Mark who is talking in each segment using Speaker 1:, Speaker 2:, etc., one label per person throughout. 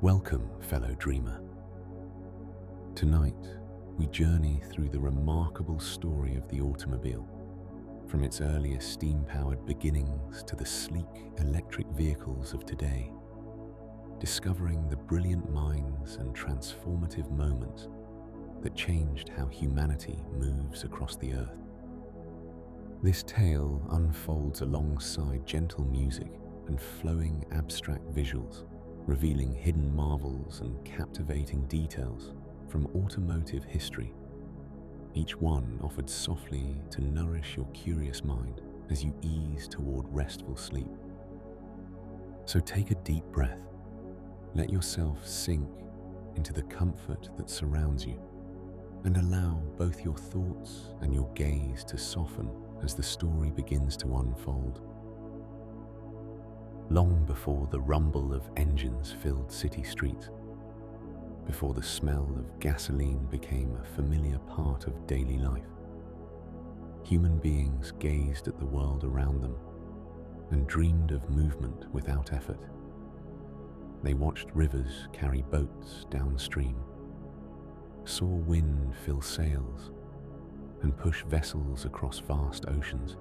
Speaker 1: Welcome, fellow dreamer. Tonight, we journey through the remarkable story of the automobile, from its earliest steam-powered beginnings to the sleek electric vehicles of today, discovering the brilliant minds and transformative moments that changed how humanity moves across the earth. This tale unfolds alongside gentle music and flowing abstract visuals, revealing hidden marvels and captivating details from automotive history, each one offered softly to nourish your curious mind as you ease toward restful sleep. So take a deep breath, let yourself sink into the comfort that surrounds you, and allow both your thoughts and your gaze to soften as the story begins to unfold. Long before the rumble of engines filled city streets, before the smell of gasoline became a familiar part of daily life, human beings gazed at the world around them and dreamed of movement without effort. They watched rivers carry boats downstream, saw wind fill sails and push vessels across vast oceans,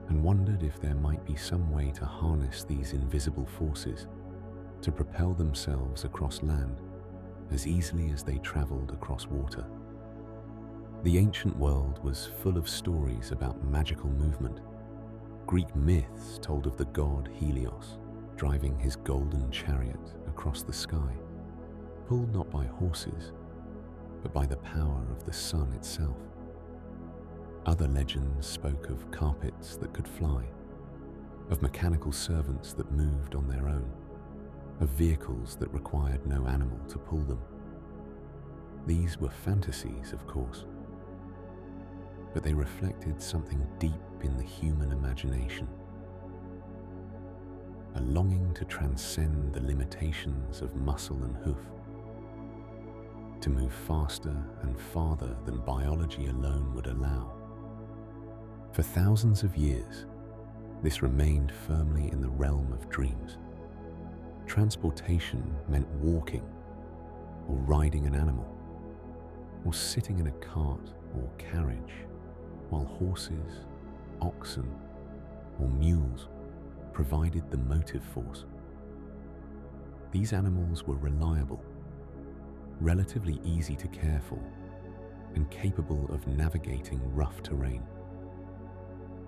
Speaker 1: and wondered if there might be some way to harness these invisible forces to propel themselves across land as easily as they traveled across water. The ancient world was full of stories about magical movement. Greek myths told of the god Helios driving his golden chariot across the sky, pulled not by horses, but by the power of the sun itself. Other legends spoke of carpets that could fly, of mechanical servants that moved on their own, of vehicles that required no animal to pull them. These were fantasies, of course, but they reflected something deep in the human imagination, a longing to transcend the limitations of muscle and hoof, to move faster and farther than biology alone would allow. For thousands of years, this remained firmly in the realm of dreams. Transportation meant walking, or riding an animal, or sitting in a cart or carriage, while horses, oxen, or mules provided the motive force. These animals were reliable, relatively easy to care for, and capable of navigating rough terrain.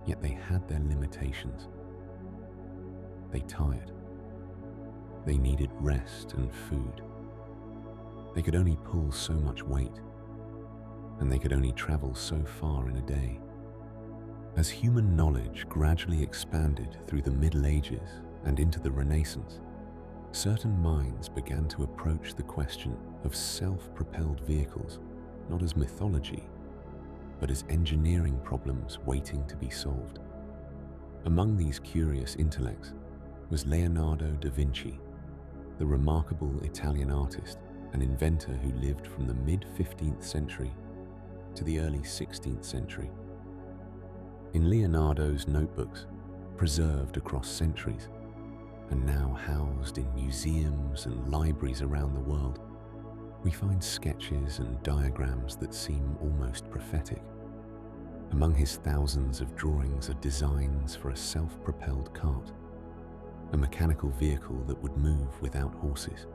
Speaker 1: Yet they had their limitations. They tired. They needed rest and food. They could only pull so much weight, and they could only travel so far in a day. As human knowledge gradually expanded through the Middle Ages and into the Renaissance, certain minds began to approach the question of self-propelled vehicles not as mythology, but as engineering problems waiting to be solved. Among these curious intellects was Leonardo da Vinci, the remarkable Italian artist and inventor who lived from the mid-15th century to the early 16th century. In Leonardo's notebooks, preserved across centuries, and now housed in museums and libraries around the world, we find sketches and diagrams that seem almost prophetic. Among his thousands of drawings are designs for a self-propelled cart, a mechanical vehicle that would move without horses.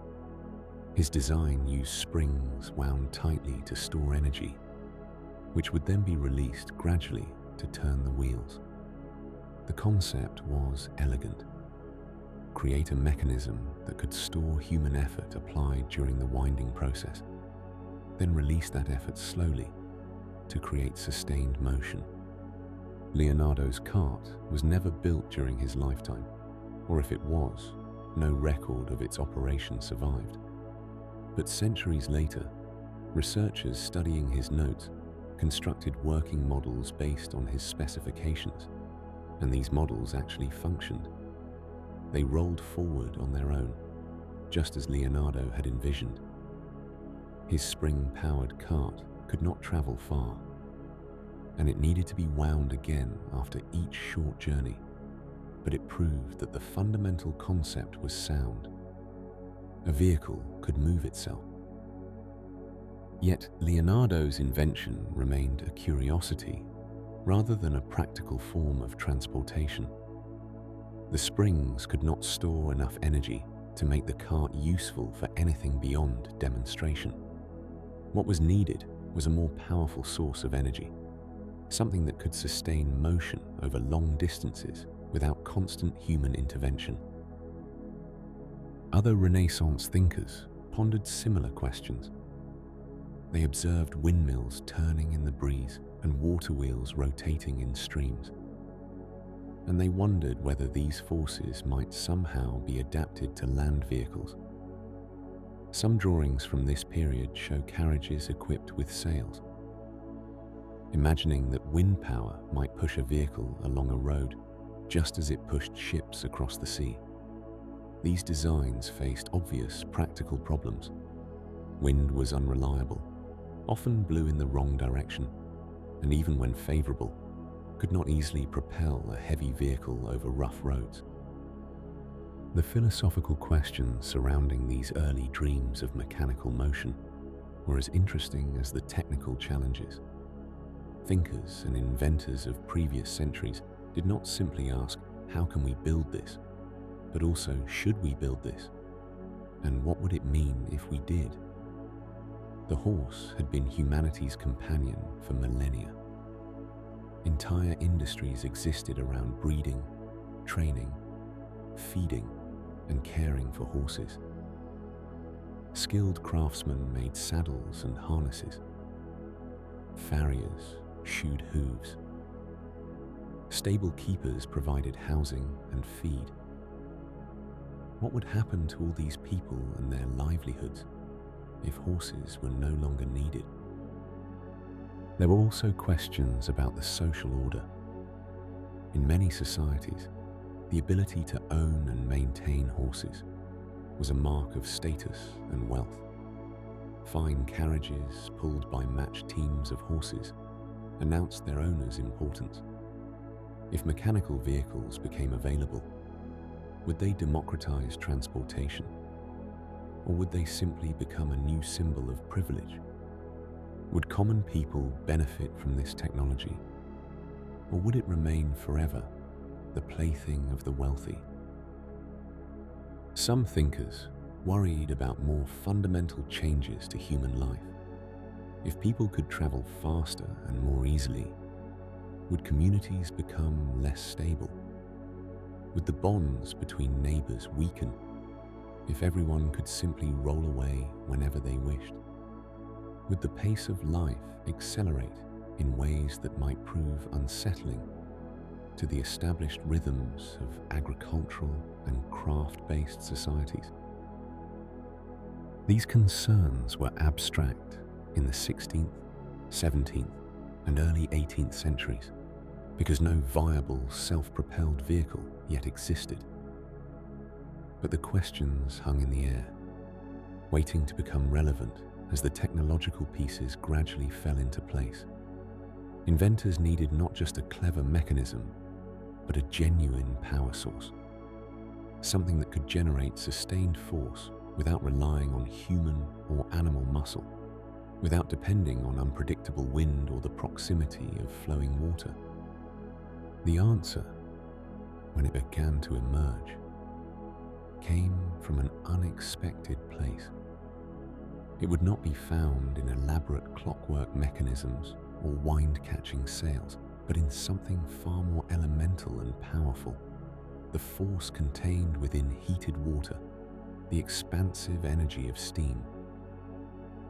Speaker 1: His design used springs wound tightly to store energy, which would then be released gradually to turn the wheels. The concept was elegant. Create a mechanism that could store human effort applied during the winding process, then release that effort slowly to create sustained motion. Leonardo's cart was never built during his lifetime, or if it was, no record of its operation survived. But centuries later, researchers studying his notes constructed working models based on his specifications, and these models actually functioned. They rolled forward on their own, just as Leonardo had envisioned. His spring-powered cart could not travel far, and it needed to be wound again after each short journey, but it proved that the fundamental concept was sound. a vehicle could move itself. Yet Leonardo's invention remained a curiosity rather than a practical form of transportation. The springs could not store enough energy to make the cart useful for anything beyond demonstration. What was needed was a more powerful source of energy, something that could sustain motion over long distances without constant human intervention. Other Renaissance thinkers pondered similar questions. They observed windmills turning in the breeze and water wheels rotating in streams, and they wondered whether these forces might somehow be adapted to land vehicles. Some drawings from this period show carriages equipped with sails, imagining that wind power might push a vehicle along a road just as it pushed ships across the sea. These designs faced obvious practical problems. Wind was unreliable, often blew in the wrong direction, and even when favorable, could not easily propel a heavy vehicle over rough roads. The philosophical questions surrounding these early dreams of mechanical motion were as interesting as the technical challenges. Thinkers and inventors of previous centuries did not simply ask, how can we build this? But also, should we build this? And what would it mean if we did? The horse had been humanity's companion for millennia. Entire industries existed around breeding, training, feeding, and caring for horses. Skilled craftsmen made saddles and harnesses. Farriers shoed hooves. Stable keepers provided housing and feed. What would happen to all these people and their livelihoods if horses were no longer needed? There were also questions about the social order. In many societies, the ability to own and maintain horses was a mark of status and wealth. Fine carriages pulled by matched teams of horses announced their owner's importance. If mechanical vehicles became available, would they democratize transportation? Or would they simply become a new symbol of privilege? Would common people benefit from this technology? Or would it remain forever the plaything of the wealthy? Some thinkers worried about more fundamental changes to human life. If people could travel faster and more easily, would communities become less stable? Would the bonds between neighbors weaken if everyone could simply roll away whenever they wished? Would the pace of life accelerate in ways that might prove unsettling to the established rhythms of agricultural and craft-based societies? These concerns were abstract in the 16th, 17th, and early 18th centuries because no viable self-propelled vehicle yet existed. But the questions hung in the air, waiting to become relevant as the technological pieces gradually fell into place. Inventors needed not just a clever mechanism, but a genuine power source, something that could generate sustained force without relying on human or animal muscle, without depending on unpredictable wind or the proximity of flowing water. The answer, when it began to emerge, came from an unexpected place. It would not be found in elaborate clockwork mechanisms or wind-catching sails, but in something far more elemental and powerful, the force contained within heated water, the expansive energy of steam.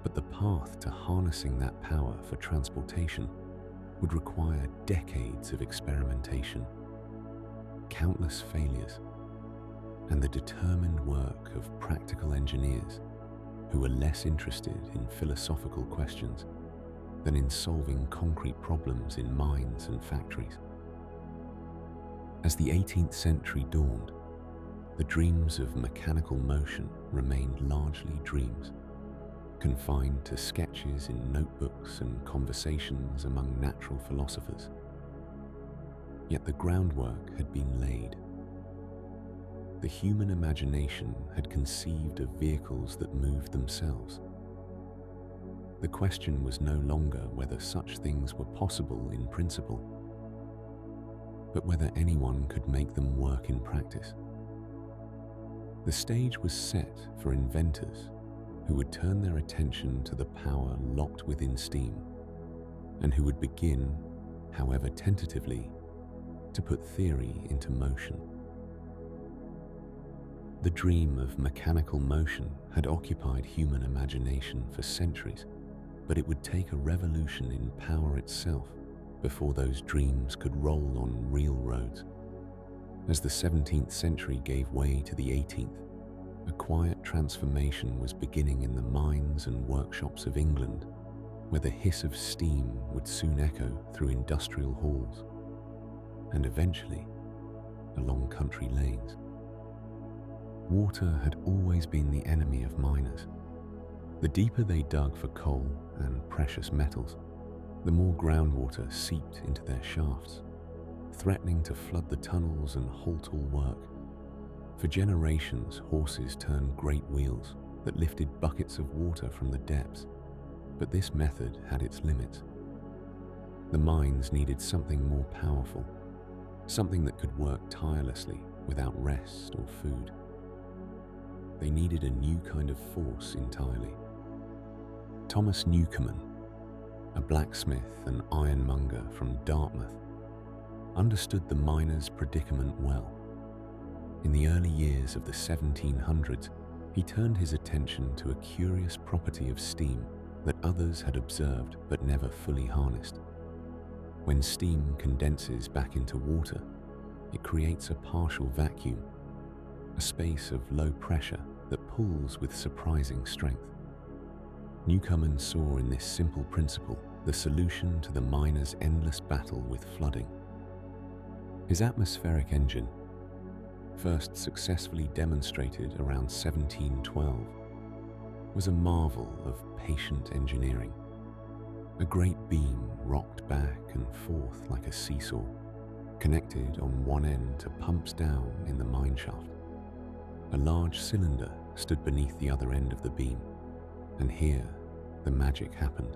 Speaker 1: But the path to harnessing that power for transportation would require decades of experimentation, countless failures, and the determined work of practical engineers who were less interested in philosophical questions than in solving concrete problems in mines and factories. As the 18th century dawned, the dreams of mechanical motion remained largely dreams, confined to sketches in notebooks and conversations among natural philosophers. Yet the groundwork had been laid. the human imagination had conceived of vehicles that moved themselves. The question was no longer whether such things were possible in principle, but whether anyone could make them work in practice. The stage was set for inventors who would turn their attention to the power locked within steam, and who would begin, however tentatively, to put theory into motion. The dream of mechanical motion had occupied human imagination for centuries, but it would take a revolution in power itself before those dreams could roll on real roads. As the 17th century gave way to the 18th, a quiet transformation was beginning in the mines and workshops of England, where the hiss of steam would soon echo through industrial halls, and eventually along country lanes. Water had always been the enemy of miners. The deeper they dug for coal and precious metals, the more groundwater seeped into their shafts, threatening to flood the tunnels and halt all work. For generations, horses turned great wheels that lifted buckets of water from the depths, but this method had its limits. The mines needed something more powerful, something that could work tirelessly without rest or food. They needed a new kind of force entirely. Thomas Newcomen, a blacksmith and ironmonger from Dartmouth, understood the miner's predicament well. In the early years of the 1700s, he turned his attention to a curious property of steam that others had observed but never fully harnessed. When steam condenses back into water, it creates a partial vacuum, a space of low pressure that pulls with surprising strength. Newcomen saw in this simple principle the solution to the miner's endless battle with flooding. His atmospheric engine, first successfully demonstrated around 1712, was a marvel of patient engineering. A great beam rocked back and forth like a seesaw, connected on one end to pumps down in the mine shaft. A large cylinder stood beneath the other end of the beam, and here the magic happened.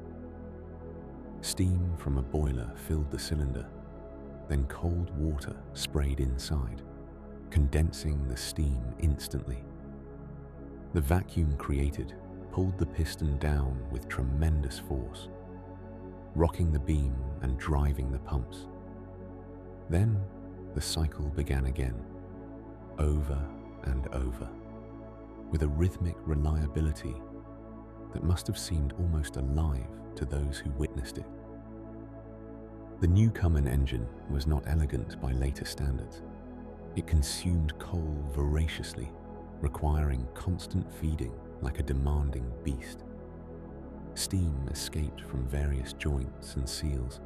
Speaker 1: Steam from a boiler filled the cylinder, then cold water sprayed inside, condensing the steam instantly. The vacuum created pulled the piston down with tremendous force, rocking the beam and driving the pumps. Then the cycle began again, over and over, with a rhythmic reliability that must have seemed almost alive to those who witnessed it. The Newcomen engine was not elegant by later standards. It consumed coal voraciously, requiring constant feeding like a demanding beast. Steam escaped from various joints and seals,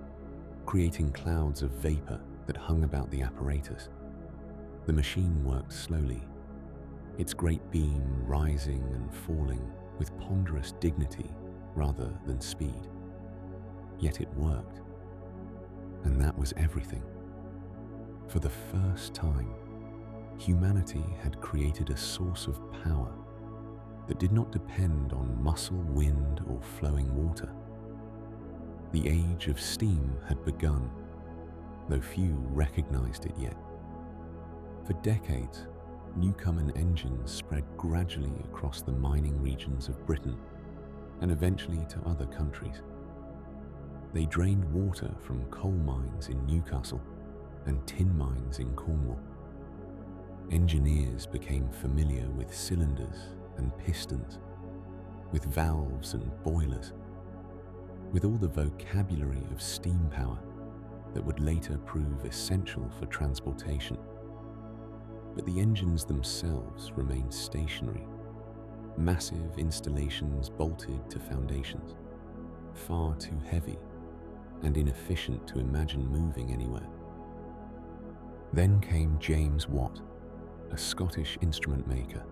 Speaker 1: creating clouds of vapor that hung about the apparatus. The machine worked slowly, its great beam rising and falling with ponderous dignity rather than speed. Yet it worked, and that was everything. For the first time, humanity had created a source of power that did not depend on muscle, wind, or flowing water. The age of steam had begun, though few recognized it yet. For decades, Newcomen engines spread gradually across the mining regions of Britain and eventually to other countries. They drained water from coal mines in Newcastle and tin mines in Cornwall. Engineers became familiar with cylinders and pistons, with valves and boilers, with all the vocabulary of steam power that would later prove essential for transportation. But the engines themselves remained stationary, massive installations bolted to foundations, far too heavy and inefficient to imagine moving anywhere. Then came James Watt, a Scottish instrument maker,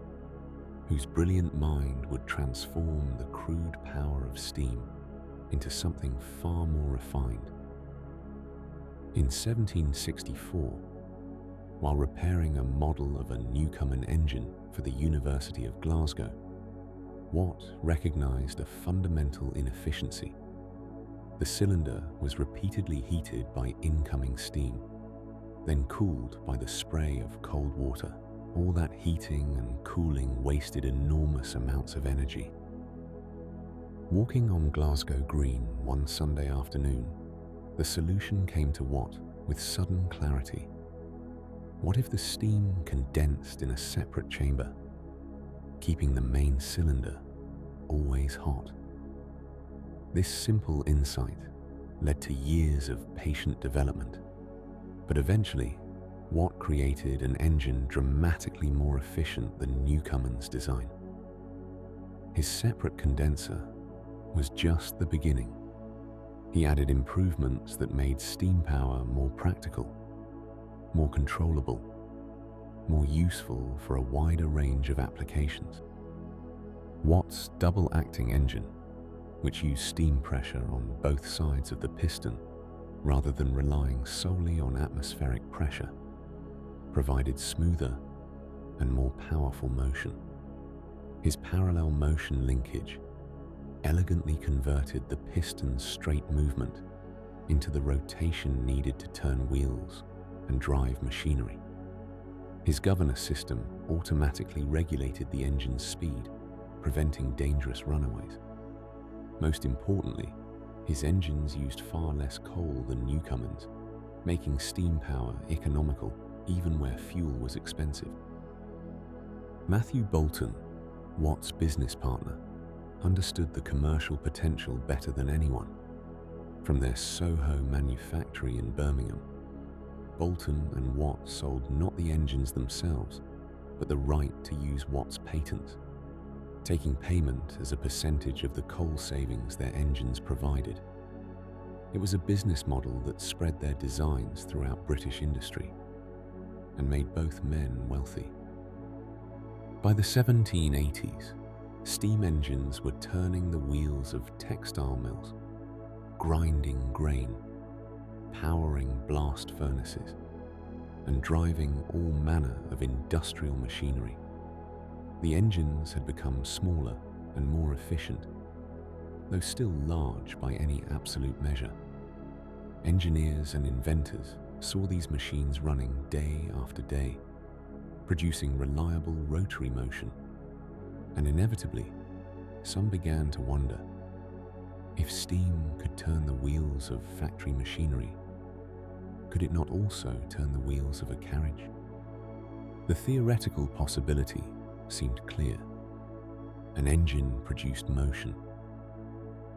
Speaker 1: whose brilliant mind would transform the crude power of steam into something far more refined. In 1764, while repairing a model of a Newcomen engine for the University of Glasgow, Watt recognized a fundamental inefficiency. The cylinder was repeatedly heated by incoming steam, then cooled by the spray of cold water. All that heating and cooling wasted enormous amounts of energy. Walking on Glasgow Green one Sunday afternoon, the solution came to Watt with sudden clarity. What if the steam condensed in a separate chamber, keeping the main cylinder always hot? This simple insight led to years of patient development, but eventually, Watt created an engine dramatically more efficient than Newcomen's design. His separate condenser was just the beginning. He added improvements that made steam power more practical, more controllable, more useful for a wider range of applications. Watt's double-acting engine, which used steam pressure on both sides of the piston rather than relying solely on atmospheric pressure, provided smoother and more powerful motion. His parallel motion linkage elegantly converted the piston's straight movement into the rotation needed to turn wheels and drive machinery. His governor system automatically regulated the engine's speed, preventing dangerous runaways. Most importantly, his engines used far less coal than Newcomen's, making steam power economical even where fuel was expensive. Matthew Boulton, Watt's business partner, understood the commercial potential better than anyone. From their Soho manufactory in Birmingham, Boulton and Watt sold not the engines themselves, but the right to use Watt's patents, taking payment as a percentage of the coal savings their engines provided. It was a business model that spread their designs throughout British industry and made both men wealthy. By the 1780s, steam engines were turning the wheels of textile mills, grinding grain, powering blast furnaces, and driving all manner of industrial machinery. The engines had become smaller and more efficient, though still large by any absolute measure. Engineers and inventors saw these machines running day after day, producing reliable rotary motion, and inevitably, some began to wonder, if steam could turn the wheels of factory machinery, could it not also turn the wheels of a carriage? The theoretical possibility seemed clear. An engine produced motion.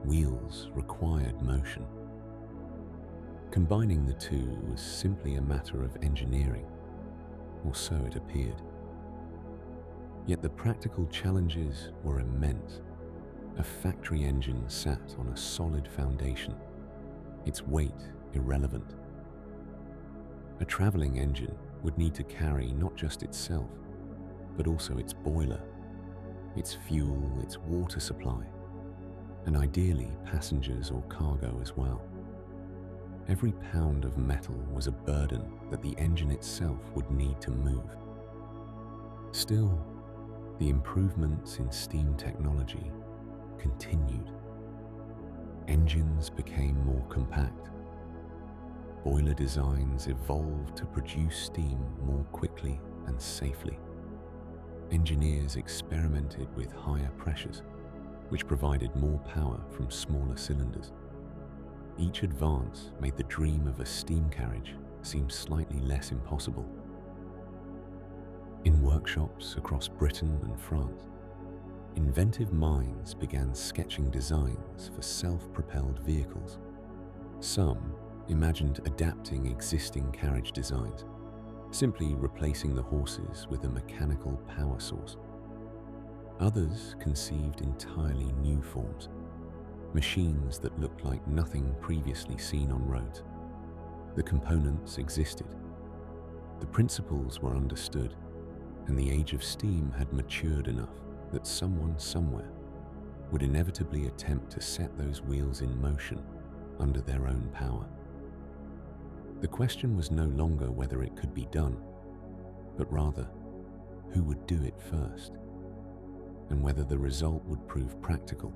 Speaker 1: Wheels required motion. Combining the two was simply a matter of engineering, or so it appeared. Yet the practical challenges were immense. A factory engine sat on a solid foundation, its weight irrelevant. A traveling engine would need to carry not just itself, but also its boiler, its fuel, its water supply, and ideally passengers or cargo as well. Every pound of metal was a burden that the engine itself would need to move. Still, the improvements in steam technology continued. Engines became more compact. Boiler designs evolved to produce steam more quickly and safely. Engineers experimented with higher pressures, which provided more power from smaller cylinders. Each advance made the dream of a steam carriage seem slightly less impossible. In workshops across Britain and France, inventive minds began sketching designs for self-propelled vehicles. Some imagined adapting existing carriage designs, simply replacing the horses with a mechanical power source. Others conceived entirely new forms, machines that looked like nothing previously seen on roads. The components existed, the principles were understood, and the age of steam had matured enough that someone somewhere would inevitably attempt to set those wheels in motion under their own power. The question was no longer whether it could be done, but rather who would do it first, and whether the result would prove practical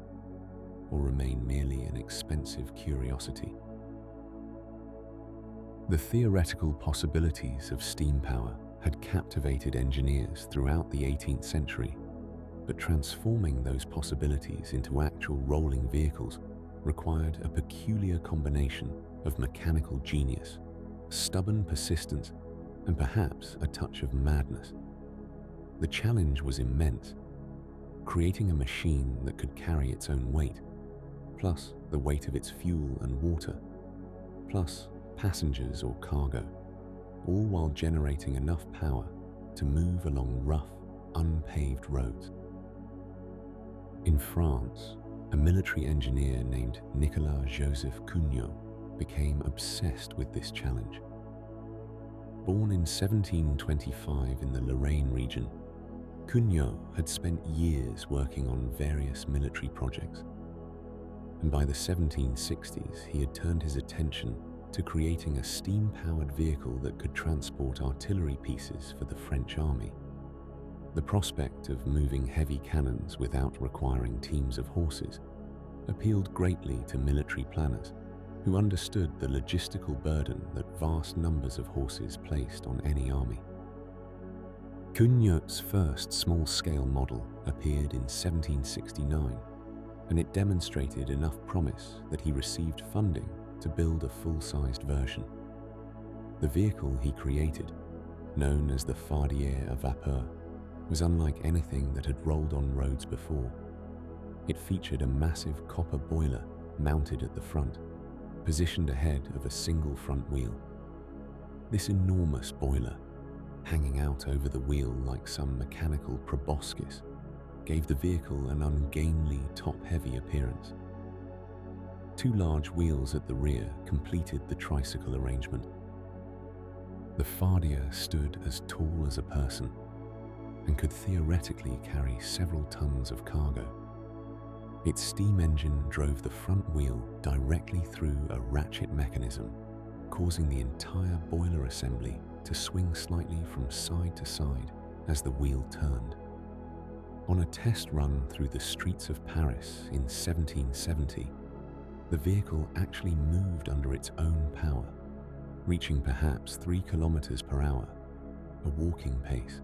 Speaker 1: or remain merely an expensive curiosity. The theoretical possibilities of steam power had captivated engineers throughout the 18th century, but transforming those possibilities into actual rolling vehicles required a peculiar combination of mechanical genius, stubborn persistence, and perhaps a touch of madness. The challenge was immense, creating a machine that could carry its own weight, plus the weight of its fuel and water, plus passengers or cargo, all while generating enough power to move along rough, unpaved roads. In France, a military engineer named Nicolas-Joseph Cugnot became obsessed with this challenge. Born in 1725 in the Lorraine region, Cugnot had spent years working on various military projects, and by the 1760s he had turned his attention to creating a steam-powered vehicle that could transport artillery pieces for the French army. The prospect of moving heavy cannons without requiring teams of horses appealed greatly to military planners who understood the logistical burden that vast numbers of horses placed on any army. Cugnot's first small-scale model appeared in 1769, and it demonstrated enough promise that he received funding to build a full-sized version. The vehicle he created, known as the Fardier à vapeur, was unlike anything that had rolled on roads before. It featured a massive copper boiler mounted at the front, positioned ahead of a single front wheel. This enormous boiler, hanging out over the wheel like some mechanical proboscis, gave the vehicle an ungainly, top-heavy appearance. Two large wheels at the rear completed the tricycle arrangement. The Fardier stood as tall as a person and could theoretically carry several tons of cargo. Its steam engine drove the front wheel directly through a ratchet mechanism, causing the entire boiler assembly to swing slightly from side to side as the wheel turned. On a test run through the streets of Paris in 1770, the vehicle actually moved under its own power, reaching perhaps 3 kilometers per hour, a walking pace.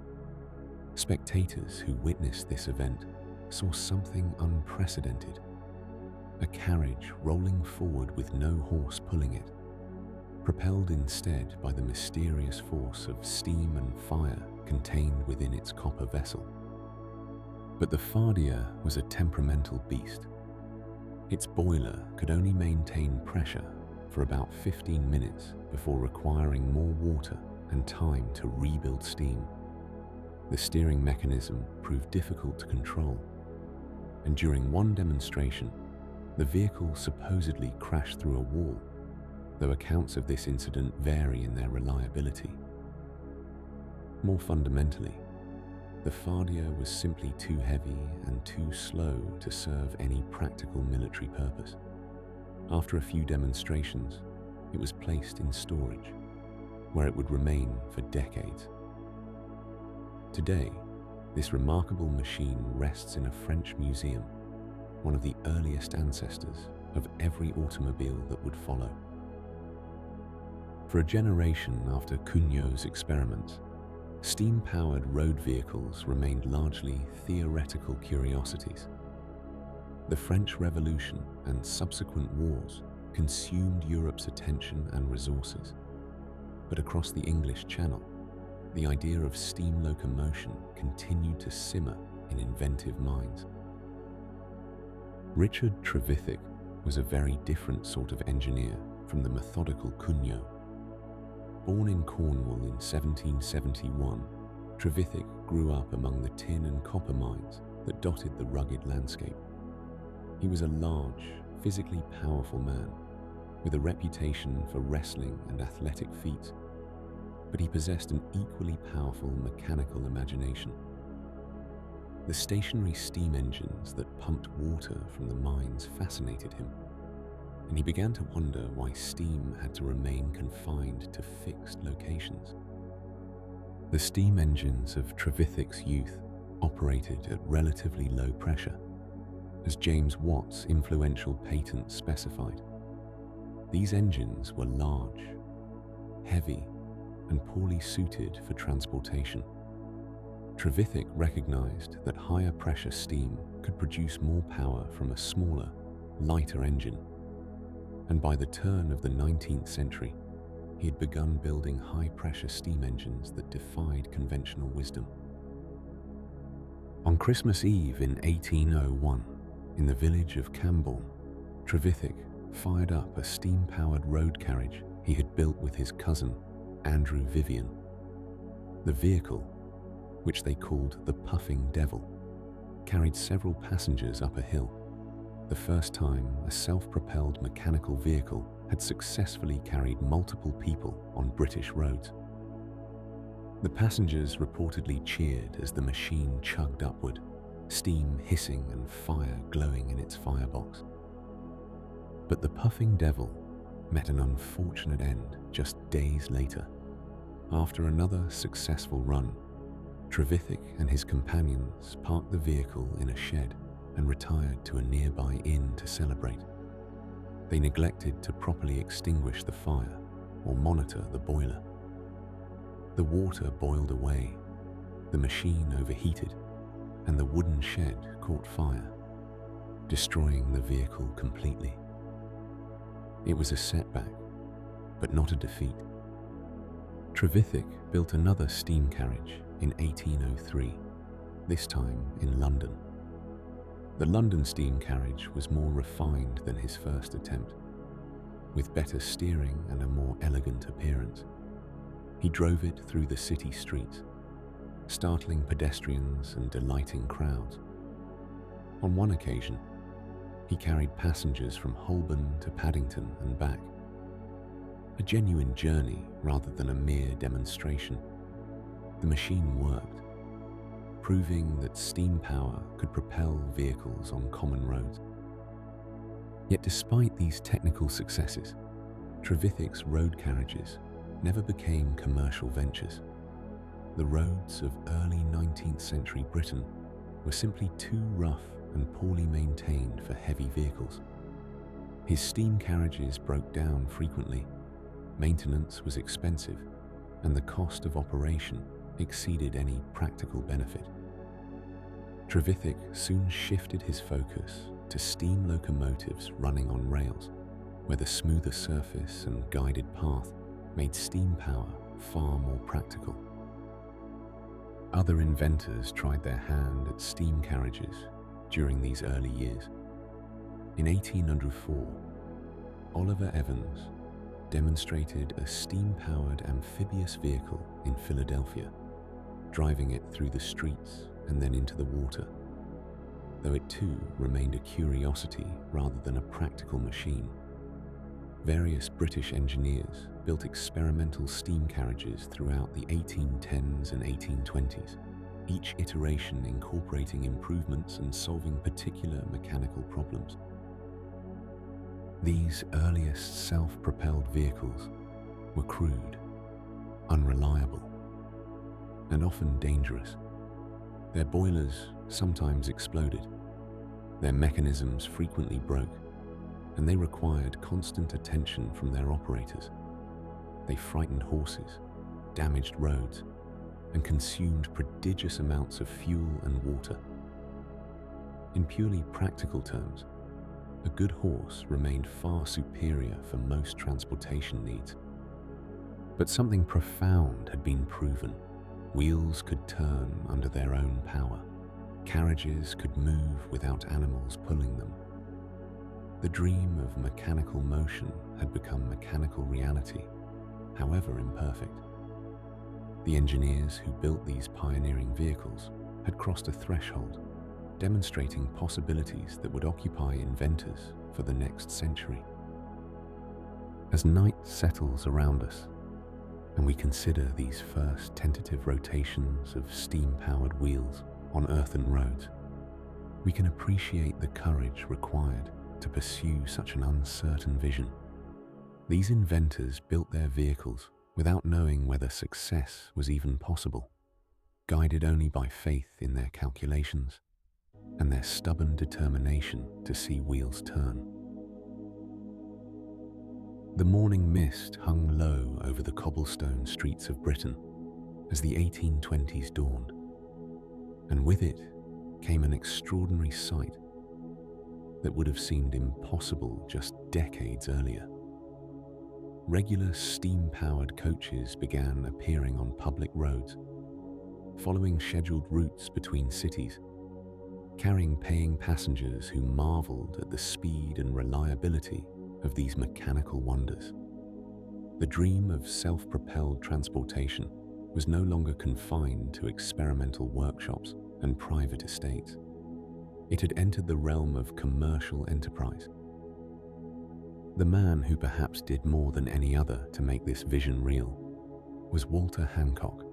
Speaker 1: Spectators who witnessed this event saw something unprecedented: a carriage rolling forward with no horse pulling it, propelled instead by the mysterious force of steam and fire contained within its copper vessel. But the Fardier was a temperamental beast. Its boiler could only maintain pressure for about 15 minutes before requiring more water and time to rebuild steam. The steering mechanism proved difficult to control, and during one demonstration, the vehicle supposedly crashed through a wall, though accounts of this incident vary in their reliability. More fundamentally, the Fardier was simply too heavy and too slow to serve any practical military purpose. After a few demonstrations, it was placed in storage, where it would remain for decades. Today, this remarkable machine rests in a French museum, one of the earliest ancestors of every automobile that would follow. For a generation after Cugnot's experiments, steam-powered road vehicles remained largely theoretical curiosities. The French Revolution and subsequent wars consumed Europe's attention and resources, but across the English Channel, the idea of steam locomotion continued to simmer in inventive minds. Richard Trevithick was a very different sort of engineer from the methodical Cugnot. Born in Cornwall in 1771, Trevithick grew up among the tin and copper mines that dotted the rugged landscape. He was a large, physically powerful man, with a reputation for wrestling and athletic feats, but he possessed an equally powerful mechanical imagination. The stationary steam engines that pumped water from the mines fascinated him, and he began to wonder why steam had to remain confined to fixed locations. The steam engines of Trevithick's youth operated at relatively low pressure, as James Watt's influential patent specified. These engines were large, heavy, and poorly suited for transportation. Trevithick recognized that higher pressure steam could produce more power from a smaller, lighter engine, and by the turn of the 19th century, he had begun building high-pressure steam engines that defied conventional wisdom. On Christmas Eve in 1801, in the village of Camborne, Trevithick fired up a steam-powered road carriage he had built with his cousin, Andrew Vivian. The vehicle, which they called the Puffing Devil, carried several passengers up a hill, the first time a self-propelled mechanical vehicle had successfully carried multiple people on British roads. The passengers reportedly cheered as the machine chugged upward, steam hissing and fire glowing in its firebox. But the Puffing Devil met an unfortunate end just days later. After another successful run, Trevithick and his companions parked the vehicle in a shed and retired to a nearby inn to celebrate. They neglected to properly extinguish the fire or monitor the boiler. The water boiled away, the machine overheated, and the wooden shed caught fire, destroying the vehicle completely. It was a setback, but not a defeat. Trevithick built another steam carriage in 1803, this time in London. The London steam carriage was more refined than his first attempt, with better steering and a more elegant appearance. He drove it through the city streets, startling pedestrians and delighting crowds. On one occasion, he carried passengers from Holborn to Paddington and back. A genuine journey rather than a mere demonstration. The machine worked, proving that steam power could propel vehicles on common roads. Yet despite these technical successes, Trevithick's road carriages never became commercial ventures. The roads of early 19th century Britain were simply too rough and poorly maintained for heavy vehicles. His steam carriages broke down frequently, maintenance was expensive, and the cost of operation exceeded any practical benefit. Trevithick soon shifted his focus to steam locomotives running on rails, where the smoother surface and guided path made steam power far more practical. Other inventors tried their hand at steam carriages during these early years. In 1804, Oliver Evans demonstrated a steam-powered amphibious vehicle in Philadelphia, driving it through the streets and then into the water, though it too remained a curiosity rather than a practical machine. Various British engineers built experimental steam carriages throughout the 1810s and 1820s, each iteration incorporating improvements and solving particular mechanical problems. These earliest self-propelled vehicles were crude, unreliable, and often dangerous. Their boilers sometimes exploded, their mechanisms frequently broke, and they required constant attention from their operators. They frightened horses, damaged roads, and consumed prodigious amounts of fuel and water. In purely practical terms, a good horse remained far superior for most transportation needs. But something profound had been proven. Wheels could turn under their own power. Carriages could move without animals pulling them. The dream of mechanical motion had become mechanical reality, however imperfect. The engineers who built these pioneering vehicles had crossed a threshold, demonstrating possibilities that would occupy inventors for the next century. As night settles around us, and we consider these first tentative rotations of steam-powered wheels on earthen roads, we can appreciate the courage required to pursue such an uncertain vision. These inventors built their vehicles without knowing whether success was even possible, guided only by faith in their calculations and their stubborn determination to see wheels turn. The morning mist hung low over the cobblestone streets of Britain as the 1820s dawned, and with it came an extraordinary sight that would have seemed impossible just decades earlier. Regular steam-powered coaches began appearing on public roads, following scheduled routes between cities, carrying paying passengers who marveled at the speed and reliability of these mechanical wonders. The dream of self-propelled transportation was no longer confined to experimental workshops and private estates. It had entered the realm of commercial enterprise. The man who perhaps did more than any other to make this vision real was Walter Hancock,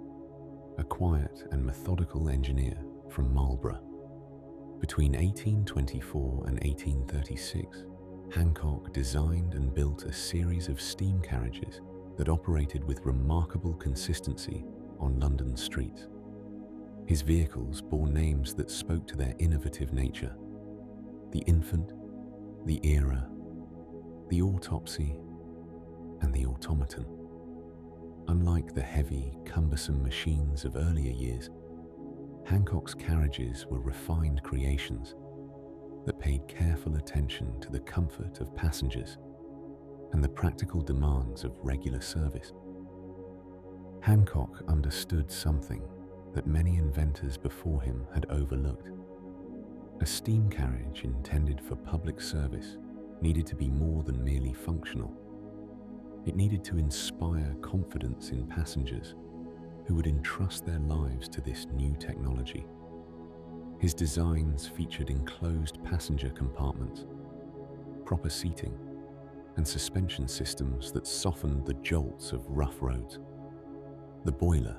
Speaker 1: a quiet and methodical engineer from Marlborough. Between 1824 and 1836, Hancock designed and built a series of steam carriages that operated with remarkable consistency on London streets. His vehicles bore names that spoke to their innovative nature: the Infant, the Era, the Autopsy, and the Automaton. Unlike the heavy, cumbersome machines of earlier years, Hancock's carriages were refined creations that paid careful attention to the comfort of passengers and the practical demands of regular service. Hancock understood something that many inventors before him had overlooked. A steam carriage intended for public service needed to be more than merely functional. It needed to inspire confidence in passengers who would entrust their lives to this new technology. His designs featured enclosed passenger compartments, proper seating, and suspension systems that softened the jolts of rough roads. The boiler,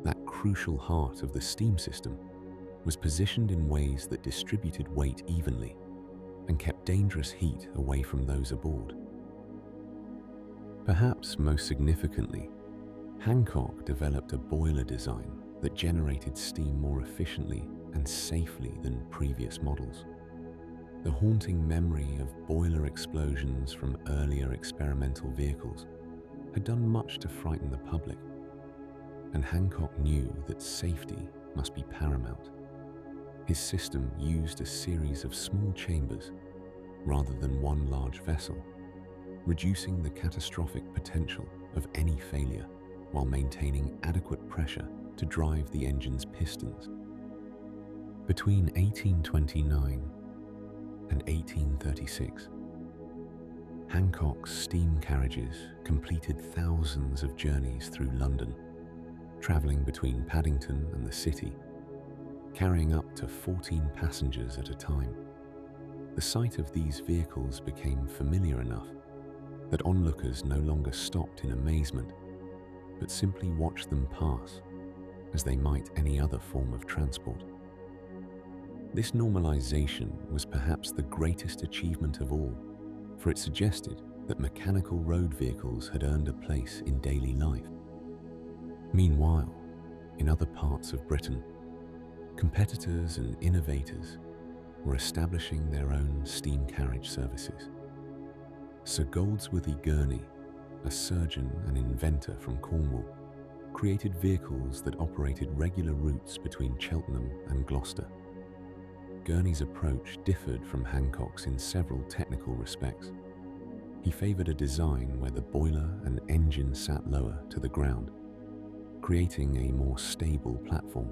Speaker 1: that crucial heart of the steam system, was positioned in ways that distributed weight evenly and kept dangerous heat away from those aboard. Perhaps most significantly, Hancock developed a boiler design that generated steam more efficiently and safely than previous models. The haunting memory of boiler explosions from earlier experimental vehicles had done much to frighten the public, and Hancock knew that safety must be paramount. His system used a series of small chambers rather than one large vessel, reducing the catastrophic potential of any failure while maintaining adequate pressure to drive the engine's pistons. Between 1829 and 1836, Hancock's steam carriages completed thousands of journeys through London, travelling between Paddington and the city, carrying up to 14 passengers at a time. The sight of these vehicles became familiar enough that onlookers no longer stopped in amazement, but simply watched them pass as they might any other form of transport. This normalization was perhaps the greatest achievement of all, for it suggested that mechanical road vehicles had earned a place in daily life. Meanwhile, in other parts of Britain, competitors and innovators were establishing their own steam carriage services. Sir Goldsworthy Gurney, a surgeon and inventor from Cornwall, created vehicles that operated regular routes between Cheltenham and Gloucester. Gurney's approach differed from Hancock's in several technical respects. He favoured a design where the boiler and engine sat lower to the ground, creating a more stable platform.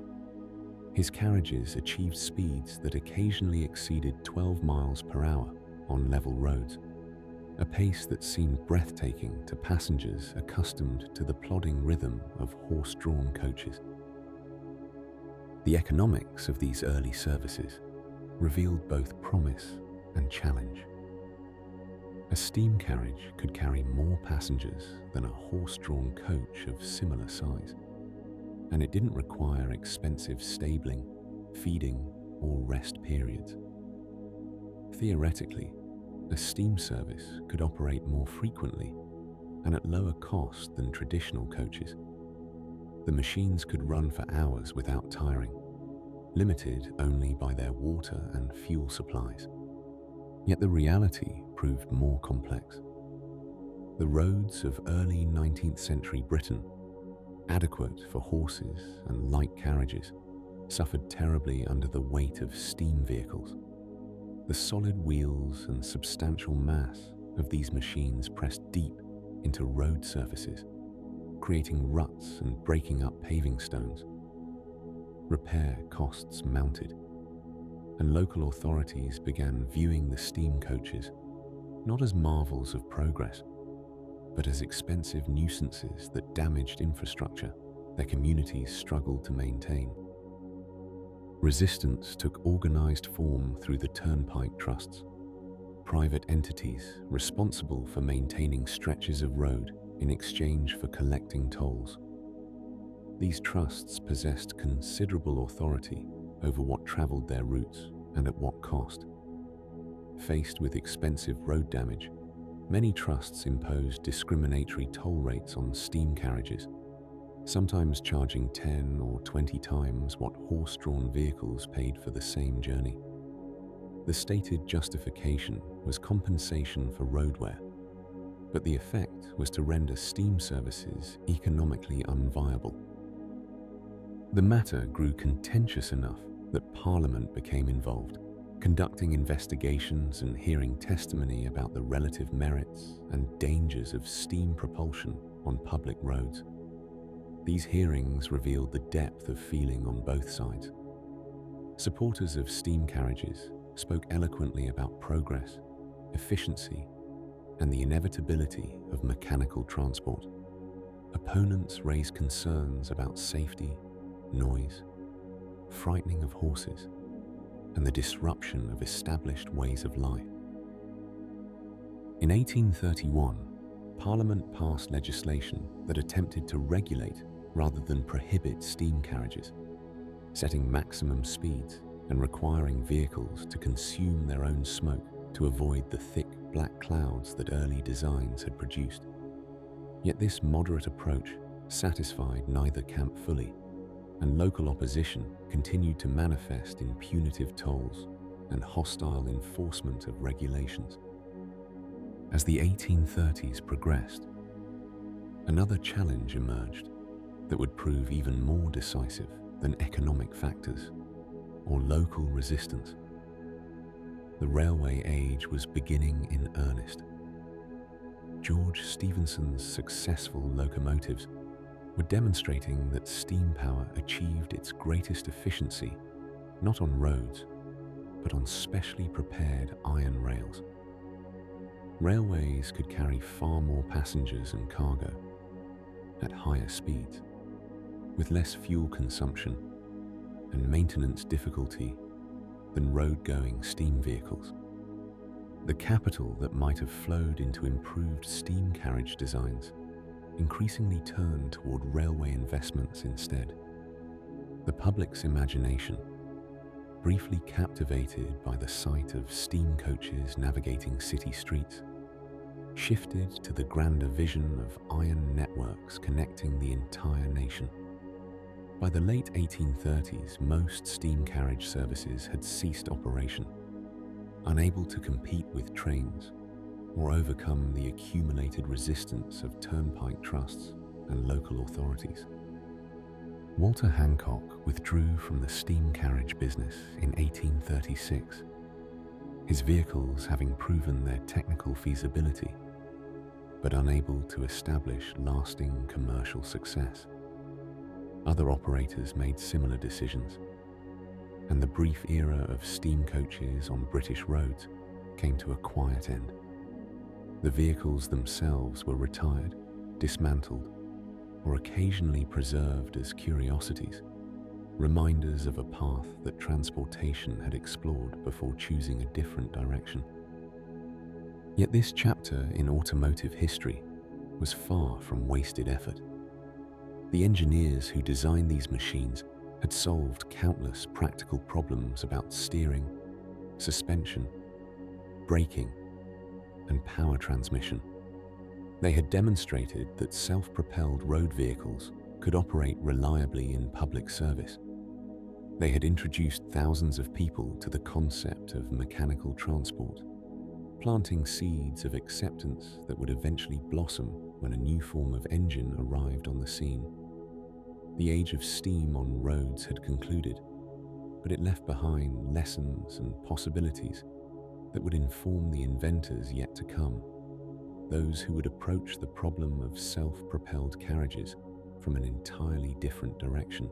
Speaker 1: His carriages achieved speeds that occasionally exceeded 12 miles per hour on level roads, a pace that seemed breathtaking to passengers accustomed to the plodding rhythm of horse-drawn coaches. The economics of these early services revealed both promise and challenge. A steam carriage could carry more passengers than a horse-drawn coach of similar size, and it didn't require expensive stabling, feeding, or rest periods. Theoretically, a steam service could operate more frequently, and at lower cost than traditional coaches. The machines could run for hours without tiring, limited only by their water and fuel supplies. Yet the reality proved more complex. The roads of early 19th century Britain, adequate for horses and light carriages, suffered terribly under the weight of steam vehicles. The solid wheels and substantial mass of these machines pressed deep into road surfaces, creating ruts and breaking up paving stones. Repair costs mounted, and local authorities began viewing the steam coaches not as marvels of progress, but as expensive nuisances that damaged infrastructure their communities struggled to maintain. Resistance took organized form through the turnpike trusts, private entities responsible for maintaining stretches of road in exchange for collecting tolls. These trusts possessed considerable authority over what traveled their routes and at what cost. Faced with expensive road damage, many trusts imposed discriminatory toll rates on steam carriages, sometimes charging 10 or 20 times what horse-drawn vehicles paid for the same journey. The stated justification was compensation for road wear, but the effect was to render steam services economically unviable. The matter grew contentious enough that Parliament became involved, conducting investigations and hearing testimony about the relative merits and dangers of steam propulsion on public roads. These hearings revealed the depth of feeling on both sides. Supporters of steam carriages spoke eloquently about progress, efficiency, and the inevitability of mechanical transport. Opponents raised concerns about safety, noise, frightening of horses, and the disruption of established ways of life. In 1831, Parliament passed legislation that attempted to regulate rather than prohibit steam carriages, setting maximum speeds and requiring vehicles to consume their own smoke to avoid the thick black clouds that early designs had produced. Yet this moderate approach satisfied neither camp fully, and local opposition continued to manifest in punitive tolls and hostile enforcement of regulations. As the 1830s progressed, another challenge emerged that would prove even more decisive than economic factors or local resistance. The railway age was beginning in earnest. George Stephenson's successful locomotives were demonstrating that steam power achieved its greatest efficiency not on roads, but on specially prepared iron rails. Railways could carry far more passengers and cargo at higher speeds, with less fuel consumption and maintenance difficulty than road-going steam vehicles. The capital that might have flowed into improved steam carriage designs increasingly turned toward railway investments instead. The public's imagination, briefly captivated by the sight of steam coaches navigating city streets, shifted to the grander vision of iron networks connecting the entire nation. By the late 1830s, most steam carriage services had ceased operation, unable to compete with trains or overcome the accumulated resistance of turnpike trusts and local authorities. Walter Hancock withdrew from the steam carriage business in 1836, his vehicles having proven their technical feasibility, but unable to establish lasting commercial success. Other operators made similar decisions, and the brief era of steam coaches on British roads came to a quiet end. The vehicles themselves were retired, dismantled, or occasionally preserved as curiosities, reminders of a path that transportation had explored before choosing a different direction. Yet this chapter in automotive history was far from wasted effort. The engineers who designed these machines had solved countless practical problems about steering, suspension, braking, and power transmission. They had demonstrated that self-propelled road vehicles could operate reliably in public service. They had introduced thousands of people to the concept of mechanical transport, planting seeds of acceptance that would eventually blossom when a new form of engine arrived on the scene. The age of steam on roads had concluded, but it left behind lessons and possibilities that would inform the inventors yet to come, those who would approach the problem of self-propelled carriages from an entirely different direction.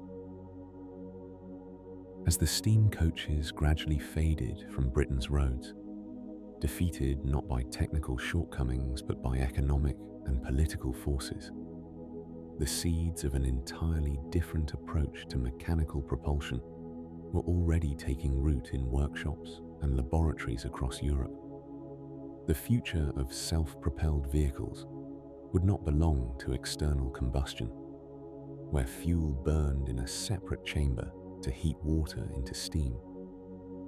Speaker 1: As the steam coaches gradually faded from Britain's roads, defeated not by technical shortcomings but by economic and political forces, the seeds of an entirely different approach to mechanical propulsion were already taking root in workshops and laboratories across Europe. The future of self-propelled vehicles would not belong to external combustion, where fuel burned in a separate chamber to heat water into steam,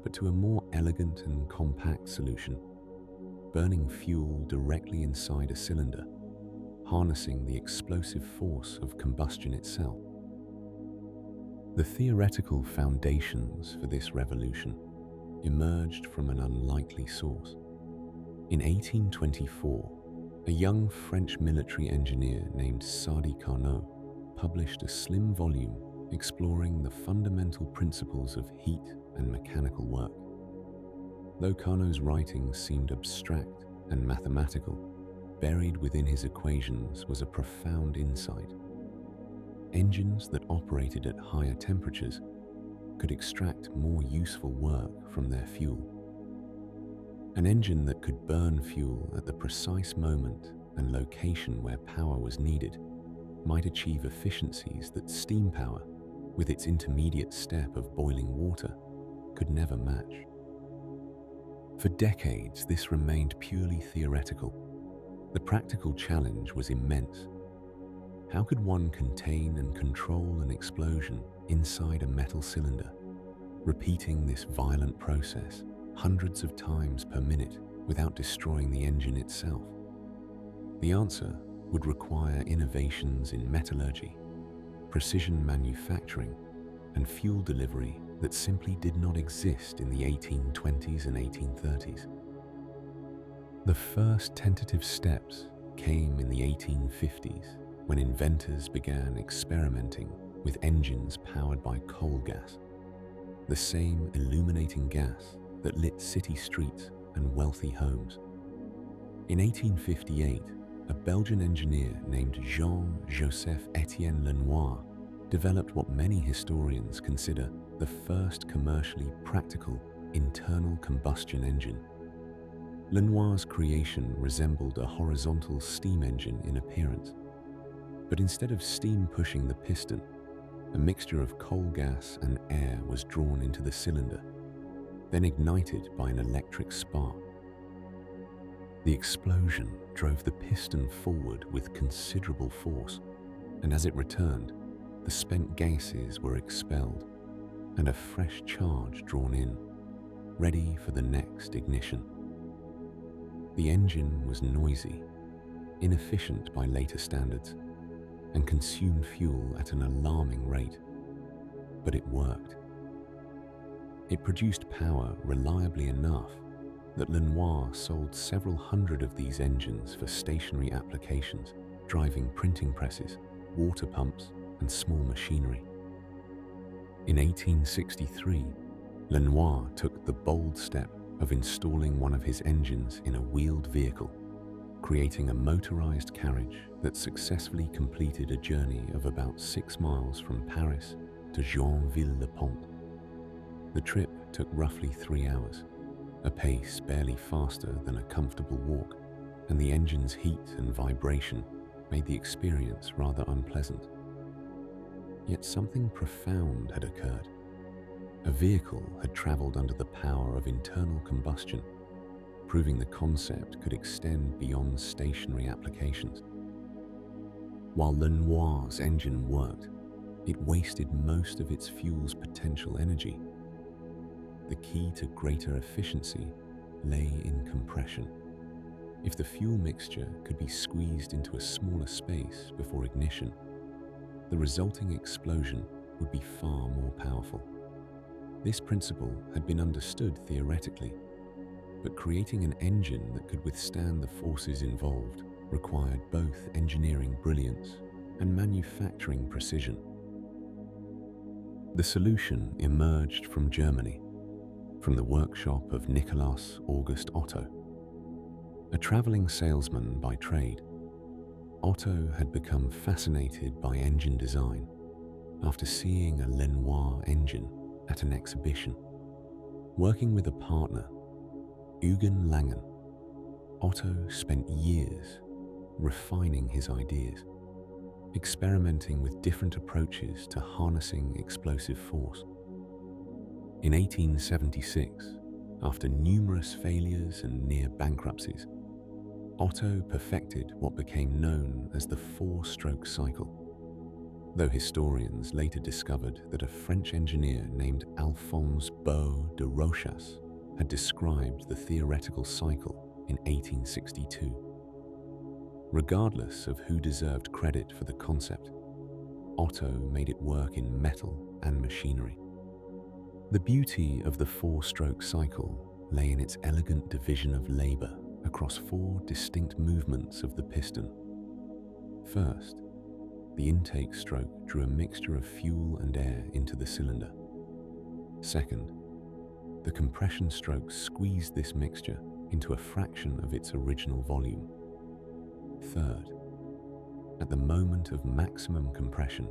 Speaker 1: but to a more elegant and compact solution, burning fuel directly inside a cylinder, harnessing the explosive force of combustion itself. The theoretical foundations for this revolution emerged from an unlikely source. In 1824, a young French military engineer named Sadi Carnot published a slim volume exploring the fundamental principles of heat and mechanical work. Though Carnot's writings seemed abstract and mathematical, buried within his equations was a profound insight. Engines that operated at higher temperatures could extract more useful work from their fuel. An engine that could burn fuel at the precise moment and location where power was needed might achieve efficiencies that steam power, with its intermediate step of boiling water, could never match. For decades, this remained purely theoretical. The practical challenge was immense. How could one contain and control an explosion inside a metal cylinder, repeating this violent process hundreds of times per minute without destroying the engine itself? The answer would require innovations in metallurgy, precision manufacturing, and fuel delivery that simply did not exist in the 1820s and 1830s. The first tentative steps came in the 1850s when inventors began experimenting with engines powered by coal gas, the same illuminating gas that lit city streets and wealthy homes. In 1858, a Belgian engineer named Jean-Joseph Étienne Lenoir developed what many historians consider the first commercially practical internal combustion engine. Lenoir's creation resembled a horizontal steam engine in appearance, but instead of steam pushing the piston, a mixture of coal gas and air was drawn into the cylinder, then ignited by an electric spark. The explosion drove the piston forward with considerable force, and as it returned, the spent gases were expelled and a fresh charge drawn in, ready for the next ignition. The engine was noisy, inefficient by later standards, and consumed fuel at an alarming rate, but it worked. It produced power reliably enough that Lenoir sold several hundred of these engines for stationary applications, driving printing presses, water pumps, and small machinery. In 1863, Lenoir took the bold step of installing one of his engines in a wheeled vehicle, creating a motorized carriage that successfully completed a journey of about 6 miles from Paris to Joinville-le-Pont. The trip took roughly 3 hours, a pace barely faster than a comfortable walk, and the engine's heat and vibration made the experience rather unpleasant. Yet something profound had occurred. A vehicle had traveled under the power of internal combustion, proving the concept could extend beyond stationary applications. While Lenoir's engine worked, it wasted most of its fuel's potential energy. The key to greater efficiency lay in compression. If the fuel mixture could be squeezed into a smaller space before ignition, the resulting explosion would be far more powerful. This principle had been understood theoretically, but creating an engine that could withstand the forces involved required both engineering brilliance and manufacturing precision. The solution emerged from Germany, from the workshop of Nikolaus August Otto. A traveling salesman by trade, Otto had become fascinated by engine design after seeing a Lenoir engine at an exhibition. Working with a partner, Eugen Langen, Otto spent years refining his ideas, experimenting with different approaches to harnessing explosive force. In 1876, after numerous failures and near bankruptcies, Otto perfected what became known as the four-stroke cycle, though historians later discovered that a French engineer named Alphonse Beau de Rochas had described the theoretical cycle in 1862. Regardless of who deserved credit for the concept, Otto made it work in metal and machinery. The beauty of the four-stroke cycle lay in its elegant division of labor across four distinct movements of the piston. First, the intake stroke drew a mixture of fuel and air into the cylinder. Second, the compression stroke squeezed this mixture into a fraction of its original volume. Third, at the moment of maximum compression,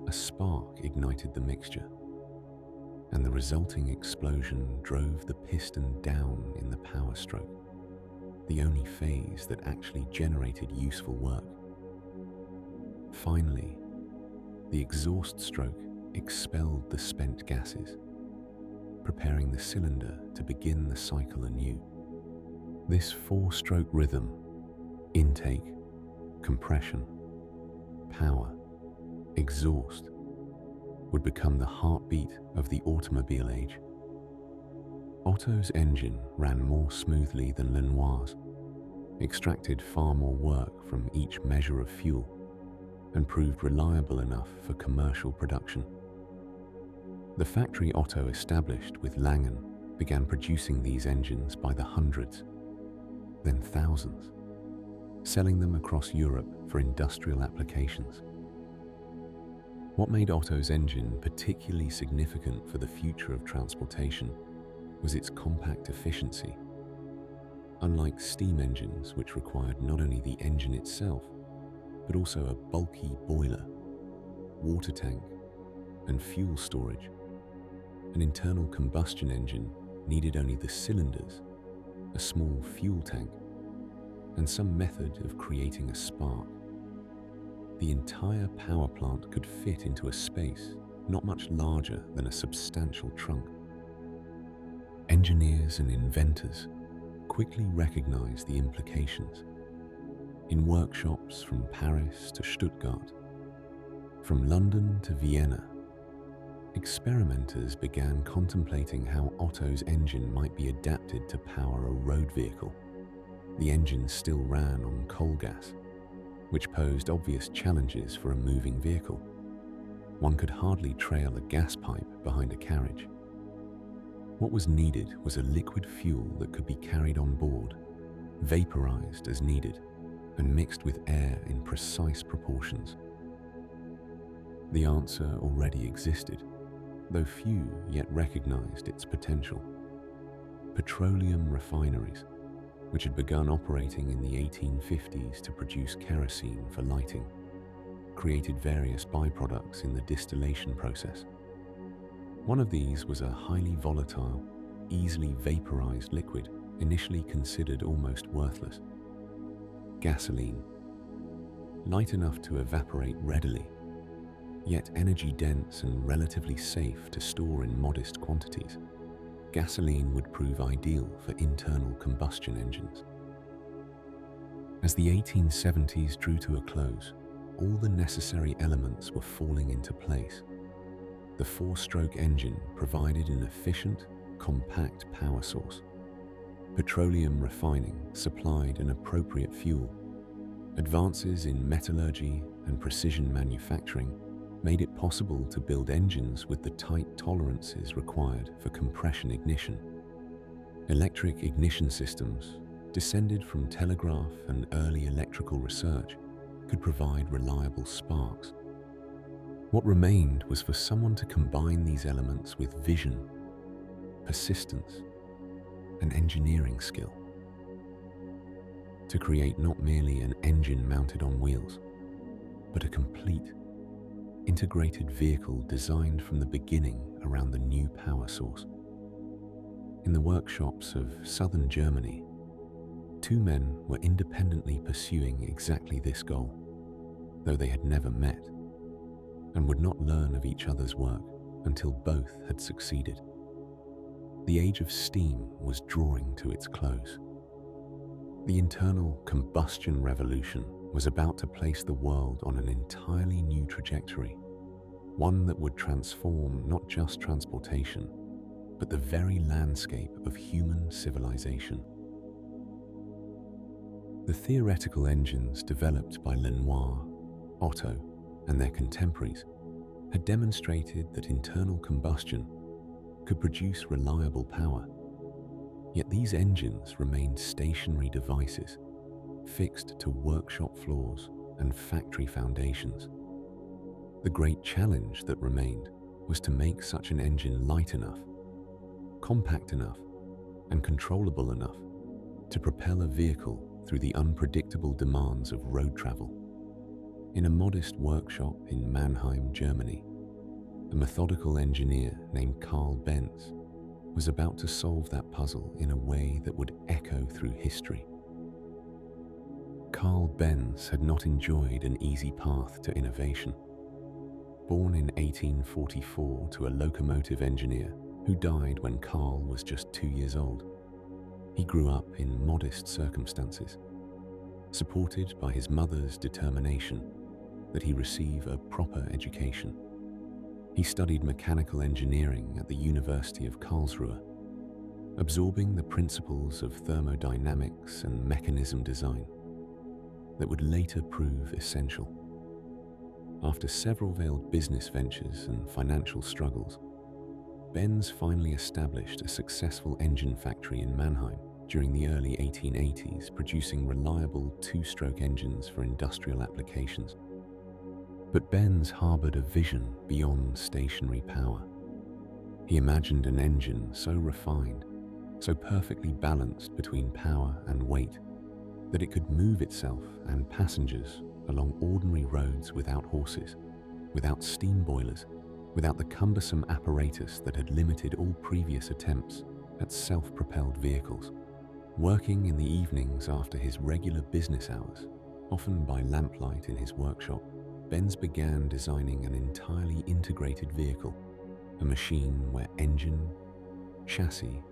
Speaker 1: a spark ignited the mixture, and the resulting explosion drove the piston down in the power stroke, the only phase that actually generated useful work. Finally, the exhaust stroke expelled the spent gases, preparing the cylinder to begin the cycle anew. This four-stroke rhythm, intake, compression, power, exhaust, would become the heartbeat of the automobile age. Otto's engine ran more smoothly than Lenoir's, extracted far more work from each measure of fuel, and proved reliable enough for commercial production. The factory Otto established with Langen began producing these engines by the hundreds, then thousands, selling them across Europe for industrial applications. What made Otto's engine particularly significant for the future of transportation was its compact efficiency. Unlike steam engines, which required not only the engine itself, but also a bulky boiler, water tank, and fuel storage, an internal combustion engine needed only the cylinders, a small fuel tank, and some method of creating a spark. The entire power plant could fit into a space not much larger than a substantial trunk. Engineers and inventors quickly recognized the implications. In workshops from Paris to Stuttgart, from London to Vienna, experimenters began contemplating how Otto's engine might be adapted to power a road vehicle. The engine still ran on coal gas, which posed obvious challenges for a moving vehicle. One could hardly trail a gas pipe behind a carriage. What was needed was a liquid fuel that could be carried on board, vaporized as needed, and mixed with air in precise proportions. The answer already existed, though few yet recognized its potential. Petroleum refineries, which had begun operating in the 1850s to produce kerosene for lighting, created various byproducts in the distillation process. One of these was a highly volatile, easily vaporized liquid initially considered almost worthless: gasoline. Light enough to evaporate readily, yet energy-dense and relatively safe to store in modest quantities, gasoline would prove ideal for internal combustion engines. As the 1870s drew to a close, all the necessary elements were falling into place. The four-stroke engine provided an efficient, compact power source. Petroleum refining supplied an appropriate fuel. Advances in metallurgy and precision manufacturing made it possible to build engines with the tight tolerances required for compression ignition. Electric ignition systems, descended from telegraph and early electrical research, could provide reliable sparks. What remained was for someone to combine these elements with vision, persistence, and engineering skill, to create not merely an engine mounted on wheels, but a complete, integrated vehicle designed from the beginning around the new power source. In the workshops of southern Germany, two men were independently pursuing exactly this goal, though they had never met, and would not learn of each other's work until both had succeeded. The age of steam was drawing to its close. The internal combustion revolution was about to place the world on an entirely new trajectory, one that would transform not just transportation, but the very landscape of human civilization. The theoretical engines developed by Lenoir, Otto, and their contemporaries had demonstrated that internal combustion could produce reliable power. Yet these engines remained stationary devices, fixed to workshop floors and factory foundations. The great challenge that remained was to make such an engine light enough, compact enough, and controllable enough to propel a vehicle through the unpredictable demands of road travel. In a modest workshop in Mannheim, Germany, a methodical engineer named Benz was about to solve that puzzle in a way that would echo through history. Benz had not enjoyed an easy path to innovation. Born in 1844 to a locomotive engineer who died when Carl was just 2 years old, he grew up in modest circumstances, supported by his mother's determination that he receive a proper education. He studied mechanical engineering at the University of Karlsruhe, absorbing the principles of thermodynamics and mechanism design that would later prove essential. After several failed business ventures and financial struggles, Benz finally established a successful engine factory in Mannheim during the early 1880s, producing reliable two-stroke engines for industrial applications. But Benz harbored a vision beyond stationary power. He imagined an engine so refined, so perfectly balanced between power and weight, that it could move itself and passengers along ordinary roads without horses, without steam boilers, without the cumbersome apparatus that had limited all previous attempts at self-propelled vehicles. Working in the evenings after his regular business hours, often by lamplight in his workshop, Benz began designing an entirely integrated vehicle, a machine where engine, chassis,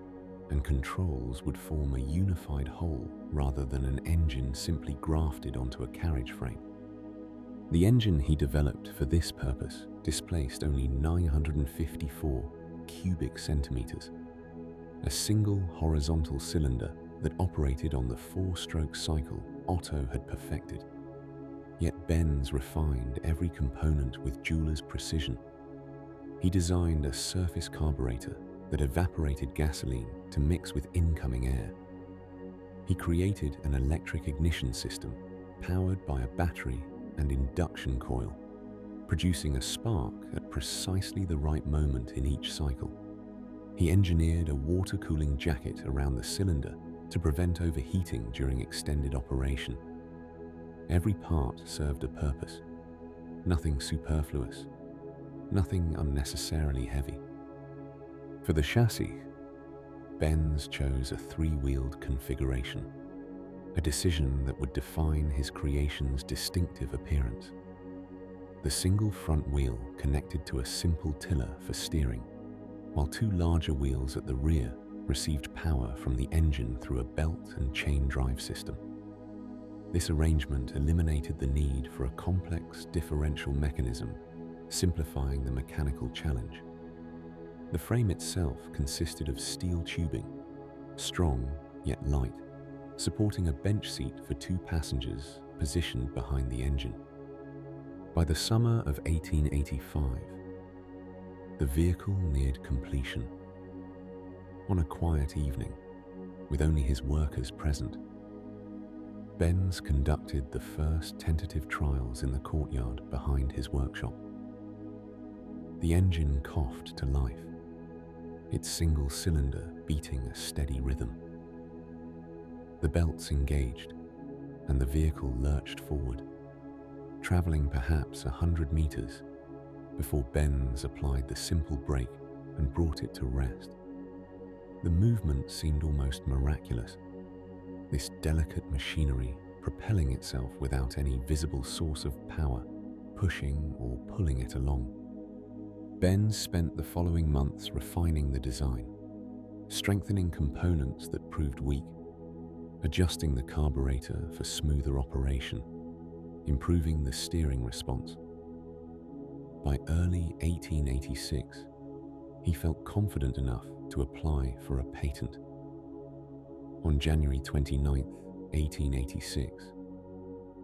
Speaker 1: and controls would form a unified whole rather than an engine simply grafted onto a carriage frame. The engine he developed for this purpose displaced only 954 cubic centimeters, a single horizontal cylinder that operated on the four-stroke cycle Otto had perfected. Yet Benz refined every component with jeweler's precision. He designed a surface carburetor that evaporated gasoline to mix with incoming air. He created an electric ignition system powered by a battery and induction coil, producing a spark at precisely the right moment in each cycle. He engineered a water cooling jacket around the cylinder to prevent overheating during extended operation. Every part served a purpose, nothing superfluous, nothing unnecessarily heavy. For the chassis, Benz chose a three-wheeled configuration, a decision that would define his creation's distinctive appearance. The single front wheel connected to a simple tiller for steering, while two larger wheels at the rear received power from the engine through a belt and chain drive system. This arrangement eliminated the need for a complex differential mechanism, simplifying the mechanical challenge. The frame itself consisted of steel tubing, strong yet light, supporting a bench seat for 2 passengers positioned behind the engine. By the summer of 1885, the vehicle neared completion. On a quiet evening, with only his workers present, Benz conducted the first tentative trials in the courtyard behind his workshop. The engine coughed to life, its single cylinder beating a steady rhythm. The belts engaged, and the vehicle lurched forward, traveling perhaps 100 meters before Benz applied the simple brake and brought it to rest. The movement seemed almost miraculous, this delicate machinery propelling itself without any visible source of power, pushing or pulling it along. Benz spent the following months refining the design, strengthening components that proved weak, adjusting the carburetor for smoother operation, improving the steering response. By early 1886, he felt confident enough to apply for a patent. On January 29, 1886,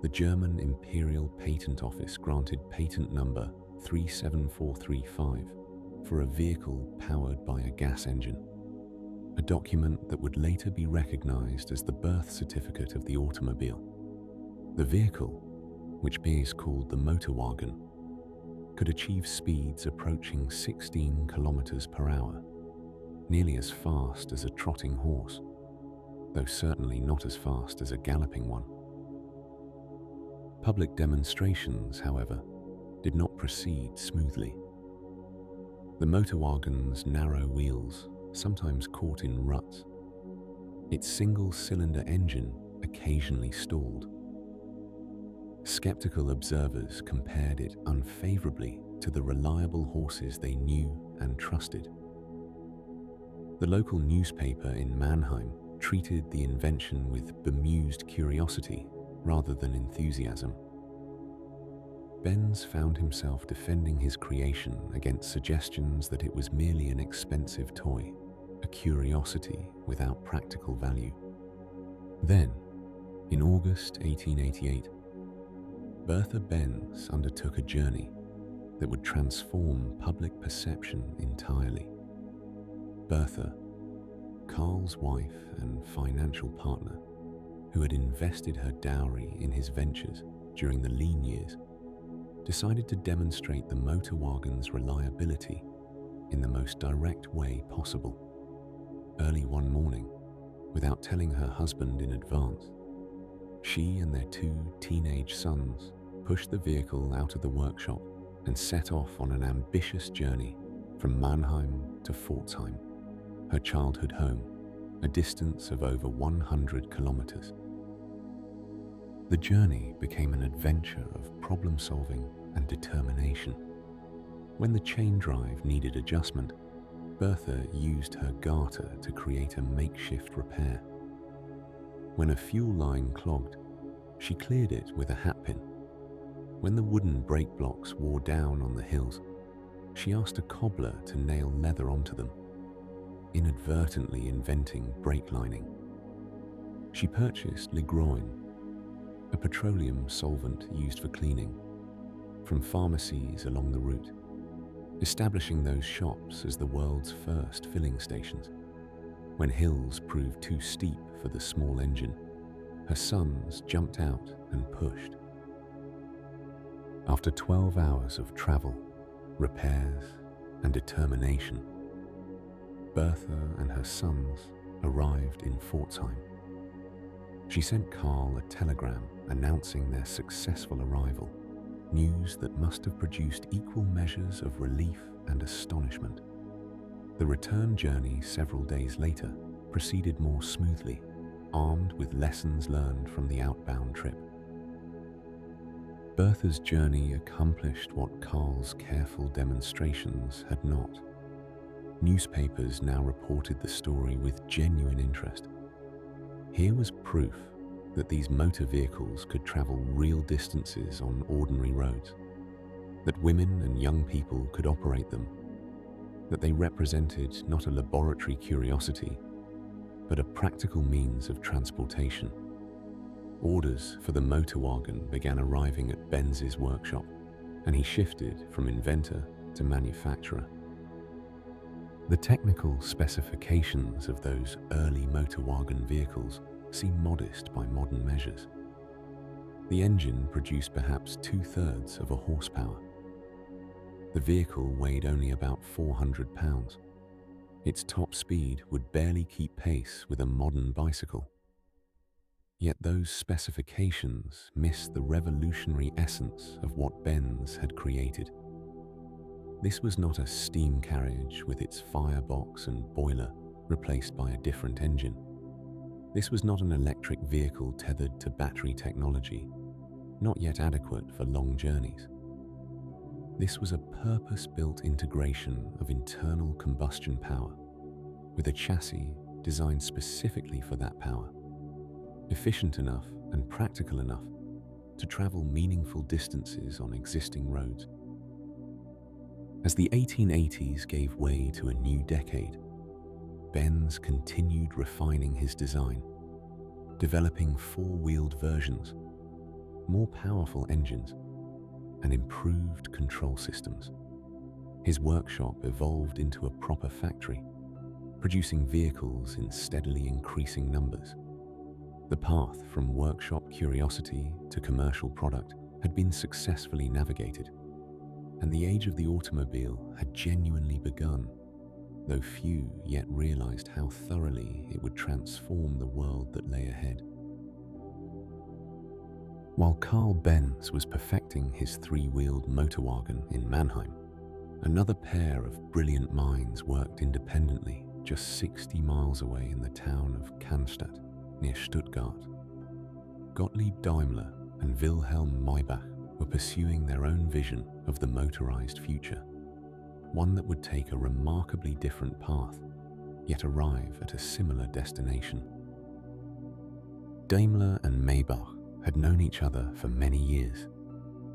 Speaker 1: the German Imperial Patent Office granted patent number 37435 for a vehicle powered by a gas engine, a document that would later be recognized as the birth certificate of the automobile. The vehicle, which Benz called the Motorwagen, could achieve speeds approaching 16 kilometers per hour, nearly as fast as a trotting horse, though certainly not as fast as a galloping one. Public demonstrations, however, did not proceed smoothly. The Motorwagen's narrow wheels sometimes caught in ruts. Its single-cylinder engine occasionally stalled. Skeptical observers compared it unfavorably to the reliable horses they knew and trusted. The local newspaper in Mannheim treated the invention with bemused curiosity rather than enthusiasm. Benz found himself defending his creation against suggestions that it was merely an expensive toy, a curiosity without practical value. Then, in August 1888, Bertha Benz undertook a journey that would transform public perception entirely. Bertha, Carl's wife and financial partner, who had invested her dowry in his ventures during the lean years, decided to demonstrate the Motorwagen's reliability in the most direct way possible. Early one morning, without telling her husband in advance, she and their 2 teenage sons pushed the vehicle out of the workshop and set off on an ambitious journey from Mannheim to Pforzheim, her childhood home, a distance of over 100 kilometers. The journey became an adventure of problem-solving and determination. When the chain drive needed adjustment, Bertha used her garter to create a makeshift repair. When a fuel line clogged, she cleared it with a hatpin. When the wooden brake blocks wore down on the hills, she asked a cobbler to nail leather onto them, inadvertently inventing brake lining. She purchased Ligroin, a petroleum solvent used for cleaning, from pharmacies along the route, establishing those shops as the world's first filling stations. When hills proved too steep for the small engine, her sons jumped out and pushed. After 12 hours of travel, repairs, and determination, Bertha and her sons arrived in Pforzheim. She sent Carl a telegram announcing their successful arrival, news that must have produced equal measures of relief and astonishment. The return journey several days later proceeded more smoothly, armed with lessons learned from the outbound trip. Bertha's journey accomplished what Carl's careful demonstrations had not. Newspapers now reported the story with genuine interest. Here was proof that these motor vehicles could travel real distances on ordinary roads, that women and young people could operate them, that they represented not a laboratory curiosity, but a practical means of transportation. Orders for the motor wagon began arriving at Benz's workshop, and he shifted from inventor to manufacturer. The technical specifications of those early motor wagon vehicles seem modest by modern measures. The engine produced perhaps 2/3 of a horsepower. The vehicle weighed only about 400 pounds. Its top speed would barely keep pace with a modern bicycle. Yet those specifications miss the revolutionary essence of what Benz had created. This was not a steam carriage with its firebox and boiler replaced by a different engine. This was not an electric vehicle tethered to battery technology, not yet adequate for long journeys. This was a purpose-built integration of internal combustion power, with a chassis designed specifically for that power, efficient enough and practical enough to travel meaningful distances on existing roads. As the 1880s gave way to a new decade, Benz continued refining his design, developing four-wheeled versions, more powerful engines, and improved control systems. His workshop evolved into a proper factory, producing vehicles in steadily increasing numbers. The path from workshop curiosity to commercial product had been successfully navigated, and the age of the automobile had genuinely begun, though few yet realized how thoroughly it would transform the world that lay ahead. While Carl Benz was perfecting his three-wheeled motor wagon in Mannheim, another pair of brilliant minds worked independently just 60 miles away in the town of Cannstatt, near Stuttgart. Gottlieb Daimler and Wilhelm Maybach were pursuing their own vision of the motorized future, one that would take a remarkably different path, yet arrive at a similar destination. Daimler and Maybach had known each other for many years,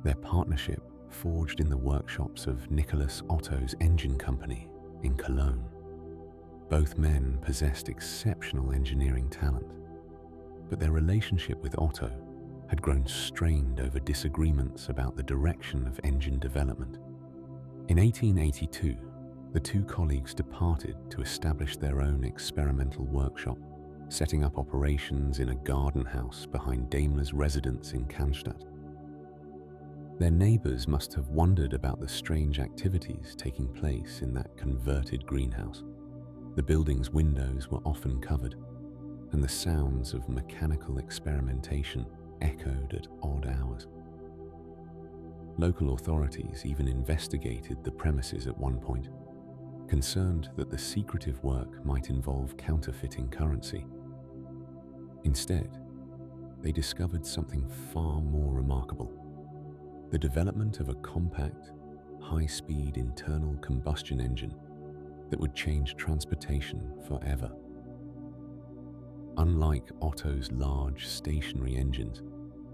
Speaker 1: their partnership forged in the workshops of Nicholas Otto's engine company in Cologne. Both men possessed exceptional engineering talent, but their relationship with Otto had grown strained over disagreements about the direction of engine development. In 1882, the two colleagues departed to establish their own experimental workshop, setting up operations in a garden house behind Daimler's residence in Cannstatt. Their neighbors must have wondered about the strange activities taking place in that converted greenhouse. The building's windows were often covered, and the sounds of mechanical experimentation echoed at odd hours. Local authorities even investigated the premises at one point, concerned that the secretive work might involve counterfeiting currency. Instead, they discovered something far more remarkable: the development of a compact, high-speed internal combustion engine that would change transportation forever. Unlike Otto's large stationary engines,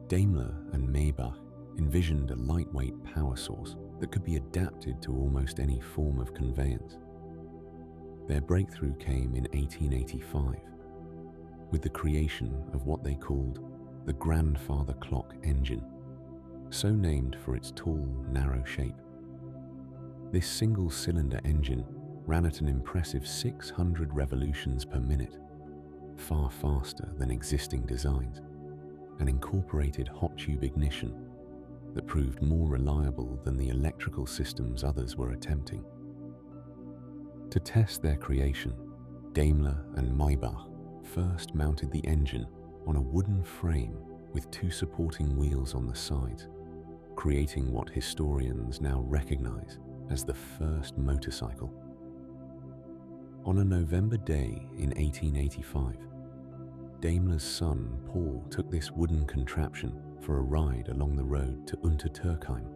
Speaker 1: Daimler and Maybach envisioned a lightweight power source that could be adapted to almost any form of conveyance. Their breakthrough came in 1885, with the creation of what they called the grandfather clock engine, so named for its tall, narrow shape. This single-cylinder engine ran at an impressive 600 revolutions per minute, far faster than existing designs, and incorporated hot tube ignition that proved more reliable than the electrical systems others were attempting. To test their creation, Daimler and Maybach first mounted the engine on a wooden frame with two supporting wheels on the sides, creating what historians now recognize as the first motorcycle. On a November day in 1885, Daimler's son Paul took this wooden contraption for a ride along the road to Untertürkheim,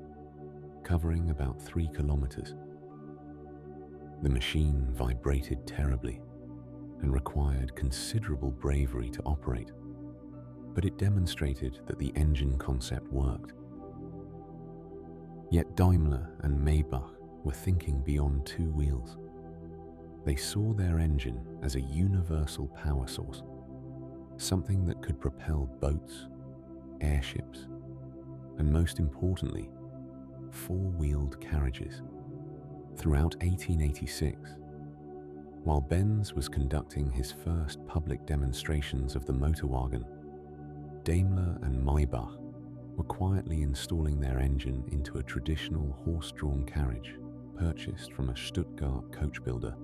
Speaker 1: covering about 3 kilometers. The machine vibrated terribly and required considerable bravery to operate, but it demonstrated that the engine concept worked. Yet Daimler and Maybach were thinking beyond two wheels. They saw their engine as a universal power source, something that could propel boats, airships, and most importantly, four-wheeled carriages. Throughout 1886, while Benz was conducting his first public demonstrations of the motorwagen, Daimler and Maybach were quietly installing their engine into a traditional horse-drawn carriage purchased from a Stuttgart coach builder.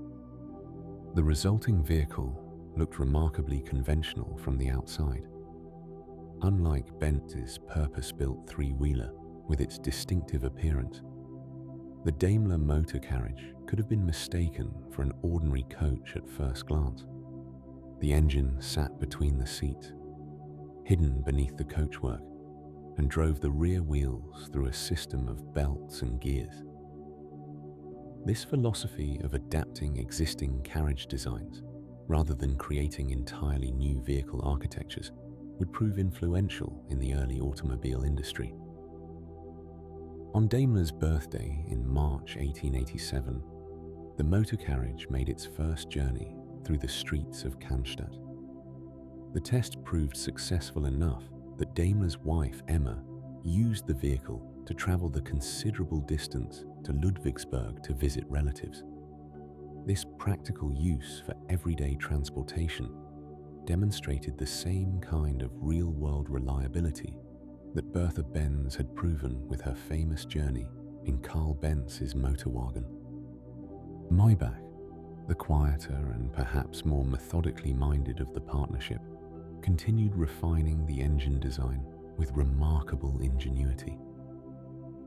Speaker 1: The resulting vehicle looked remarkably conventional from the outside. Unlike Benz's purpose-built three-wheeler with its distinctive appearance, the Daimler motor carriage could have been mistaken for an ordinary coach at first glance. The engine sat between the seats, hidden beneath the coachwork, and drove the rear wheels through a system of belts and gears. This philosophy of adapting existing carriage designs rather than creating entirely new vehicle architectures would prove influential in the early automobile industry. On Daimler's birthday in March 1887, the motor carriage made its first journey through the streets of Cannstatt. The test proved successful enough that Daimler's wife, Emma, used the vehicle to travel the considerable distance to Ludwigsburg to visit relatives. This practical use for everyday transportation demonstrated the same kind of real-world reliability that Bertha Benz had proven with her famous journey in Carl Benz's motorwagen. Maybach, the quieter and perhaps more methodically minded of the partnership, continued refining the engine design with remarkable ingenuity.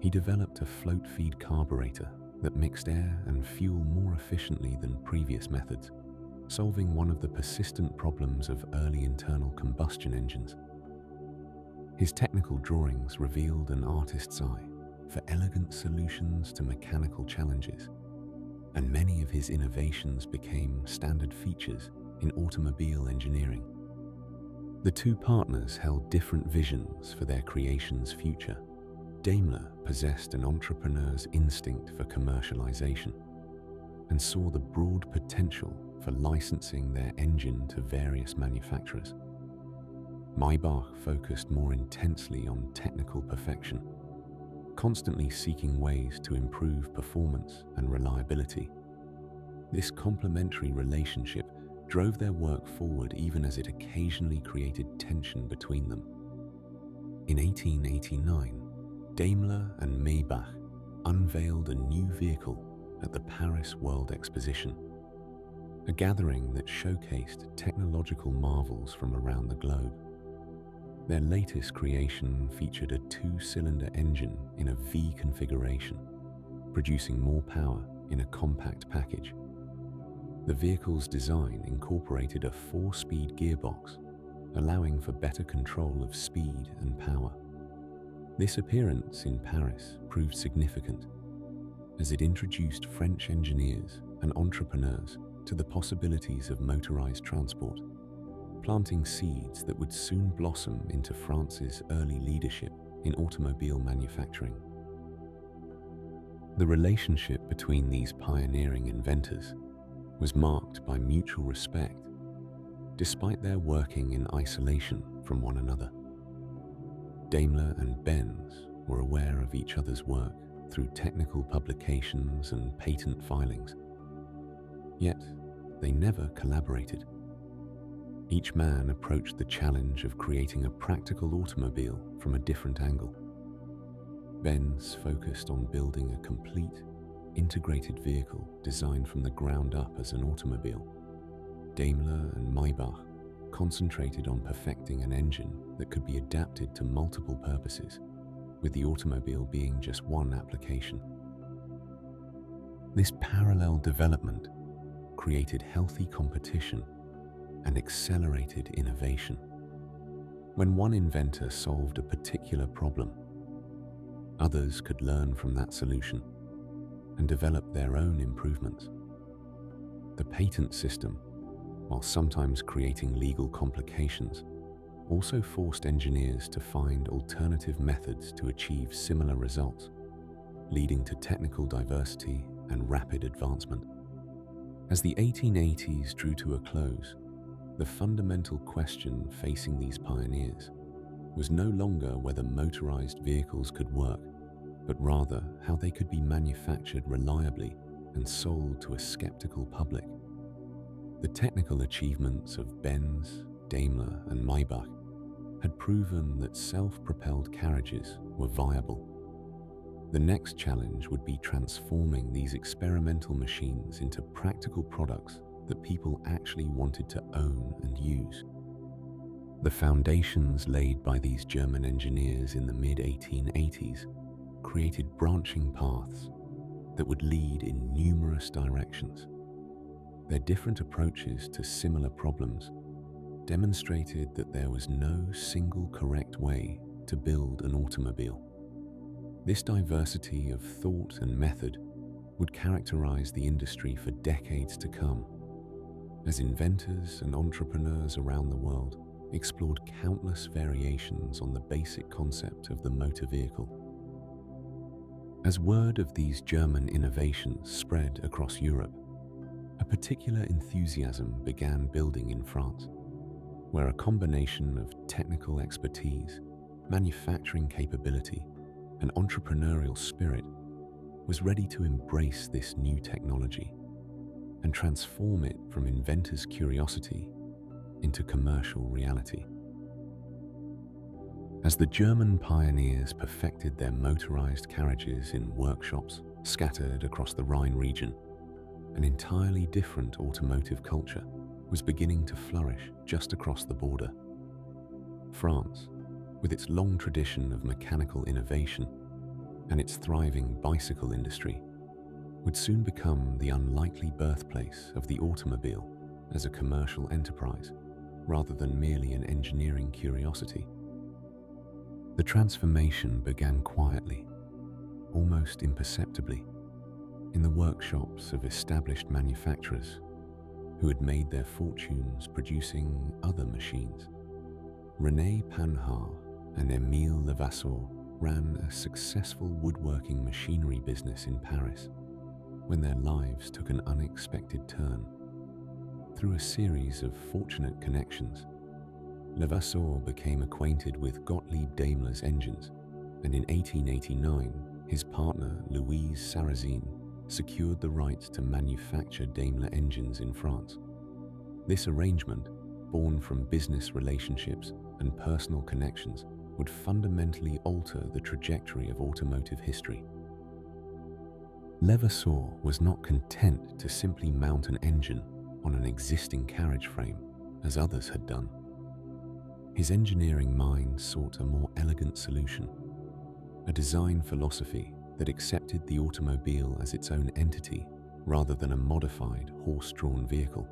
Speaker 1: He developed a float-feed carburetor that mixed air and fuel more efficiently than previous methods, solving one of the persistent problems of early internal combustion engines. His technical drawings revealed an artist's eye for elegant solutions to mechanical challenges, and many of his innovations became standard features in automobile engineering. The two partners held different visions for their creation's future. Daimler possessed an entrepreneur's instinct for commercialization and saw the broad potential for licensing their engine to various manufacturers. Maybach focused more intensely on technical perfection, constantly seeking ways to improve performance and reliability. This complementary relationship drove their work forward even as it occasionally created tension between them. In 1889, Daimler and Maybach unveiled a new vehicle at the Paris World Exposition, a gathering that showcased technological marvels from around the globe. Their latest creation featured a two-cylinder engine in a V configuration, producing more power in a compact package. The vehicle's design incorporated a 4-speed gearbox, allowing for better control of speed and power. This appearance in Paris proved significant, as it introduced French engineers and entrepreneurs to the possibilities of motorized transport, planting seeds that would soon blossom into France's early leadership in automobile manufacturing. The relationship between these pioneering inventors was marked by mutual respect, despite their working in isolation from one another. Daimler and Benz were aware of each other's work through technical publications and patent filings, yet they never collaborated. Each man approached the challenge of creating a practical automobile from a different angle. Benz focused on building a complete, integrated vehicle designed from the ground up as an automobile. Daimler and Maybach concentrated on perfecting an engine that could be adapted to multiple purposes, with the automobile being just one application. This parallel development created healthy competition and accelerated innovation. When one inventor solved a particular problem, others could learn from that solution and develop their own improvements. The patent system, while sometimes creating legal complications, also forced engineers to find alternative methods to achieve similar results, leading to technical diversity and rapid advancement. As the 1880s drew to a close, the fundamental question facing these pioneers was no longer whether motorized vehicles could work, but rather how they could be manufactured reliably and sold to a skeptical public. The technical achievements of Benz, Daimler, and Maybach had proven that self-propelled carriages were viable. The next challenge would be transforming these experimental machines into practical products that people actually wanted to own and use. The foundations laid by these German engineers in the mid-1880s created branching paths that would lead in numerous directions. Their different approaches to similar problems demonstrated that there was no single correct way to build an automobile. This diversity of thought and method would characterize the industry for decades to come, as inventors and entrepreneurs around the world explored countless variations on the basic concept of the motor vehicle. As word of these German innovations spread across Europe, a particular enthusiasm began building in France, where a combination of technical expertise, manufacturing capability, and entrepreneurial spirit was ready to embrace this new technology and transform it from inventors' curiosity into commercial reality. As the German pioneers perfected their motorized carriages in workshops scattered across the Rhine region, an entirely different automotive culture was beginning to flourish just across the border. France, with its long tradition of mechanical innovation and its thriving bicycle industry, would soon become the unlikely birthplace of the automobile as a commercial enterprise, rather than merely an engineering curiosity. The transformation began quietly, almost imperceptibly, in the workshops of established manufacturers who had made their fortunes producing other machines. René Panhard and Émile Levasseur ran a successful woodworking machinery business in Paris when their lives took an unexpected turn. Through a series of fortunate connections, Levasseur became acquainted with Gottlieb Daimler's engines, and in 1889, his partner Louise Sarrazin secured the rights to manufacture Daimler engines in France. This arrangement, born from business relationships and personal connections, would fundamentally alter the trajectory of automotive history. Levasseur was not content to simply mount an engine on an existing carriage frame, as others had done. His engineering mind sought a more elegant solution, a design philosophy that accepted the automobile as its own entity rather than a modified horse-drawn vehicle.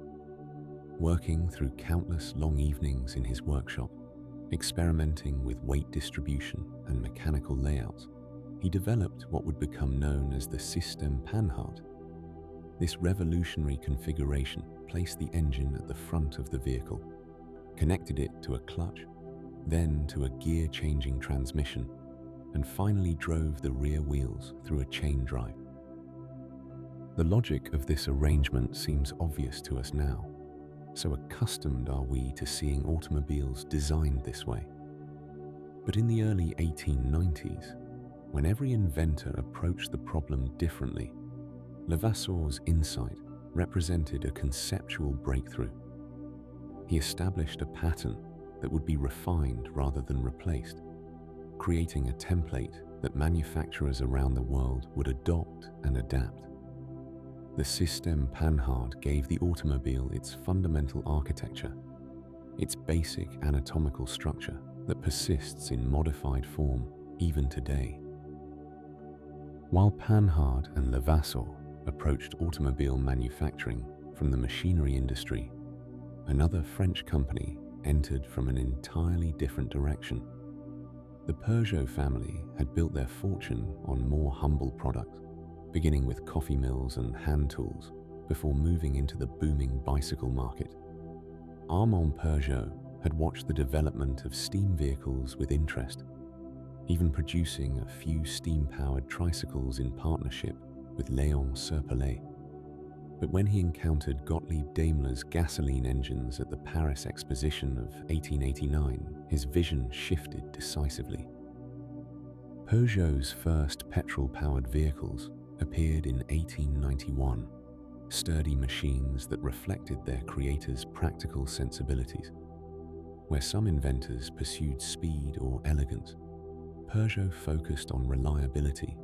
Speaker 1: Working through countless long evenings in his workshop, experimenting with weight distribution and mechanical layouts, he developed what would become known as the System Panhard. This revolutionary configuration placed the engine at the front of the vehicle, connected it to a clutch, then to a gear-changing transmission, and finally drove the rear wheels through a chain drive. The logic of this arrangement seems obvious to us now, so accustomed are we to seeing automobiles designed this way. But in the early 1890s, when every inventor approached the problem differently, Levasseur's insight represented a conceptual breakthrough. He established a pattern that would be refined rather than replaced, creating a template that manufacturers around the world would adopt and adapt. The System Panhard gave the automobile its fundamental architecture, its basic anatomical structure that persists in modified form even today. While Panhard and Levasseur approached automobile manufacturing from the machinery industry, another French company entered from an entirely different direction. The Peugeot family had built their fortune on more humble products, beginning with coffee mills and hand tools before moving into the booming bicycle market. Armand Peugeot had watched the development of steam vehicles with interest, even producing a few steam-powered tricycles in partnership with Léon Serpollet. But when he encountered Gottlieb Daimler's gasoline engines at the Paris Exposition of 1889, his vision shifted decisively. Peugeot's first petrol-powered vehicles appeared in 1891, sturdy machines that reflected their creators' practical sensibilities. Where some inventors pursued speed or elegance, Peugeot focused on reliability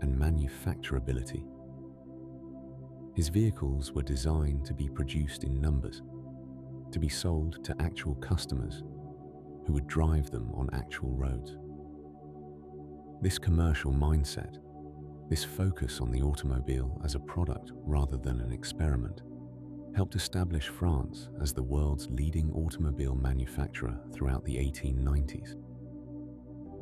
Speaker 1: and manufacturability. His vehicles were designed to be produced in numbers, to be sold to actual customers who would drive them on actual roads. This commercial mindset, this focus on the automobile as a product rather than an experiment, helped establish France as the world's leading automobile manufacturer throughout the 1890s.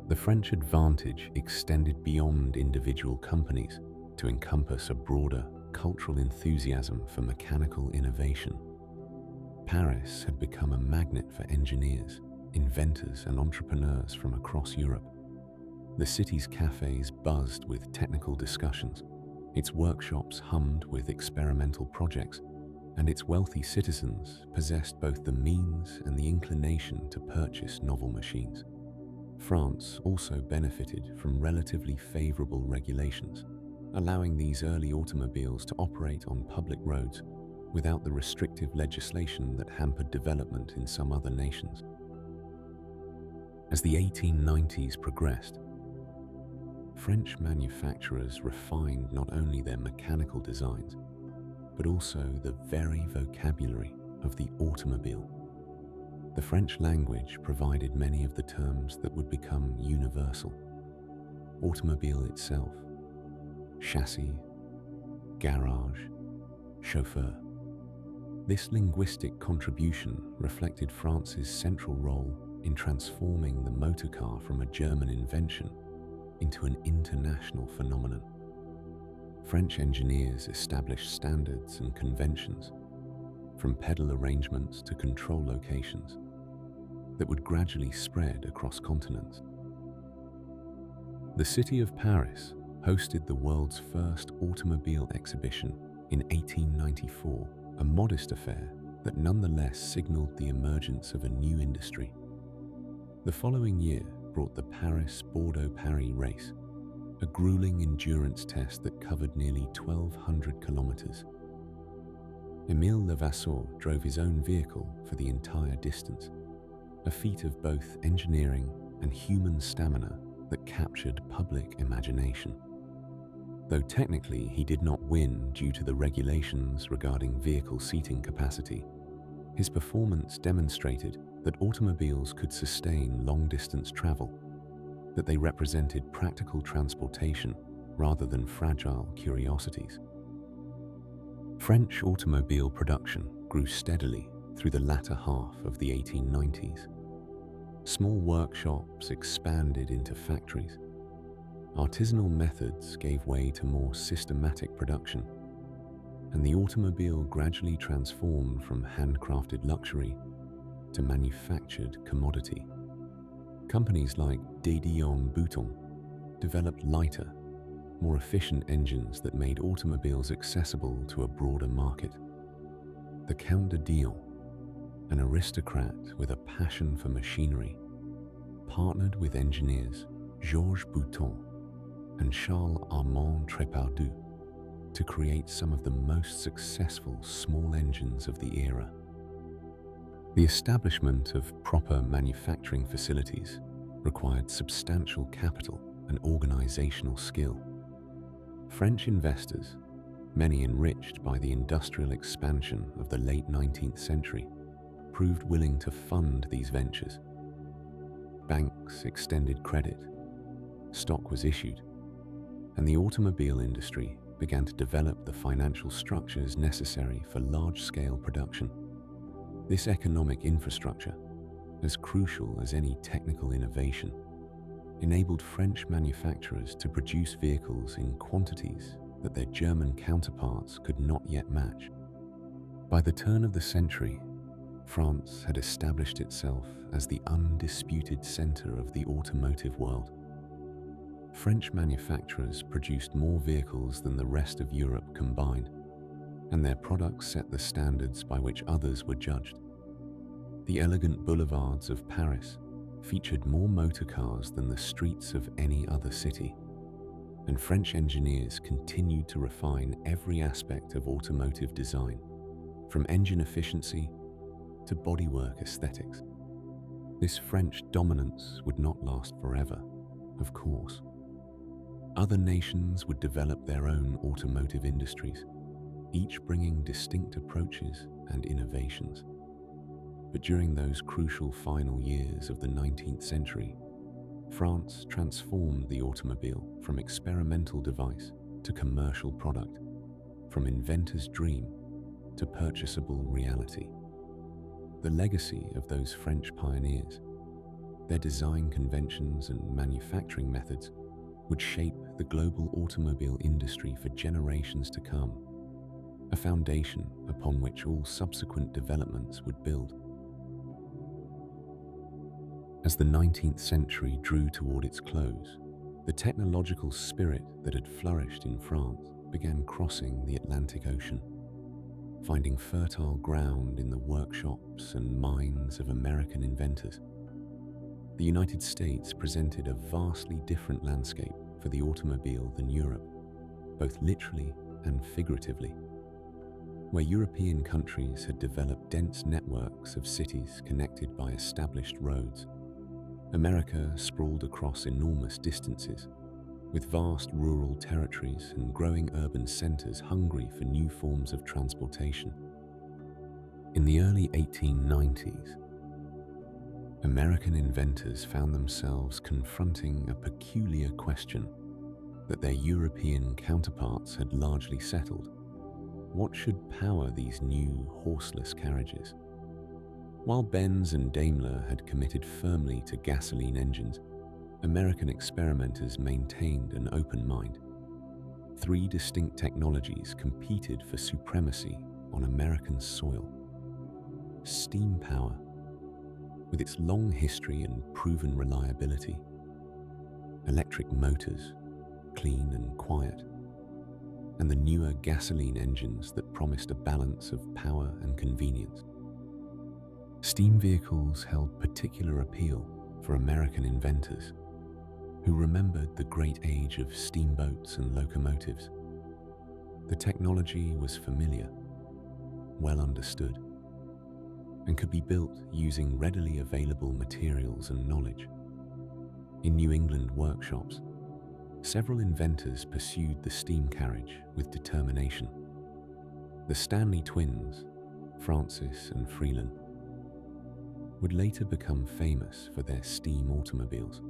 Speaker 1: The French advantage extended beyond individual companies to encompass a broader cultural enthusiasm for mechanical innovation. Paris had become a magnet for engineers, inventors, and entrepreneurs from across Europe. The city's cafes buzzed with technical discussions, its workshops hummed with experimental projects, and its wealthy citizens possessed both the means and the inclination to purchase novel machines. France also benefited from relatively favorable regulations, allowing these early automobiles to operate on public roads without the restrictive legislation that hampered development in some other nations. As the 1890s progressed, French manufacturers refined not only their mechanical designs, but also the very vocabulary of the automobile. The French language provided many of the terms that would become universal. Automobile itself, chassis, garage, chauffeur. This linguistic contribution reflected France's central role in transforming the motor car from a German invention into an international phenomenon. French engineers established standards and conventions, from pedal arrangements to control locations, that would gradually spread across continents. The city of Paris hosted the world's first automobile exhibition in 1894, a modest affair that nonetheless signaled the emergence of a new industry. The following year brought the Paris-Bordeaux-Paris race, a grueling endurance test that covered nearly 1,200 kilometers. Émile Levasseur drove his own vehicle for the entire distance, a feat of both engineering and human stamina that captured public imagination. Though technically he did not win due to the regulations regarding vehicle seating capacity, his performance demonstrated that automobiles could sustain long-distance travel, that they represented practical transportation rather than fragile curiosities. French automobile production grew steadily through the latter half of the 1890s. Small workshops expanded into factories. Artisanal methods gave way to more systematic production, and the automobile gradually transformed from handcrafted luxury to manufactured commodity. Companies like De Dion Bouton developed lighter, more efficient engines that made automobiles accessible to a broader market. The Count de Dion, an aristocrat with a passion for machinery, partnered with engineers Georges Bouton and Charles Armand Trepardou to create some of the most successful small engines of the era. The establishment of proper manufacturing facilities required substantial capital and organizational skill. French investors, many enriched by the industrial expansion of the late 19th century, proved willing to fund these ventures. Banks extended credit, stock was issued, and the automobile industry began to develop the financial structures necessary for large-scale production. This economic infrastructure, as crucial as any technical innovation, enabled French manufacturers to produce vehicles in quantities that their German counterparts could not yet match. By the turn of the century, France had established itself as the undisputed center of the automotive world. French manufacturers produced more vehicles than the rest of Europe combined, and their products set the standards by which others were judged. The elegant boulevards of Paris featured more motor cars than the streets of any other city, and French engineers continued to refine every aspect of automotive design, from engine efficiency to bodywork aesthetics. This French dominance would not last forever, of course. Other nations would develop their own automotive industries, each bringing distinct approaches and innovations. But during those crucial final years of the 19th century, France transformed the automobile from experimental device to commercial product, from inventor's dream to purchasable reality. The legacy of those French pioneers, their design conventions and manufacturing methods, would shape the global automobile industry for generations to come, a foundation upon which all subsequent developments would build. As the 19th century drew toward its close, the technological spirit that had flourished in France began crossing the Atlantic Ocean, finding fertile ground in the workshops and minds of American inventors. The United States presented a vastly different landscape for the automobile than Europe, both literally and figuratively. Where European countries had developed dense networks of cities connected by established roads, America sprawled across enormous distances, with vast rural territories and growing urban centers hungry for new forms of transportation. In the early 1890s, American inventors found themselves confronting a peculiar question that their European counterparts had largely settled. What should power these new horseless carriages? While Benz and Daimler had committed firmly to gasoline engines, American experimenters maintained an open mind. Three distinct technologies competed for supremacy on American soil. Steam power, with its long history and proven reliability. Electric motors, clean and quiet. And the newer gasoline engines that promised a balance of power and convenience. Steam vehicles held particular appeal for American inventors who remembered the great age of steamboats and locomotives. The technology was familiar, well understood, and could be built using readily available materials and knowledge. In New England workshops, several inventors pursued the steam carriage with determination. The Stanley twins, Francis and Freeland, would later become famous for their steam automobiles,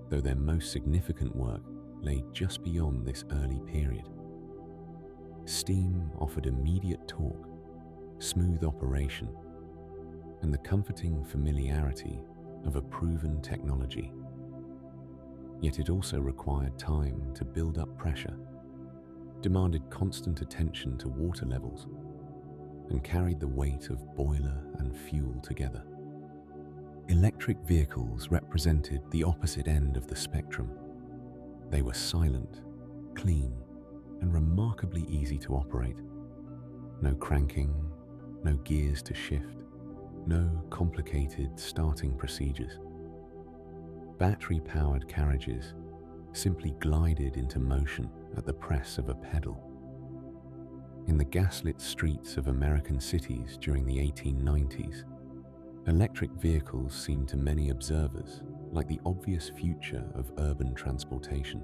Speaker 1: though their most significant work lay just beyond this early period. Steam offered immediate torque, smooth operation, and the comforting familiarity of a proven technology. Yet it also required time to build up pressure, demanded constant attention to water levels, and carried the weight of boiler and fuel together. Electric vehicles represented the opposite end of the spectrum. They were silent, clean, and remarkably easy to operate. No cranking, no gears to shift, no complicated starting procedures. Battery-powered carriages simply glided into motion at the press of a pedal. In the gaslit streets of American cities during the 1890s, electric vehicles seemed to many observers like the obvious future of urban transportation.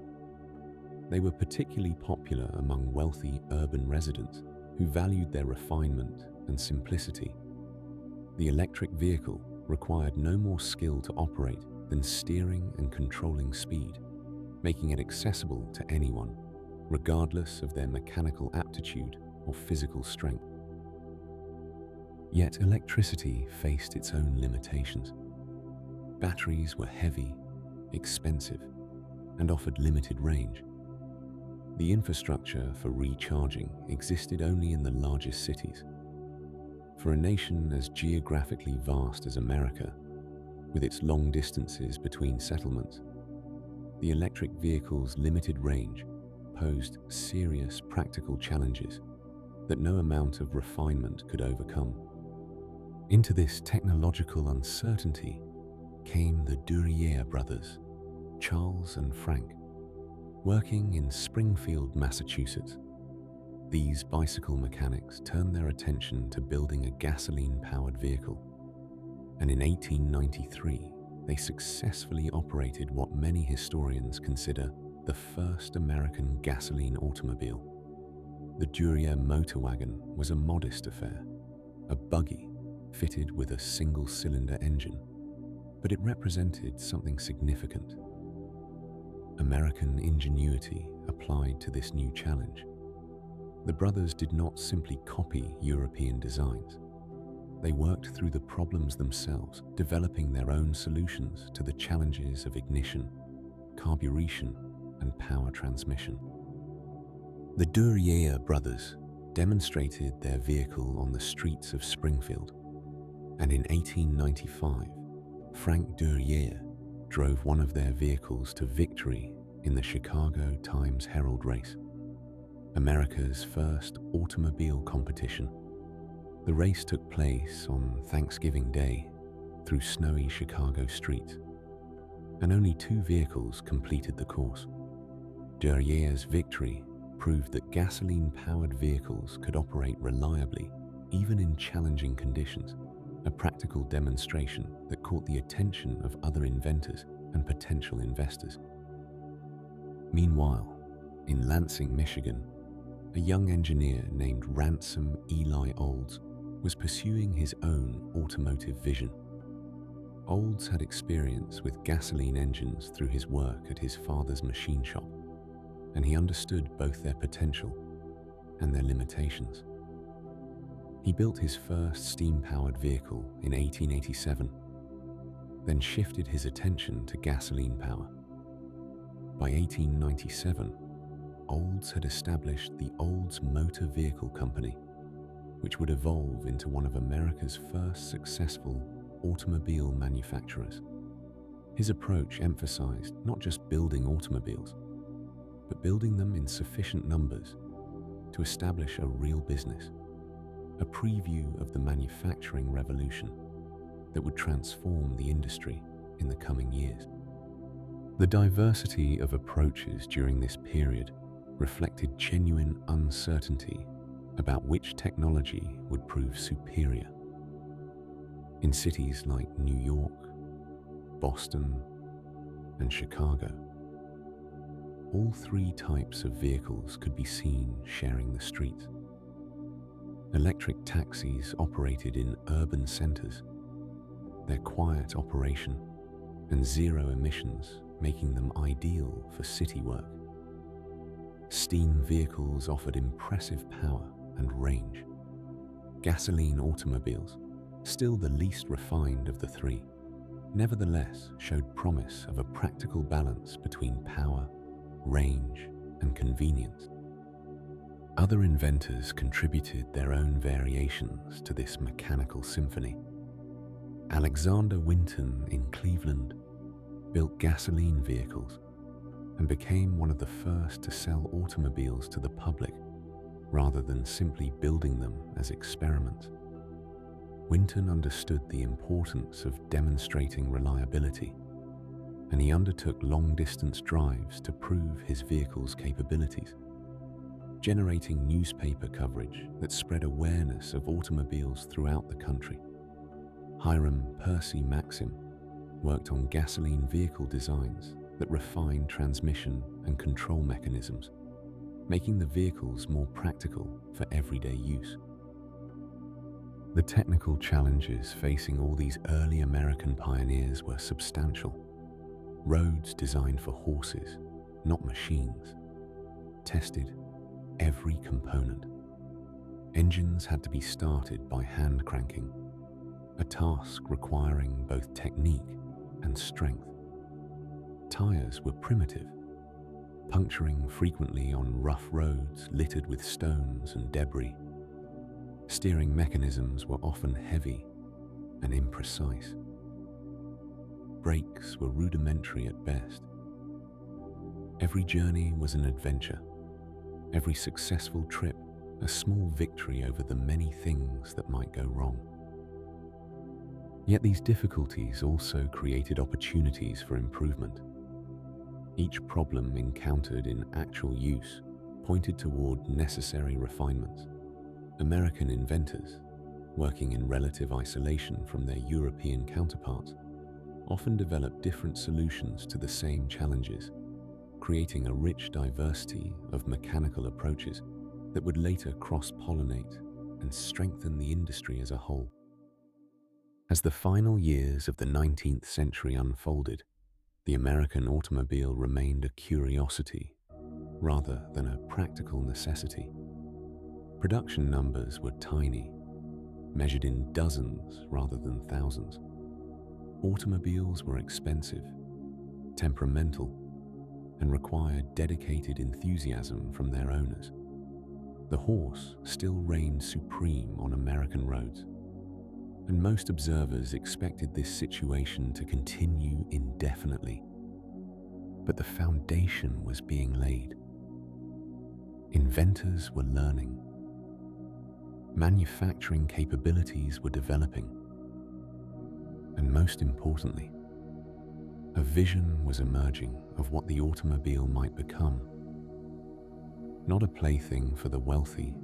Speaker 1: They were particularly popular among wealthy urban residents who valued their refinement and simplicity. The electric vehicle required no more skill to operate than steering and controlling speed, making it accessible to anyone, regardless of their mechanical aptitude or physical strength. Yet electricity faced its own limitations. Batteries were heavy, expensive, and offered limited range. The infrastructure for recharging existed only in the largest cities. For a nation as geographically vast as America, with its long distances between settlements, the electric vehicle's limited range posed serious practical challenges that no amount of refinement could overcome. Into this technological uncertainty came the Duryea brothers, Charles and Frank, working in Springfield, Massachusetts. These bicycle mechanics turned their attention to building a gasoline-powered vehicle, and in 1893, they successfully operated what many historians consider the first American gasoline automobile. The Duryea motor wagon was a modest affair, a buggy fitted with a single-cylinder engine, but it represented something significant. American ingenuity applied to this new challenge. The brothers did not simply copy European designs. They worked through the problems themselves, developing their own solutions to the challenges of ignition, carburation, and power transmission. The Duryea brothers demonstrated their vehicle on the streets of Springfield, and in 1895, Frank Duryea drove one of their vehicles to victory in the Chicago Times-Herald race, America's first automobile competition. The race took place on Thanksgiving Day through snowy Chicago streets, and only 2 vehicles completed the course. Duryea's victory proved that gasoline-powered vehicles could operate reliably even in challenging conditions, a practical demonstration that caught the attention of other inventors and potential investors. Meanwhile, in Lansing, Michigan, a young engineer named Ransom Eli Olds was pursuing his own automotive vision. Olds had experience with gasoline engines through his work at his father's machine shop, and he understood both their potential and their limitations. He built his first steam-powered vehicle in 1887, then shifted his attention to gasoline power. By 1897, Olds had established the Olds Motor Vehicle Company, which would evolve into one of America's first successful automobile manufacturers. His approach emphasized not just building automobiles, but building them in sufficient numbers to establish a real business, a preview of the manufacturing revolution that would transform the industry in the coming years. The diversity of approaches during this period reflected genuine uncertainty about which technology would prove superior. In cities like New York, Boston, and Chicago, all 3 types of vehicles could be seen sharing the streets. Electric taxis operated in urban centers, their quiet operation and zero emissions making them ideal for city work. Steam vehicles offered impressive power and range. Gasoline automobiles, still the least refined of the 3, nevertheless showed promise of a practical balance between power, range, and convenience. Other inventors contributed their own variations to this mechanical symphony. Alexander Winton in Cleveland built gasoline vehicles and became one of the first to sell automobiles to the public rather than simply building them as experiments. Winton understood the importance of demonstrating reliability, and he undertook long-distance drives to prove his vehicle's capabilities, generating newspaper coverage that spread awareness of automobiles throughout the country. Hiram Percy Maxim worked on gasoline vehicle designs that refined transmission and control mechanisms, making the vehicles more practical for everyday use. The technical challenges facing all these early American pioneers were substantial. Roads designed for horses, not machines, tested every component. Engines had to be started by hand cranking, a task requiring both technique and strength. Tires were primitive, puncturing frequently on rough roads littered with stones and debris. Steering mechanisms were often heavy and imprecise. Brakes were rudimentary at best. Every journey was an adventure, every successful trip a small victory over the many things that might go wrong. Yet these difficulties also created opportunities for improvement. Each problem encountered in actual use pointed toward necessary refinements. American inventors, working in relative isolation from their European counterparts, often developed different solutions to the same challenges, creating a rich diversity of mechanical approaches that would later cross-pollinate and strengthen the industry as a whole. As the final years of the 19th century unfolded, the American automobile remained a curiosity rather than a practical necessity. Production numbers were tiny, measured in dozens rather than thousands. Automobiles were expensive, temperamental, and required dedicated enthusiasm from their owners. The horse still reigned supreme on American roads, and most observers expected this situation to continue indefinitely. But the foundation was being laid. Inventors were learning. Manufacturing capabilities were developing. And most importantly, a vision was emerging of what the automobile might become. Not a plaything for the wealthy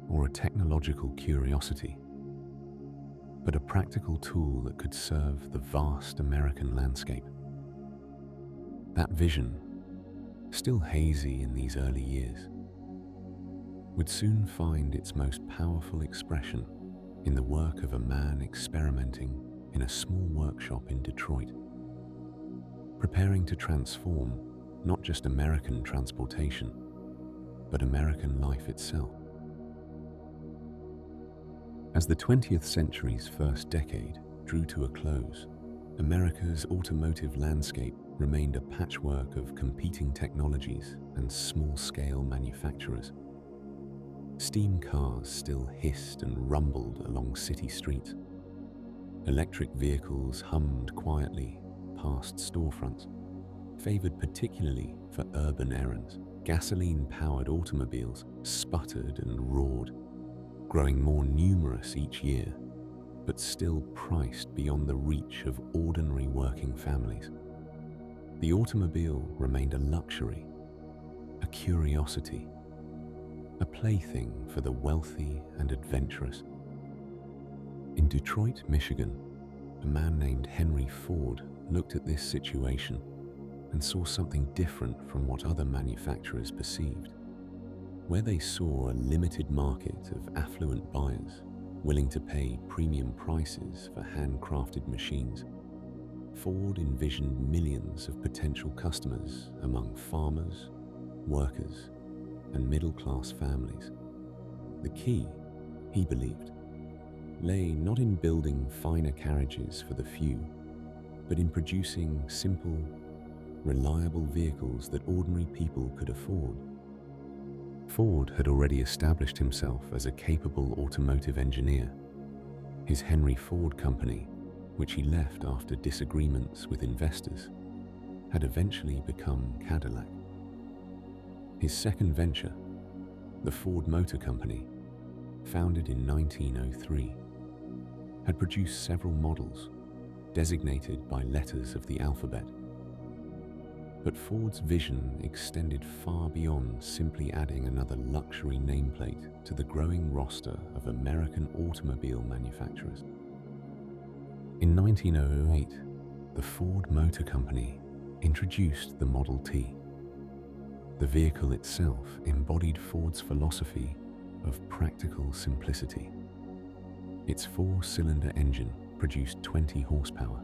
Speaker 1: or a technological curiosity, but a practical tool that could serve the vast American landscape. That vision, still hazy in these early years, would soon find its most powerful expression in the work of a man experimenting in a small workshop in Detroit, preparing to transform not just American transportation, but American life itself. As the 20th century's first decade drew to a close, America's automotive landscape remained a patchwork of competing technologies and small-scale manufacturers. Steam cars still hissed and rumbled along city streets. Electric vehicles hummed quietly past storefronts, favored particularly for urban errands. Gasoline-powered automobiles sputtered and roared, growing more numerous each year, but still priced beyond the reach of ordinary working families. The automobile remained a luxury, a curiosity, a plaything for the wealthy and adventurous. In Detroit, Michigan, a man named Henry Ford looked at this situation and saw something different from what other manufacturers perceived. Where they saw a limited market of affluent buyers willing to pay premium prices for handcrafted machines, Ford envisioned millions of potential customers among farmers, workers, and middle-class families. The key, he believed, lay not in building finer carriages for the few, but in producing simple, reliable vehicles that ordinary people could afford. Ford had already established himself as a capable automotive engineer. His Henry Ford Company, which he left after disagreements with investors, had eventually become Cadillac. His second venture, the Ford Motor Company, founded in 1903, had produced several models designated by letters of the alphabet. But Ford's vision extended far beyond simply adding another luxury nameplate to the growing roster of American automobile manufacturers. In 1908, the Ford Motor Company introduced the Model T. The vehicle itself embodied Ford's philosophy of practical simplicity. Its four-cylinder engine produced 20 horsepower,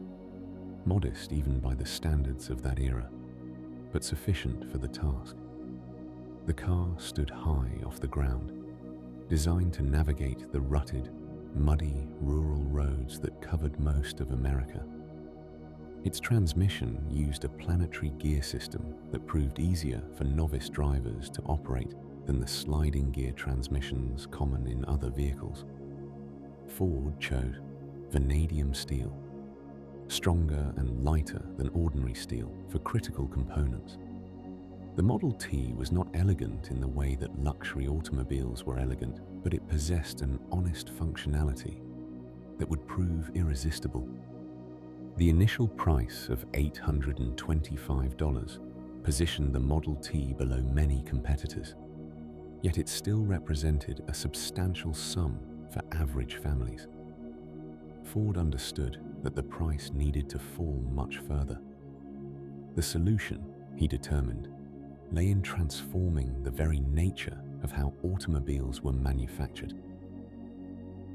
Speaker 1: modest even by the standards of that era, but sufficient for the task. The car stood high off the ground, designed to navigate the rutted, muddy rural roads that covered most of America. Its transmission used a planetary gear system that proved easier for novice drivers to operate than the sliding gear transmissions common in other vehicles. Ford chose vanadium steel, stronger and lighter than ordinary steel for critical components. The Model T was not elegant in the way that luxury automobiles were elegant, but it possessed an honest functionality that would prove irresistible. The initial price of $825 positioned the Model T below many competitors, yet it still represented a substantial sum for average families. Ford understood that the price needed to fall much further. The solution, he determined, lay in transforming the very nature of how automobiles were manufactured.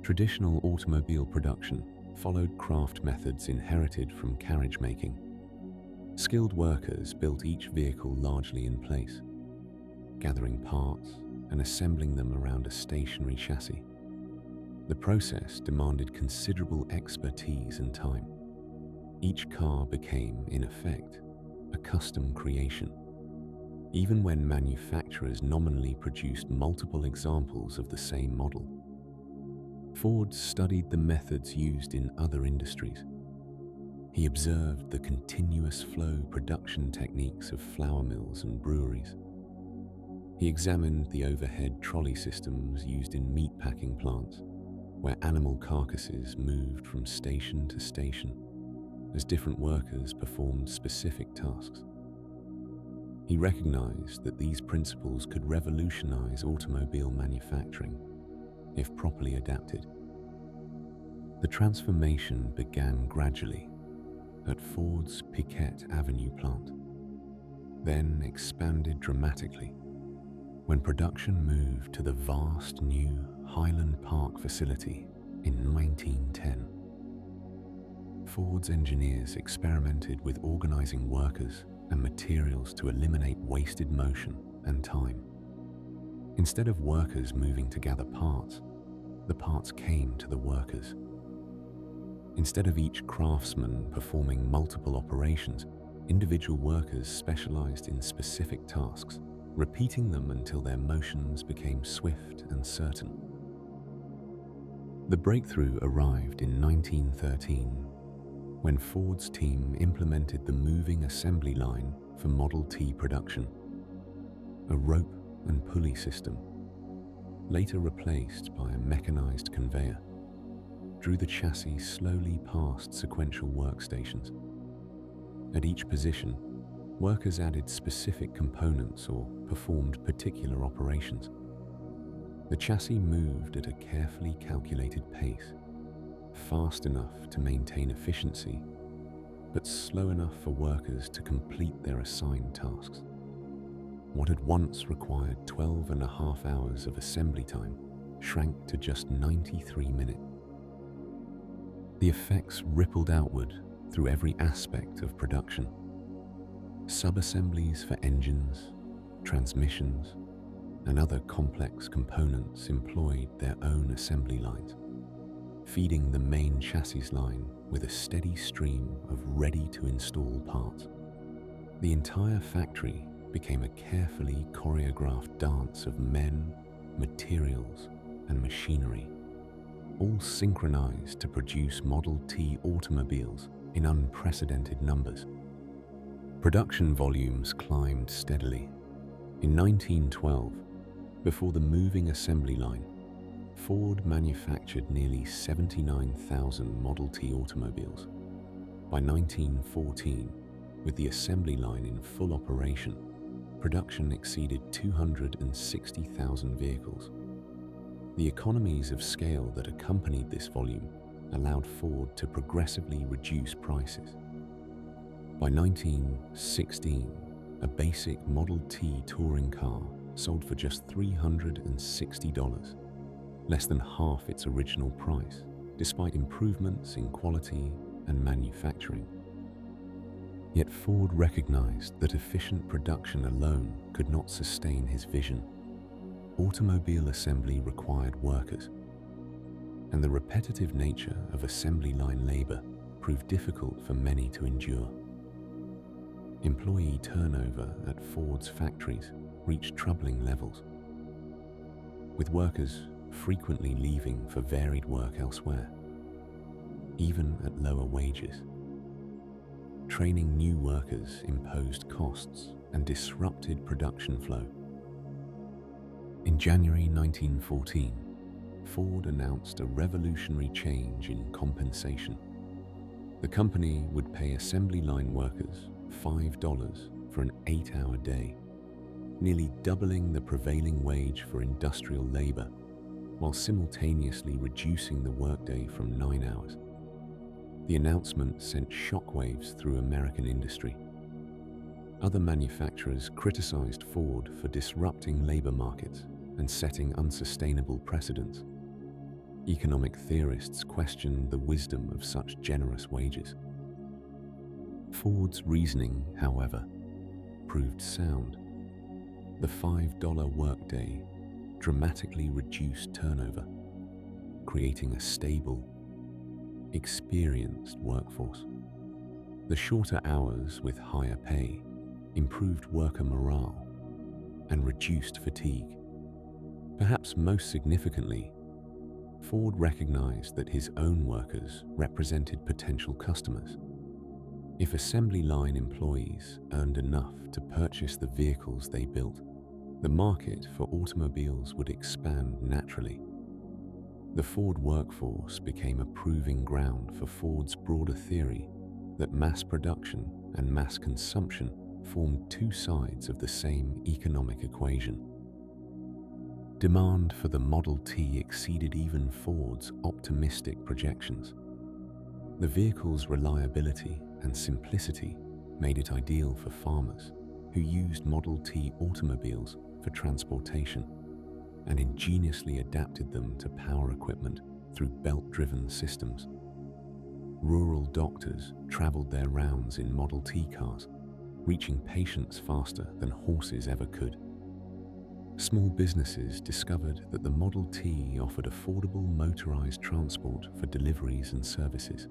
Speaker 1: Traditional automobile production followed craft methods inherited from carriage making. Skilled workers built each vehicle largely in place, gathering parts and assembling them around a stationary chassis. The process demanded considerable expertise and time. Each car became, in effect, a custom creation, even when manufacturers nominally produced multiple examples of the same model. Ford studied the methods used in other industries. He observed the continuous flow production techniques of flour mills and breweries. He examined the overhead trolley systems used in meat-packing plants, where animal carcasses moved from station to station as different workers performed specific tasks. He recognized that these principles could revolutionize automobile manufacturing if properly adapted. The transformation began gradually at Ford's Piquette Avenue plant, then expanded dramatically when production moved to the vast new Highland Park facility in 1910. Ford's engineers experimented with organizing workers and materials to eliminate wasted motion and time. Instead of workers moving to gather parts, the parts came to the workers. Instead of each craftsman performing multiple operations, individual workers specialized in specific tasks, repeating them until their motions became swift and certain. The breakthrough arrived in 1913 when Ford's team implemented the moving assembly line for Model T production. A rope and pulley system, later replaced by a mechanized conveyor, drew the chassis slowly past sequential workstations. At each position, workers added specific components or performed particular operations. The chassis moved at a carefully calculated pace, fast enough to maintain efficiency, but slow enough for workers to complete their assigned tasks. What had once required 12.5 hours of assembly time shrank to just 93 minutes. The effects rippled outward through every aspect of production. Sub-assemblies for engines, transmissions, and other complex components employed their own assembly lines, feeding the main chassis line with a steady stream of ready-to-install parts. The entire factory became a carefully choreographed dance of men, materials, and machinery, all synchronized to produce Model T automobiles in unprecedented numbers. Production volumes climbed steadily. In 1912, before the moving assembly line, Ford manufactured nearly 79,000 Model T automobiles. By 1914, with the assembly line in full operation, production exceeded 260,000 vehicles. The economies of scale that accompanied this volume allowed Ford to progressively reduce prices. By 1916, a basic Model T touring car sold for just $360, less than half its original price, despite improvements in quality and manufacturing. Yet Ford recognized that efficient production alone could not sustain his vision. Automobile assembly required workers, and the repetitive nature of assembly line labor proved difficult for many to endure. Employee turnover at Ford's factories reached troubling levels, with workers frequently leaving for varied work elsewhere, even at lower wages. Training new workers imposed costs and disrupted production flow. In January 1914, Ford announced a revolutionary change in compensation. The company would pay assembly line workers $5 for an 8-hour day, nearly doubling the prevailing wage for industrial labor, while simultaneously reducing the workday from 9 hours. The announcement sent shockwaves through American industry. Other manufacturers criticized Ford for disrupting labor markets and setting unsustainable precedents. Economic theorists questioned the wisdom of such generous wages. Ford's reasoning, however, proved sound. The $5 workday dramatically reduced turnover, creating a stable, experienced workforce. The shorter hours with higher pay improved worker morale and reduced fatigue. Perhaps most significantly, Ford recognized that his own workers represented potential customers. If assembly line employees earned enough to purchase the vehicles they built, the market for automobiles would expand naturally. The Ford workforce became a proving ground for Ford's broader theory that mass production and mass consumption formed two sides of the same economic equation. Demand for the Model T exceeded even Ford's optimistic projections. The vehicle's reliability and simplicity made it ideal for farmers who used Model T automobiles for transportation and ingeniously adapted them to power equipment through belt-driven systems. Rural doctors traveled their rounds in Model T cars, reaching patients faster than horses ever could. Small businesses discovered that the Model T offered affordable motorized transport for deliveries and services.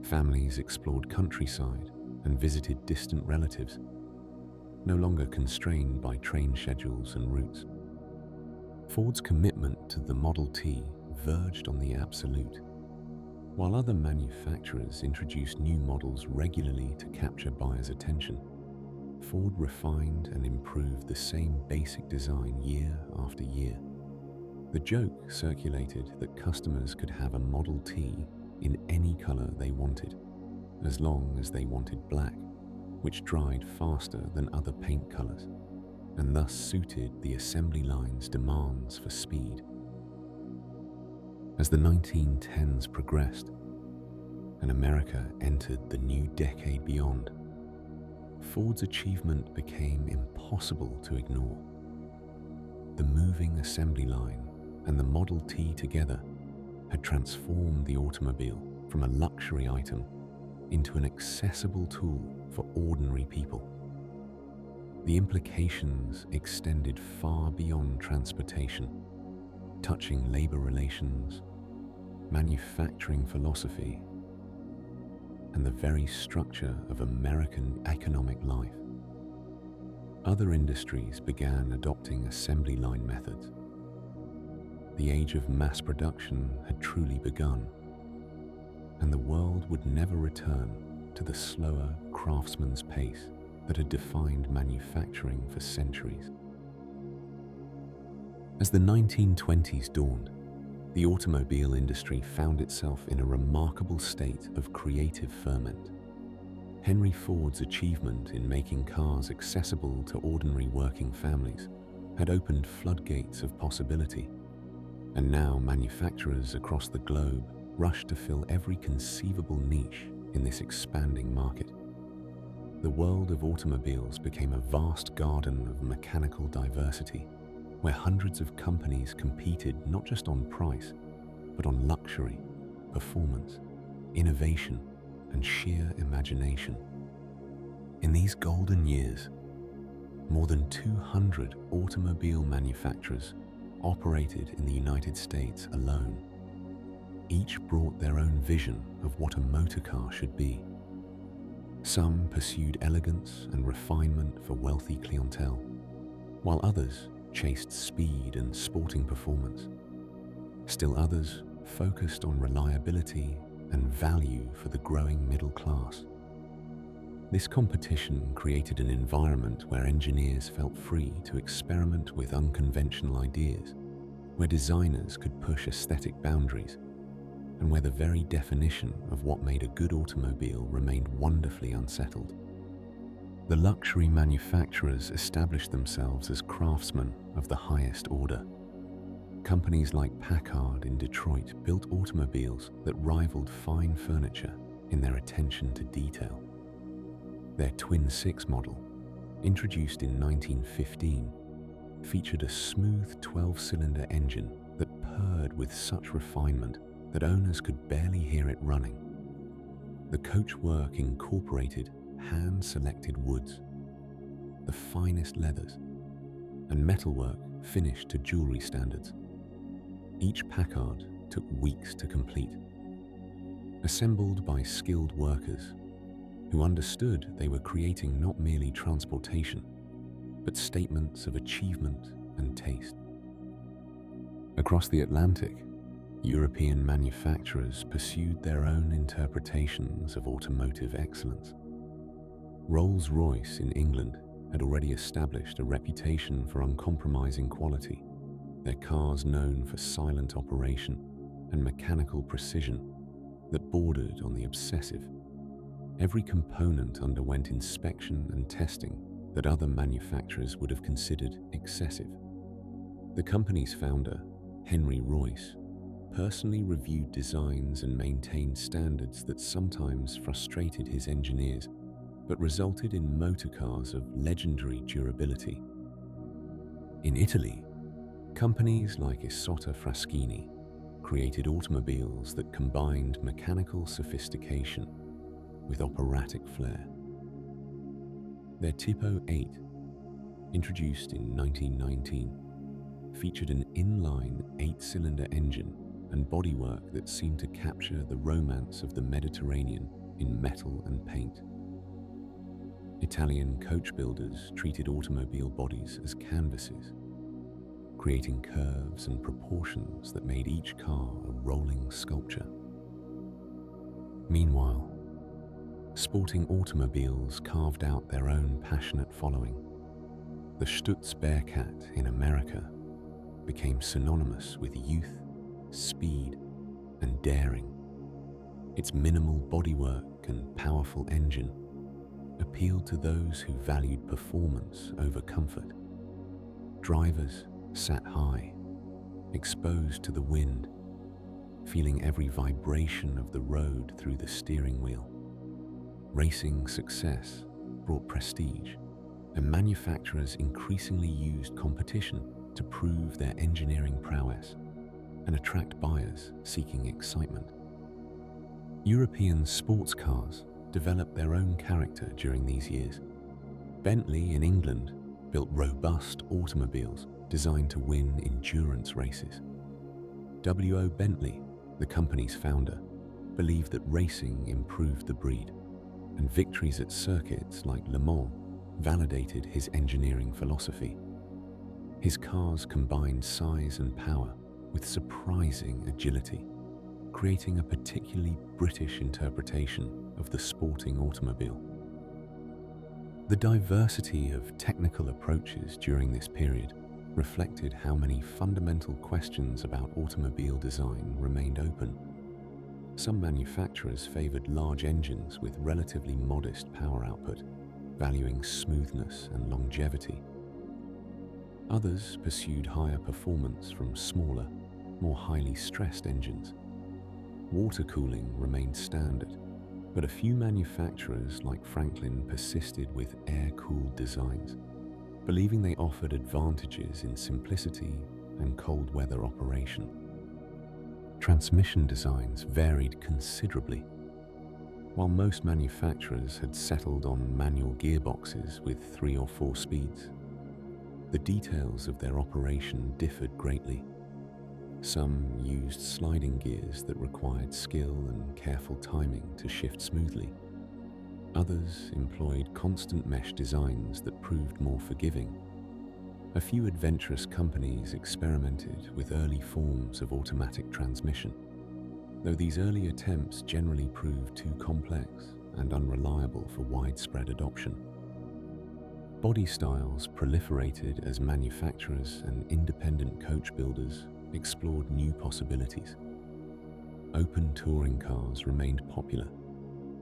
Speaker 1: Families explored countryside and visited distant relatives, no longer constrained by train schedules and routes. Ford's commitment to the Model T verged on the absolute. While other manufacturers introduced new models regularly to capture buyers' attention, Ford refined and improved the same basic design year after year. The joke circulated that customers could have a Model T in any color they wanted, as long as they wanted black, which dried faster than other paint colors, and thus suited the assembly line's demands for speed. As the 1910s progressed, and America entered the new decade beyond, Ford's achievement became impossible to ignore. The moving assembly line and the Model T together had transformed the automobile from a luxury item into an accessible tool for ordinary people. The implications extended far beyond transportation, touching labor relations, manufacturing philosophy, and the very structure of American economic life. Other industries began adopting assembly line methods. The age of mass production had truly begun, and the world would never return to the slower craftsman's pace that had defined manufacturing for centuries. As the 1920s dawned, the automobile industry found itself in a remarkable state of creative ferment. Henry Ford's achievement in making cars accessible to ordinary working families had opened floodgates of possibility, and now manufacturers across the globe rushed to fill every conceivable niche in this expanding market. The world of automobiles became a vast garden of mechanical diversity, where hundreds of companies competed not just on price, but on luxury, performance, innovation, and sheer imagination. In these golden years, more than 200 automobile manufacturers operated in the United States alone. Each brought their own vision of what a motor car should be. Some pursued elegance and refinement for wealthy clientele, while others chased speed and sporting performance. Still others focused on reliability and value for the growing middle class. This competition created an environment where engineers felt free to experiment with unconventional ideas, where designers could push aesthetic boundaries, and where the very definition of what made a good automobile remained wonderfully unsettled. The luxury manufacturers established themselves as craftsmen of the highest order. Companies like Packard in Detroit built automobiles that rivaled fine furniture in their attention to detail. Their Twin Six model, introduced in 1915, featured a smooth 12-cylinder engine that purred with such refinement that owners could barely hear it running. The coachwork incorporated hand-selected woods, the finest leathers, and metalwork finished to jewelry standards. Each Packard took weeks to complete, assembled by skilled workers who understood they were creating not merely transportation, but statements of achievement and taste. Across the Atlantic, European manufacturers pursued their own interpretations of automotive excellence. Rolls-Royce in England had already established a reputation for uncompromising quality, their cars known for silent operation and mechanical precision that bordered on the obsessive. Every component underwent inspection and testing that other manufacturers would have considered excessive. The company's founder, Henry Royce, personally reviewed designs and maintained standards that sometimes frustrated his engineers, but resulted in motor cars of legendary durability. In Italy, companies like Isotta Fraschini created automobiles that combined mechanical sophistication with operatic flair. Their Tipo 8, introduced in 1919, featured an inline 8-cylinder engine and bodywork that seemed to capture the romance of the Mediterranean in metal and paint. Italian coach builders treated automobile bodies as canvases, creating curves and proportions that made each car a rolling sculpture. Meanwhile, sporting automobiles carved out their own passionate following. The Stutz Bearcat in America became synonymous with youth, speed, and daring. Its minimal bodywork and powerful engine appealed to those who valued performance over comfort. Drivers sat high, exposed to the wind, feeling every vibration of the road through the steering wheel. Racing success brought prestige, and manufacturers increasingly used competition to prove their engineering prowess and attract buyers seeking excitement. European sports cars developed their own character during these years. Bentley in England built robust automobiles designed to win endurance races. W.O. Bentley, the company's founder, believed that racing improved the breed, and victories at circuits like Le Mans validated his engineering philosophy. His cars combined size and power with surprising agility, creating a particularly British interpretation of the sporting automobile. The diversity of technical approaches during this period reflected how many fundamental questions about automobile design remained open. Some manufacturers favored large engines with relatively modest power output, valuing smoothness and longevity. Others pursued higher performance from smaller, more highly stressed engines. Water cooling remained standard, but a few manufacturers like Franklin persisted with air-cooled designs, believing they offered advantages in simplicity and cold weather operation. Transmission designs varied considerably. While most manufacturers had settled on manual gearboxes with 3 or 4 speeds, the details of their operation differed greatly. Some used sliding gears that required skill and careful timing to shift smoothly. Others employed constant mesh designs that proved more forgiving. A few adventurous companies experimented with early forms of automatic transmission, though these early attempts generally proved too complex and unreliable for widespread adoption. Body styles proliferated as manufacturers and independent coach builders explored new possibilities. Open touring cars remained popular,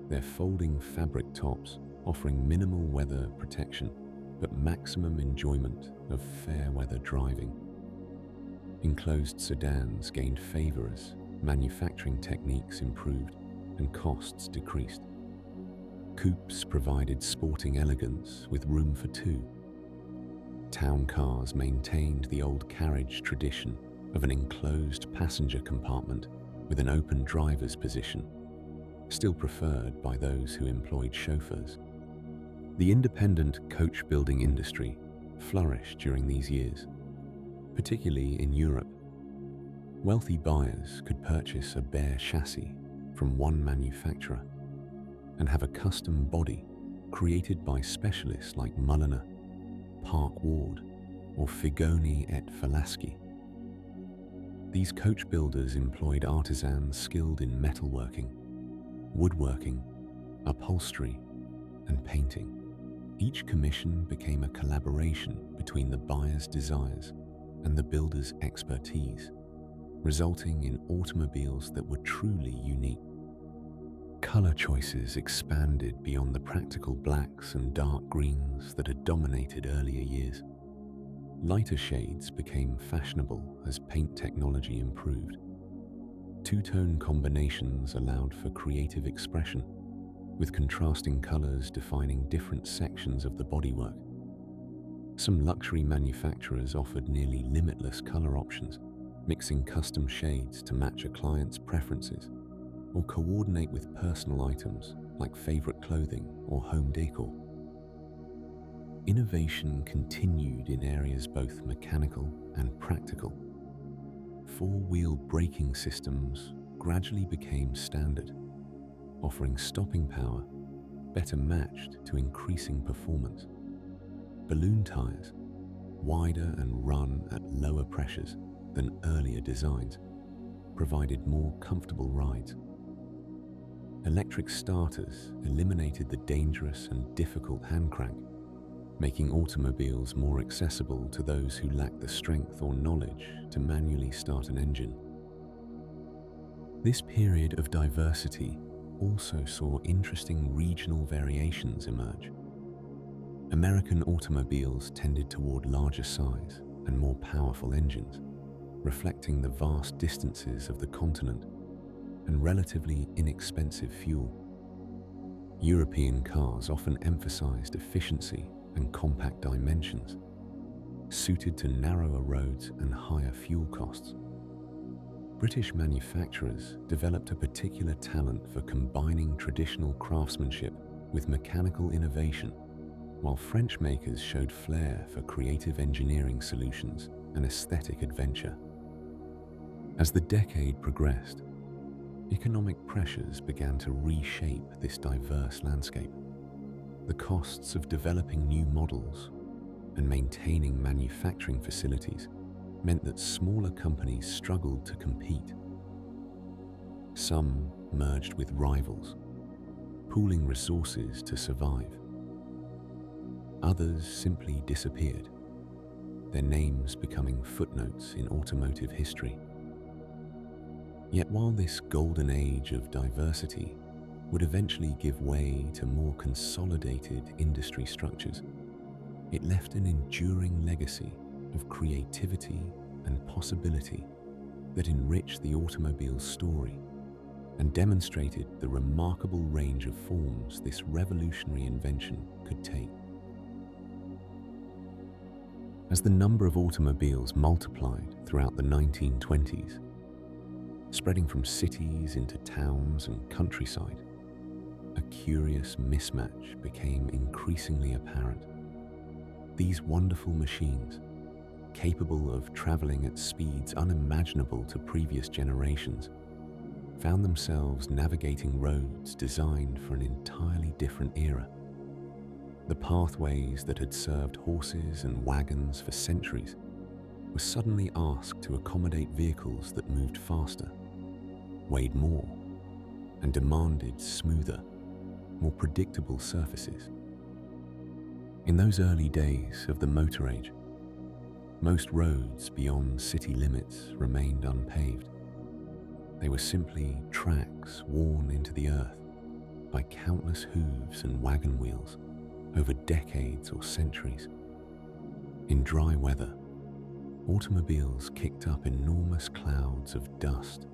Speaker 1: their folding fabric tops offering minimal weather protection but maximum enjoyment of fair-weather driving. Enclosed sedans gained favor as manufacturing techniques improved and costs decreased. Coupes provided sporting elegance with room for two. Town cars maintained the old carriage tradition of an enclosed passenger compartment with an open driver's position, still preferred by those who employed chauffeurs. The independent coach-building industry flourished during these years, particularly in Europe. Wealthy buyers could purchase a bare chassis from one manufacturer and have a custom body created by specialists like Mulliner, Park Ward, or Figoni et Falaschi. These coach builders employed artisans skilled in metalworking, woodworking, upholstery, and painting. Each commission became a collaboration between the buyer's desires and the builder's expertise, resulting in automobiles that were truly unique. Color choices expanded beyond the practical blacks and dark greens that had dominated earlier years. Lighter shades became fashionable as paint technology improved. Two-tone combinations allowed for creative expression, with contrasting colors defining different sections of the bodywork. Some luxury manufacturers offered nearly limitless color options, mixing custom shades to match a client's preferences or coordinate with personal items like favorite clothing or home decor. Innovation continued in areas both mechanical and practical. Four-wheel braking systems gradually became standard, offering stopping power better matched to increasing performance. Balloon tires, wider and run at lower pressures than earlier designs, provided more comfortable rides. Electric starters eliminated the dangerous and difficult hand crank, making automobiles more accessible to those who lack the strength or knowledge to manually start an engine. This period of diversity also saw interesting regional variations emerge. American automobiles tended toward larger size and more powerful engines, reflecting the vast distances of the continent and relatively inexpensive fuel. European cars often emphasized efficiency and compact dimensions, suited to narrower roads and higher fuel costs. British manufacturers developed a particular talent for combining traditional craftsmanship with mechanical innovation, while French makers showed flair for creative engineering solutions and aesthetic adventure. As the decade progressed, economic pressures began to reshape this diverse landscape. The costs of developing new models and maintaining manufacturing facilities meant that smaller companies struggled to compete. Some merged with rivals, pooling resources to survive. Others simply disappeared, their names becoming footnotes in automotive history. Yet while this golden age of diversity would eventually give way to more consolidated industry structures, it left an enduring legacy of creativity and possibility that enriched the automobile's story and demonstrated the remarkable range of forms this revolutionary invention could take. As the number of automobiles multiplied throughout the 1920s, spreading from cities into towns and countryside, a curious mismatch became increasingly apparent. These wonderful machines, capable of traveling at speeds unimaginable to previous generations, found themselves navigating roads designed for an entirely different era. The pathways that had served horses and wagons for centuries were suddenly asked to accommodate vehicles that moved faster, weighed more, and demanded smoother, more predictable surfaces. In those early days of the motor age, most roads beyond city limits remained unpaved. They were simply tracks worn into the earth by countless hooves and wagon wheels over decades or centuries. In dry weather, automobiles kicked up enormous clouds of dust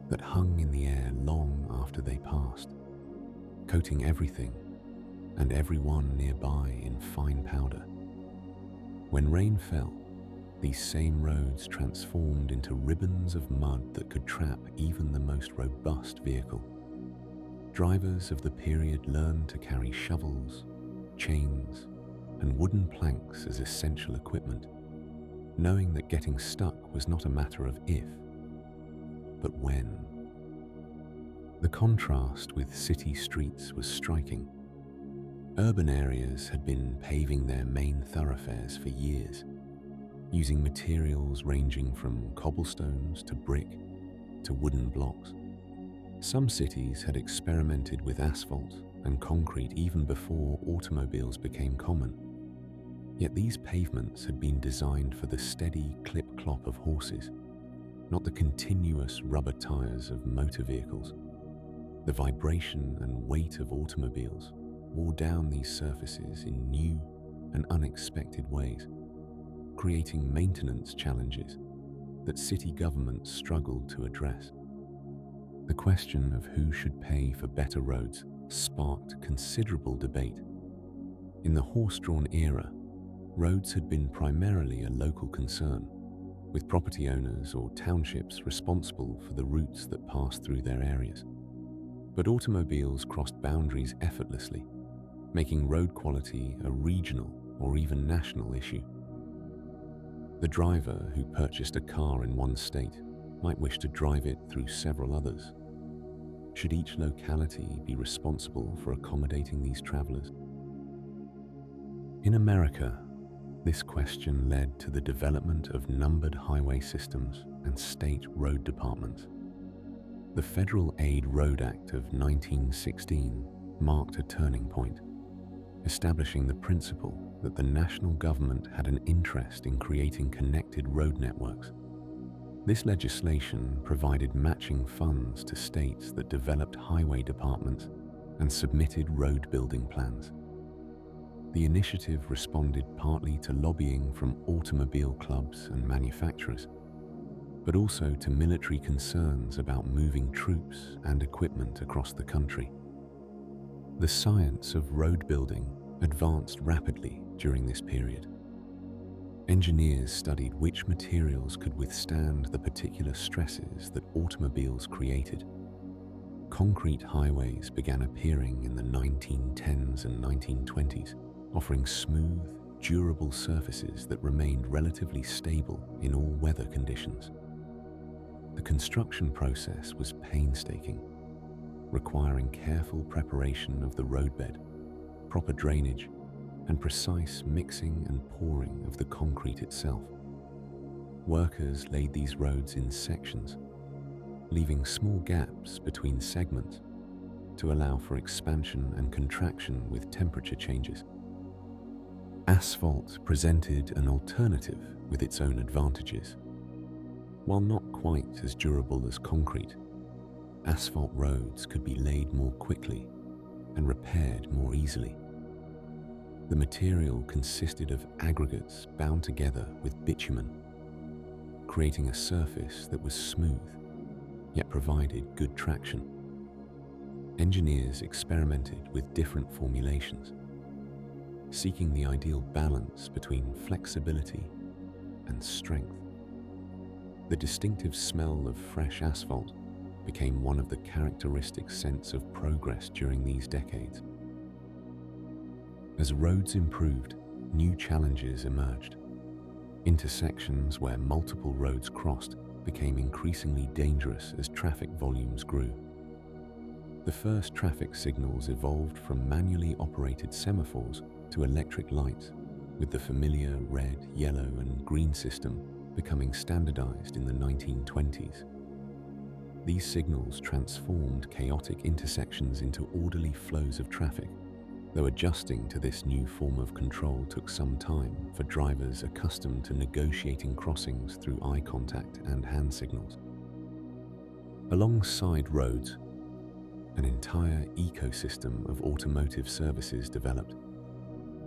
Speaker 1: that hung in the air long after they passed, coating everything and everyone nearby in fine powder. When rain fell, these same roads transformed into ribbons of mud that could trap even the most robust vehicle. Drivers of the period learned to carry shovels, chains, and wooden planks as essential equipment, knowing that getting stuck was not a matter of if, but when. The contrast with city streets was striking. Urban areas had been paving their main thoroughfares for years, using materials ranging from cobblestones to brick to wooden blocks. Some cities had experimented with asphalt and concrete even before automobiles became common. Yet these pavements had been designed for the steady clip-clop of horses, not the continuous rubber tires of motor vehicles. The vibration and weight of automobiles wore down these surfaces in new and unexpected ways, creating maintenance challenges that city governments struggled to address. The question of who should pay for better roads sparked considerable debate. In the horse-drawn era, roads had been primarily a local concern, with property owners or townships responsible for the routes that passed through their areas. But automobiles crossed boundaries effortlessly, making road quality a regional or even national issue. The driver who purchased a car in one state might wish to drive it through several others. Should each locality be responsible for accommodating these travelers? In America, this question led to the development of numbered highway systems and state road departments. The Federal Aid Road Act of 1916 marked a turning point, establishing the principle that the national government had an interest in creating connected road networks. This legislation provided matching funds to states that developed highway departments and submitted road building plans. The initiative responded partly to lobbying from automobile clubs and manufacturers, but also to military concerns about moving troops and equipment across the country. The science of road building advanced rapidly during this period. Engineers studied which materials could withstand the particular stresses that automobiles created. Concrete highways began appearing in the 1910s and 1920s, offering smooth, durable surfaces that remained relatively stable in all weather conditions. The construction process was painstaking, requiring careful preparation of the roadbed, proper drainage, and precise mixing and pouring of the concrete itself. Workers laid these roads in sections, leaving small gaps between segments to allow for expansion and contraction with temperature changes. Asphalt presented an alternative with its own advantages. While not quite as durable as concrete, asphalt roads could be laid more quickly and repaired more easily. The material consisted of aggregates bound together with bitumen, creating a surface that was smooth, yet provided good traction. Engineers experimented with different formulations, seeking the ideal balance between flexibility and strength. The distinctive smell of fresh asphalt became one of the characteristic scents of progress during these decades. As roads improved, new challenges emerged. Intersections where multiple roads crossed became increasingly dangerous as traffic volumes grew. The first traffic signals evolved from manually operated semaphores to electric lights, with the familiar red, yellow, and green system becoming standardized in the 1920s. These signals transformed chaotic intersections into orderly flows of traffic, though adjusting to this new form of control took some time for drivers accustomed to negotiating crossings through eye contact and hand signals. Alongside roads, an entire ecosystem of automotive services developed.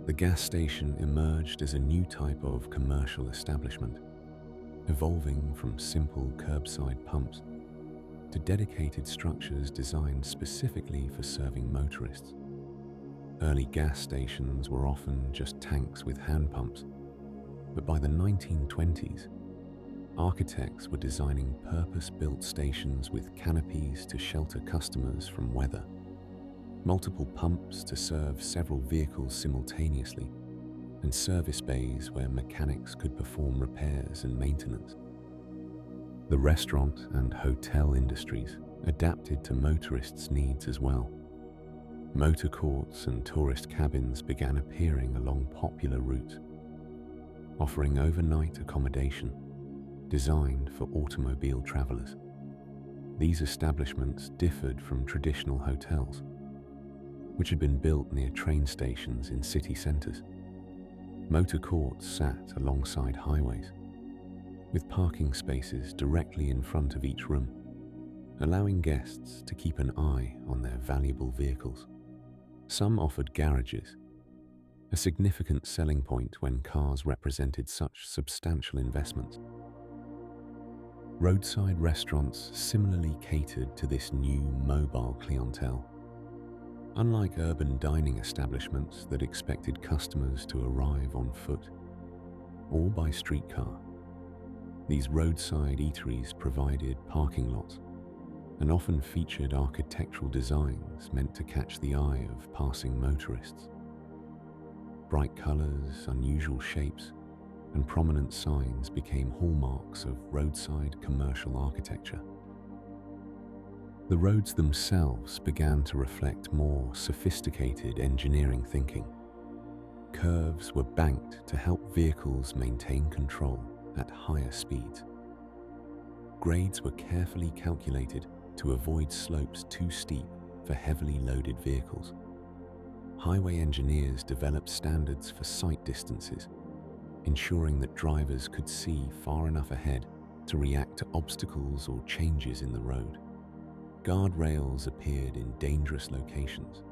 Speaker 1: The gas station emerged as a new type of commercial establishment, evolving from simple curbside pumps to dedicated structures designed specifically for serving motorists. Early gas stations were often just tanks with hand pumps, but by the 1920s, architects were designing purpose-built stations with canopies to shelter customers from weather, multiple pumps to serve several vehicles simultaneously, and service bays where mechanics could perform repairs and maintenance. The restaurant and hotel industries adapted to motorists' needs as well. Motor courts and tourist cabins began appearing along popular routes, offering overnight accommodation designed for automobile travelers. These establishments differed from traditional hotels, which had been built near train stations in city centres. Motor courts sat alongside highways, with parking spaces directly in front of each room, allowing guests to keep an eye on their valuable vehicles. Some offered garages, a significant selling point when cars represented such substantial investments. Roadside restaurants similarly catered to this new mobile clientele. Unlike urban dining establishments that expected customers to arrive on foot or by streetcar, these roadside eateries provided parking lots and often featured architectural designs meant to catch the eye of passing motorists. Bright colors, unusual shapes, and prominent signs became hallmarks of roadside commercial architecture. The roads themselves began to reflect more sophisticated engineering thinking. Curves were banked to help vehicles maintain control at higher speeds. Grades were carefully calculated to avoid slopes too steep for heavily loaded vehicles. Highway engineers developed standards for sight distances, ensuring that drivers could see far enough ahead to react to obstacles or changes in the road. Guardrails appeared in dangerous locations,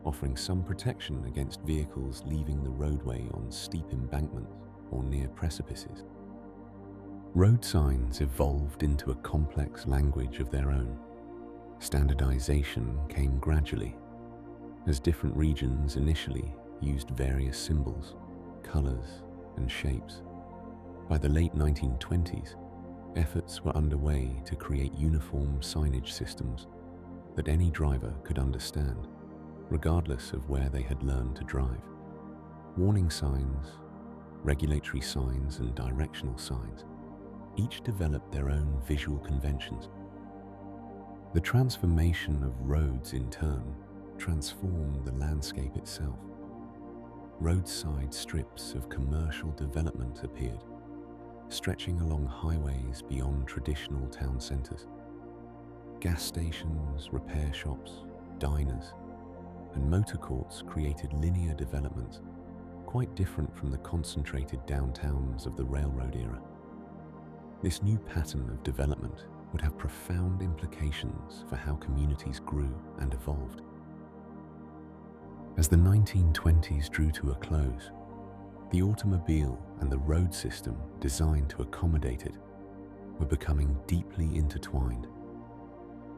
Speaker 1: offering some protection against vehicles leaving the roadway on steep embankments or near precipices. Road signs evolved into a complex language of their own. Standardization came gradually, as different regions initially used various symbols, colors, and shapes. By the late 1920s, efforts were underway to create uniform signage systems that any driver could understand, regardless of where they had learned to drive. Warning signs, regulatory signs, and directional signs each developed their own visual conventions. The transformation of roads, in turn, transformed the landscape itself. Roadside strips of commercial development appeared, stretching along highways beyond traditional town centres. Gas stations, repair shops, diners, and motor courts created linear developments, quite different from the concentrated downtowns of the railroad era. This new pattern of development would have profound implications for how communities grew and evolved. As the 1920s drew to a close, the automobile and the road system designed to accommodate it were becoming deeply intertwined.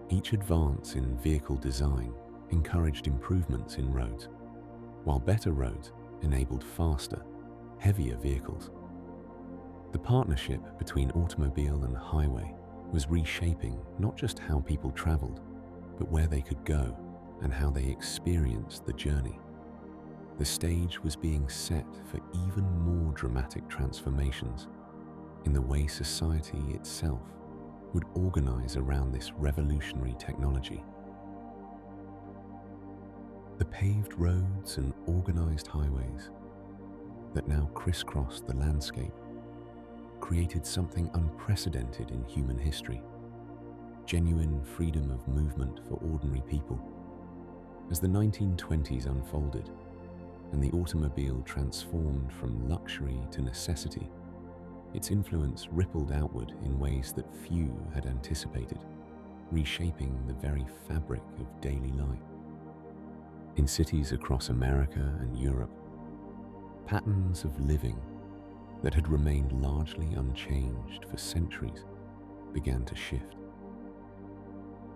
Speaker 1: Each advance in vehicle design encouraged improvements in roads, while better roads enabled faster, heavier vehicles. The partnership between automobile and highway was reshaping not just how people traveled, but where they could go and how they experienced the journey. The stage was being set for even more dramatic transformations in the way society itself would organize around this revolutionary technology. The paved roads and organized highways that now crisscrossed the landscape created something unprecedented in human history. genuine freedom of movement for ordinary people. As the 1920s unfolded and the automobile transformed from luxury to necessity, its influence rippled outward in ways that few had anticipated, reshaping the very fabric of daily life. In cities across America and Europe, patterns of living that had remained largely unchanged for centuries began to shift.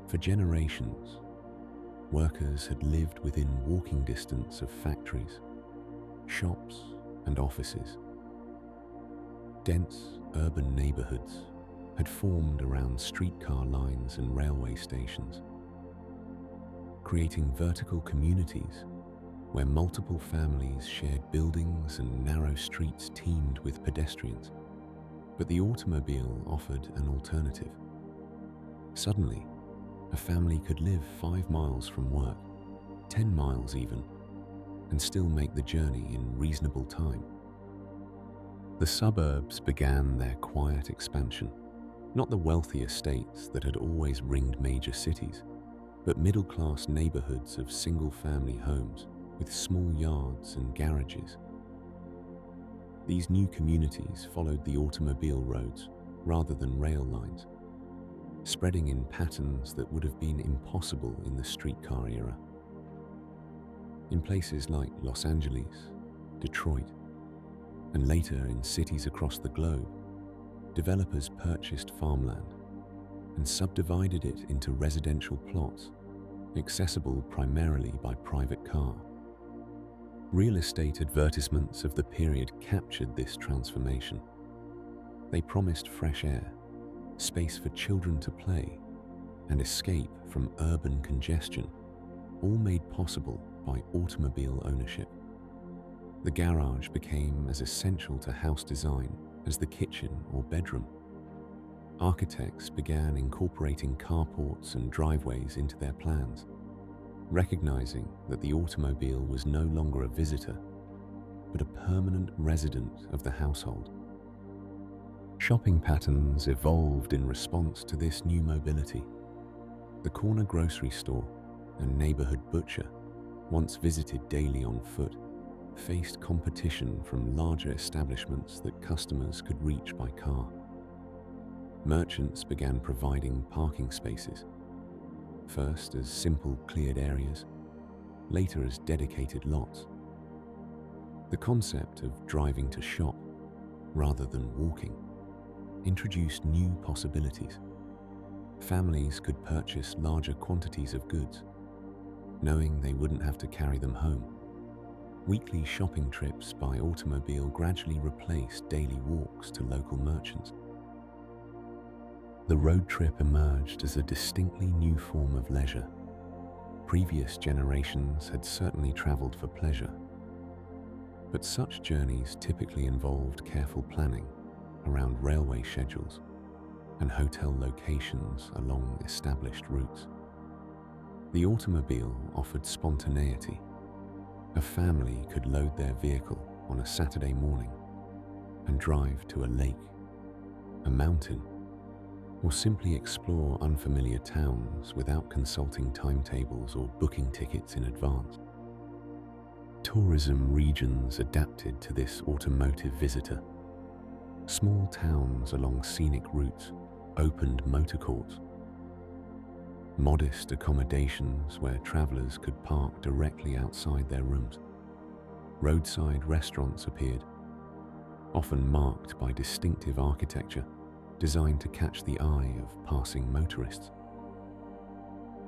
Speaker 1: For generations, workers had lived within walking distance of factories, shops, and offices. Dense urban neighborhoods had formed around streetcar lines and railway stations, creating vertical communities where multiple families shared buildings and narrow streets teemed with pedestrians. But the automobile offered an alternative. Suddenly, a family could live 5 miles from work, 10 miles even, and still make the journey in reasonable time. The suburbs began their quiet expansion, not the wealthy estates that had always ringed major cities, but middle-class neighborhoods of single-family homes with small yards and garages. These new communities followed the automobile roads rather than rail lines, spreading in patterns that would have been impossible in the streetcar era. In places like Los Angeles, Detroit, and later in cities across the globe, developers purchased farmland and subdivided it into residential plots, accessible primarily by private car. Real estate advertisements of the period captured this transformation. They promised fresh air, space for children to play, and escape from urban congestion, all made possible by automobile ownership. The garage became as essential to house design as the kitchen or bedroom. Architects began incorporating carports and driveways into their plans, recognizing that the automobile was no longer a visitor, but a permanent resident of the household. Shopping patterns evolved in response to this new mobility. The corner grocery store and neighborhood butcher, once visited daily on foot, faced competition from larger establishments that customers could reach by car. Merchants began providing parking spaces, first as simple cleared areas, later as dedicated lots. The concept of driving to shop rather than walking introduced new possibilities. Families could purchase larger quantities of goods, knowing they wouldn't have to carry them home. Weekly shopping trips by automobile gradually replaced daily walks to local merchants. The road trip emerged as a distinctly new form of leisure. Previous generations had certainly traveled for pleasure, but such journeys typically involved careful planning around railway schedules and hotel locations along established routes. The automobile offered spontaneity. A family could load their vehicle on a Saturday morning and drive to a lake, a mountain, or simply explore unfamiliar towns without consulting timetables or booking tickets in advance. Tourism regions adapted to this automotive visitor. Small towns along scenic routes opened motor courts. Modest accommodations where travelers could park directly outside their rooms. Roadside restaurants appeared, often marked by distinctive architecture designed to catch the eye of passing motorists.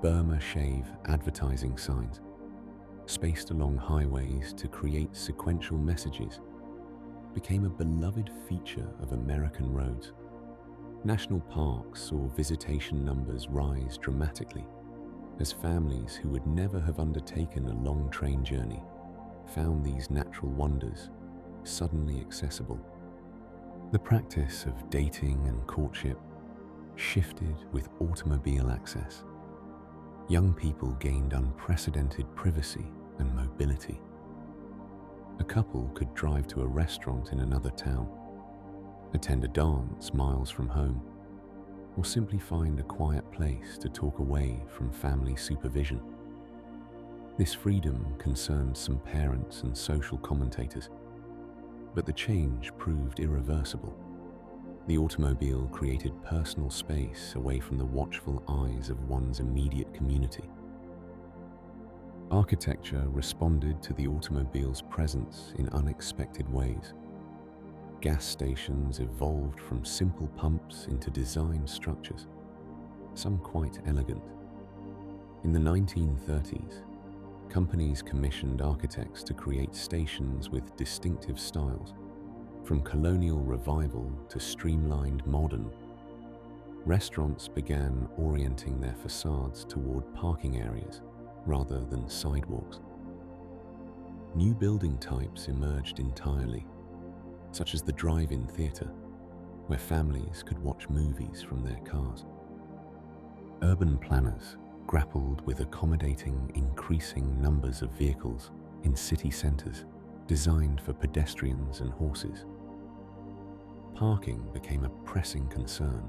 Speaker 1: Burma Shave advertising signs, spaced along highways to create sequential messages, became a beloved feature of American roads. National parks saw visitation numbers rise dramatically as families who would never have undertaken a long train journey found these natural wonders suddenly accessible. The practice of dating and courtship shifted with automobile access. Young people gained unprecedented privacy and mobility. A couple could drive to a restaurant in another town, attend a dance miles from home, or simply find a quiet place to talk away from family supervision. This freedom concerned some parents and social commentators, but the change proved irreversible. The automobile created personal space away from the watchful eyes of one's immediate community. Architecture responded to the automobile's presence in unexpected ways. Gas stations evolved from simple pumps into designed structures, some quite elegant. In the 1930s, companies commissioned architects to create stations with distinctive styles, from colonial revival to streamlined modern. Restaurants began orienting their facades toward parking areas rather than sidewalks. New building types emerged entirely, such as the drive-in theater, where families could watch movies from their cars. Urban planners grappled with accommodating increasing numbers of vehicles in city centers designed for pedestrians and horses. Parking became a pressing concern.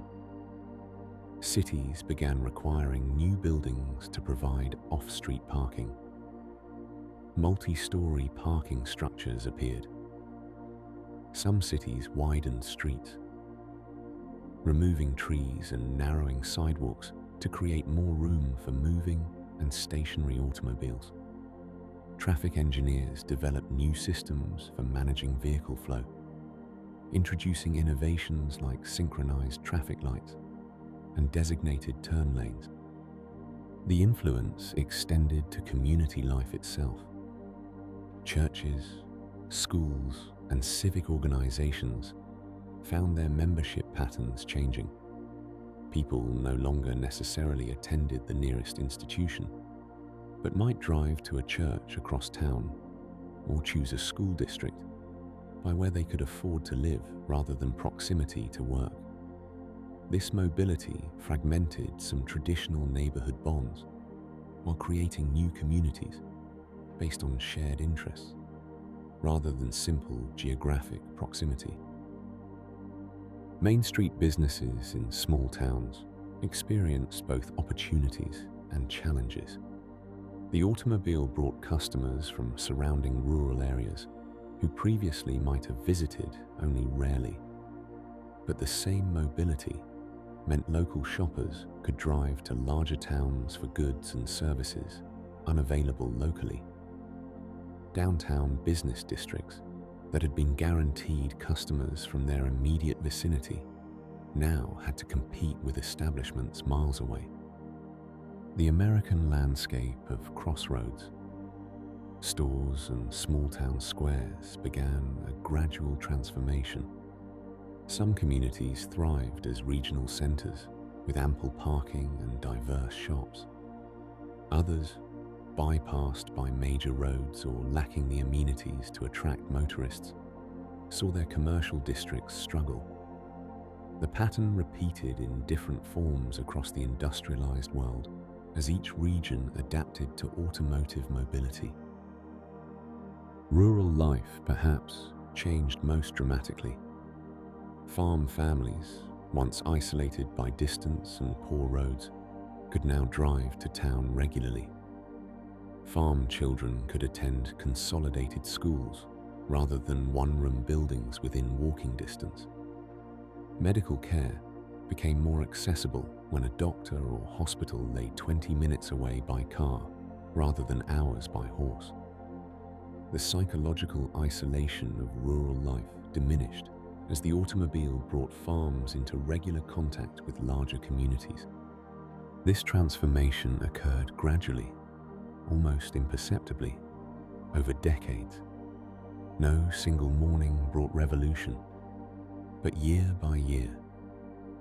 Speaker 1: Cities began requiring new buildings to provide off-street parking. Multi-story parking structures appeared. Some cities widened streets, removing trees and narrowing sidewalks to create more room for moving and stationary automobiles. Traffic engineers developed new systems for managing vehicle flow, introducing innovations like synchronized traffic lights and designated turn lanes. The influence extended to community life itself. Churches, schools, and civic organizations found their membership patterns changing. People no longer necessarily attended the nearest institution, but might drive to a church across town or choose a school district by where they could afford to live rather than proximity to work. This mobility fragmented some traditional neighborhood bonds while creating new communities based on shared interests rather than simple geographic proximity. Main Street businesses in small towns experienced both opportunities and challenges. The automobile brought customers from surrounding rural areas who previously might have visited only rarely. But the same mobility meant local shoppers could drive to larger towns for goods and services unavailable locally. Downtown business districts that had been guaranteed customers from their immediate vicinity now had to compete with establishments miles away. The American landscape of crossroads, stores and small-town squares began a gradual transformation. Some communities thrived as regional centers with ample parking and diverse shops. Others, bypassed by major roads or lacking the amenities to attract motorists, saw their commercial districts struggle. The pattern repeated in different forms across the industrialized world as each region adapted to automotive mobility. Rural life, perhaps, changed most dramatically. Farm families, once isolated by distance and poor roads, could now drive to town regularly. Farm children could attend consolidated schools rather than one-room buildings within walking distance. Medical care became more accessible when a doctor or hospital lay 20 minutes away by car rather than hours by horse. The psychological isolation of rural life diminished as the automobile brought farms into regular contact with larger communities. This transformation occurred gradually, almost imperceptibly, over decades. No single morning brought revolution, but year by year,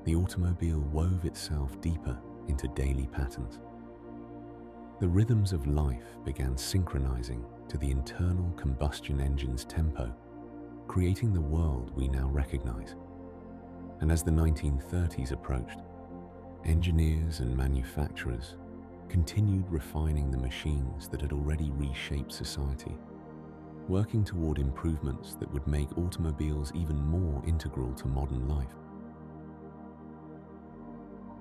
Speaker 1: the automobile wove itself deeper into daily patterns. The rhythms of life began synchronizing to the internal combustion engine's tempo, creating the world we now recognize. And as the 1930s approached, engineers and manufacturers continued refining the machines that had already reshaped society, working toward improvements that would make automobiles even more integral to modern life.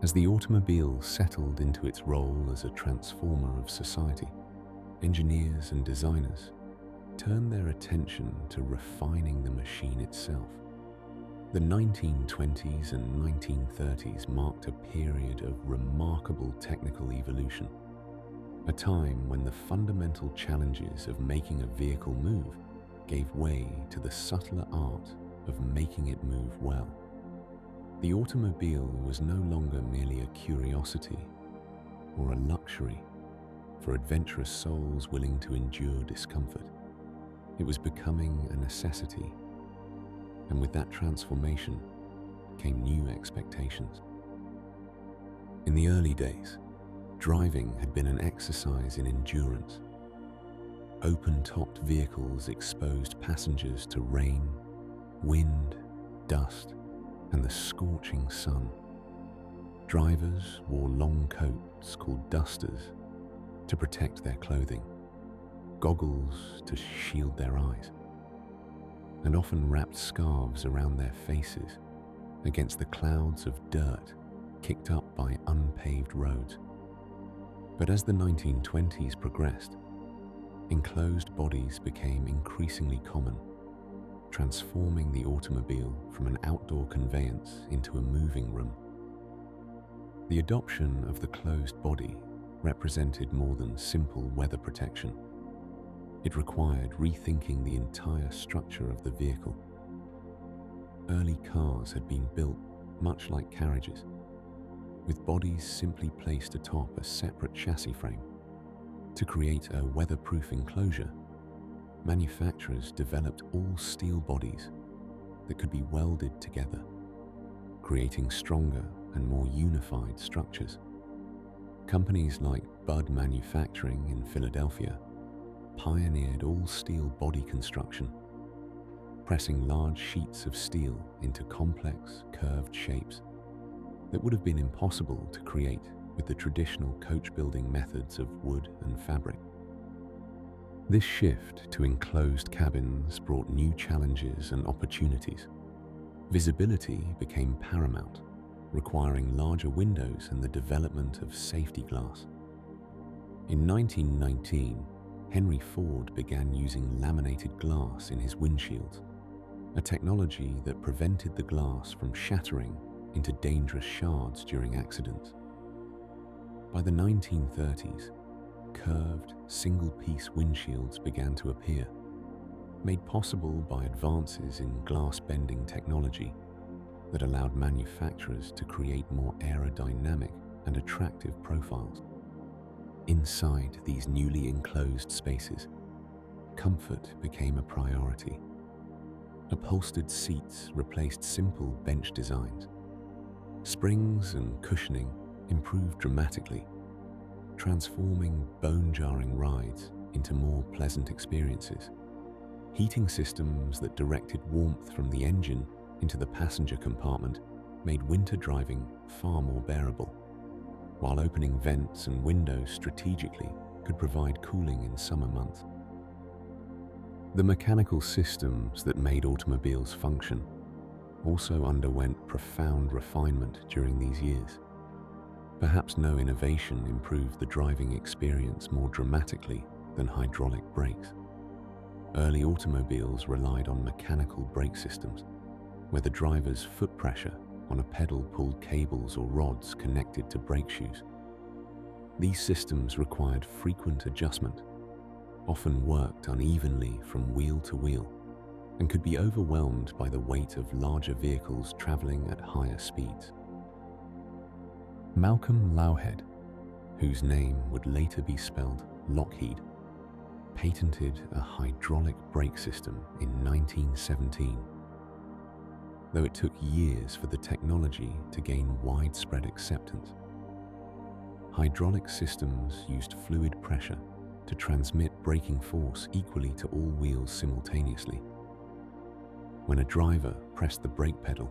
Speaker 1: As the automobile settled into its role as a transformer of society, engineers and designers turned their attention to refining the machine itself. The 1920s and 1930s marked a period of remarkable technical evolution, a time when the fundamental challenges of making a vehicle move gave way to the subtler art of making it move well. The automobile was no longer merely a curiosity or a luxury for adventurous souls willing to endure discomfort. It was becoming a necessity, and with that transformation came new expectations. In the early days, driving had been an exercise in endurance. Open-topped vehicles exposed passengers to rain, wind, dust, and the scorching sun. Drivers wore long coats called dusters to protect their clothing, goggles to shield their eyes, and often wrapped scarves around their faces against the clouds of dirt kicked up by unpaved roads. But as the 1920s progressed, enclosed bodies became increasingly common, transforming the automobile from an outdoor conveyance into a moving room. The adoption of the closed body represented more than simple weather protection. It required rethinking the entire structure of the vehicle. Early cars had been built much like carriages, with bodies simply placed atop a separate chassis frame. To create a weatherproof enclosure, manufacturers developed all-steel bodies that could be welded together, creating stronger and more unified structures. Companies like Budd Manufacturing in Philadelphia pioneered all-steel body construction, pressing large sheets of steel into complex, curved shapes that would have been impossible to create with the traditional coach-building methods of wood and fabric. This shift to enclosed cabins brought new challenges and opportunities. Visibility became paramount, requiring larger windows and the development of safety glass. In 1919, Henry Ford began using laminated glass in his windshields, a technology that prevented the glass from shattering into dangerous shards during accidents. By the 1930s, curved, single-piece windshields began to appear, made possible by advances in glass-bending technology that allowed manufacturers to create more aerodynamic and attractive profiles. Inside these newly enclosed spaces, comfort became a priority. Upholstered seats replaced simple bench designs. Springs and cushioning improved dramatically, transforming bone-jarring rides into more pleasant experiences. Heating systems that directed warmth from the engine into the passenger compartment made winter driving far more bearable, while opening vents and windows strategically could provide cooling in summer months. The mechanical systems that made automobiles function also underwent profound refinement during these years. Perhaps no innovation improved the driving experience more dramatically than hydraulic brakes. Early automobiles relied on mechanical brake systems, where the driver's foot pressure on a pedal pulled cables or rods connected to brake shoes. These systems required frequent adjustment, often worked unevenly from wheel to wheel, and could be overwhelmed by the weight of larger vehicles traveling at higher speeds. Malcolm Lowhead, whose name would later be spelled Lockheed, patented a hydraulic brake system in 1917. Though it took years for the technology to gain widespread acceptance. Hydraulic systems used fluid pressure to transmit braking force equally to all wheels simultaneously. When a driver pressed the brake pedal,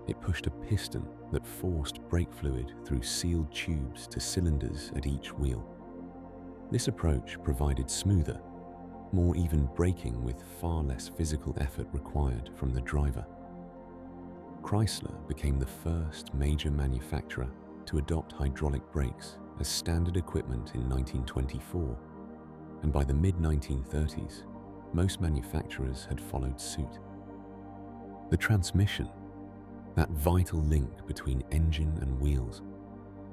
Speaker 1: it pushed a piston that forced brake fluid through sealed tubes to cylinders at each wheel. This approach provided smoother, more even braking with far less physical effort required from the driver. Chrysler became the first major manufacturer to adopt hydraulic brakes as standard equipment in 1924, and by the mid-1930s, most manufacturers had followed suit. The transmission, that vital link between engine and wheels,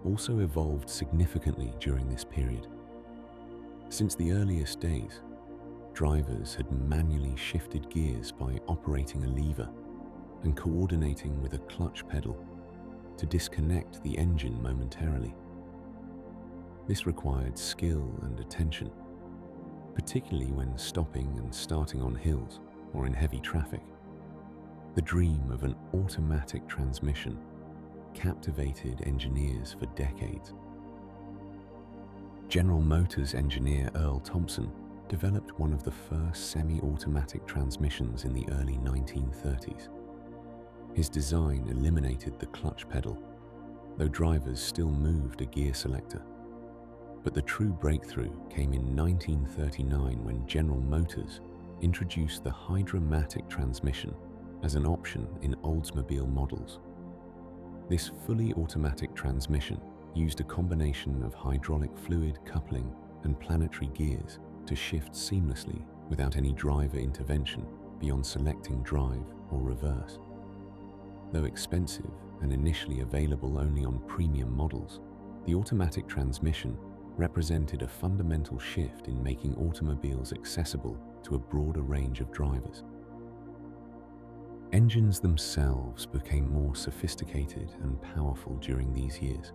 Speaker 1: also evolved significantly during this period. Since the earliest days, drivers had manually shifted gears by operating a lever and coordinating with a clutch pedal to disconnect the engine momentarily. This required skill and attention, particularly when stopping and starting on hills or in heavy traffic. The dream of an automatic transmission captivated engineers for decades. General Motors engineer Earl Thompson developed one of the first semi-automatic transmissions in the early 1930s. His design eliminated the clutch pedal, though drivers still moved a gear selector. But the true breakthrough came in 1939 when General Motors introduced the hydromatic transmission as an option in Oldsmobile models. This fully automatic transmission used a combination of hydraulic fluid coupling and planetary gears to shift seamlessly without any driver intervention beyond selecting drive or reverse. Though expensive and initially available only on premium models, the automatic transmission represented a fundamental shift in making automobiles accessible to a broader range of drivers. Engines themselves became more sophisticated and powerful during these years.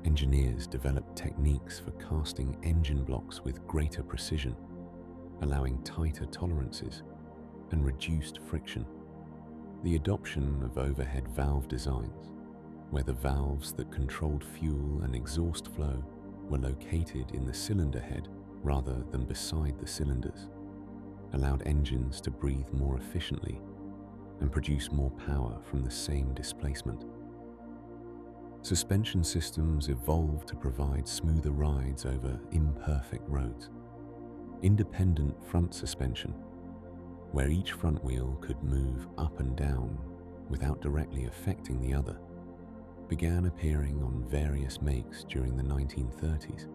Speaker 1: Engineers developed techniques for casting engine blocks with greater precision, allowing tighter tolerances and reduced friction. The adoption of overhead valve designs, where the valves that controlled fuel and exhaust flow were located in the cylinder head rather than beside the cylinders, allowed engines to breathe more efficiently and produce more power from the same displacement. Suspension systems evolved to provide smoother rides over imperfect roads. Independent front suspension, where each front wheel could move up and down without directly affecting the other, began appearing on various makes during the 1930s.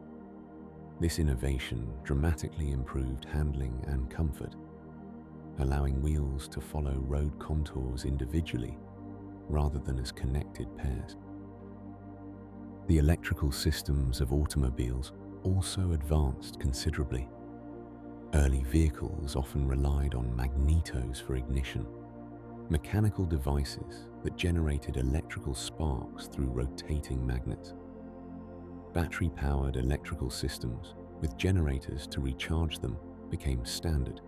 Speaker 1: This innovation dramatically improved handling and comfort, allowing wheels to follow road contours individually rather than as connected pairs. The electrical systems of automobiles also advanced considerably. Early vehicles often relied on magnetos for ignition, mechanical devices that generated electrical sparks through rotating magnets. Battery-powered electrical systems with generators to recharge them became standard,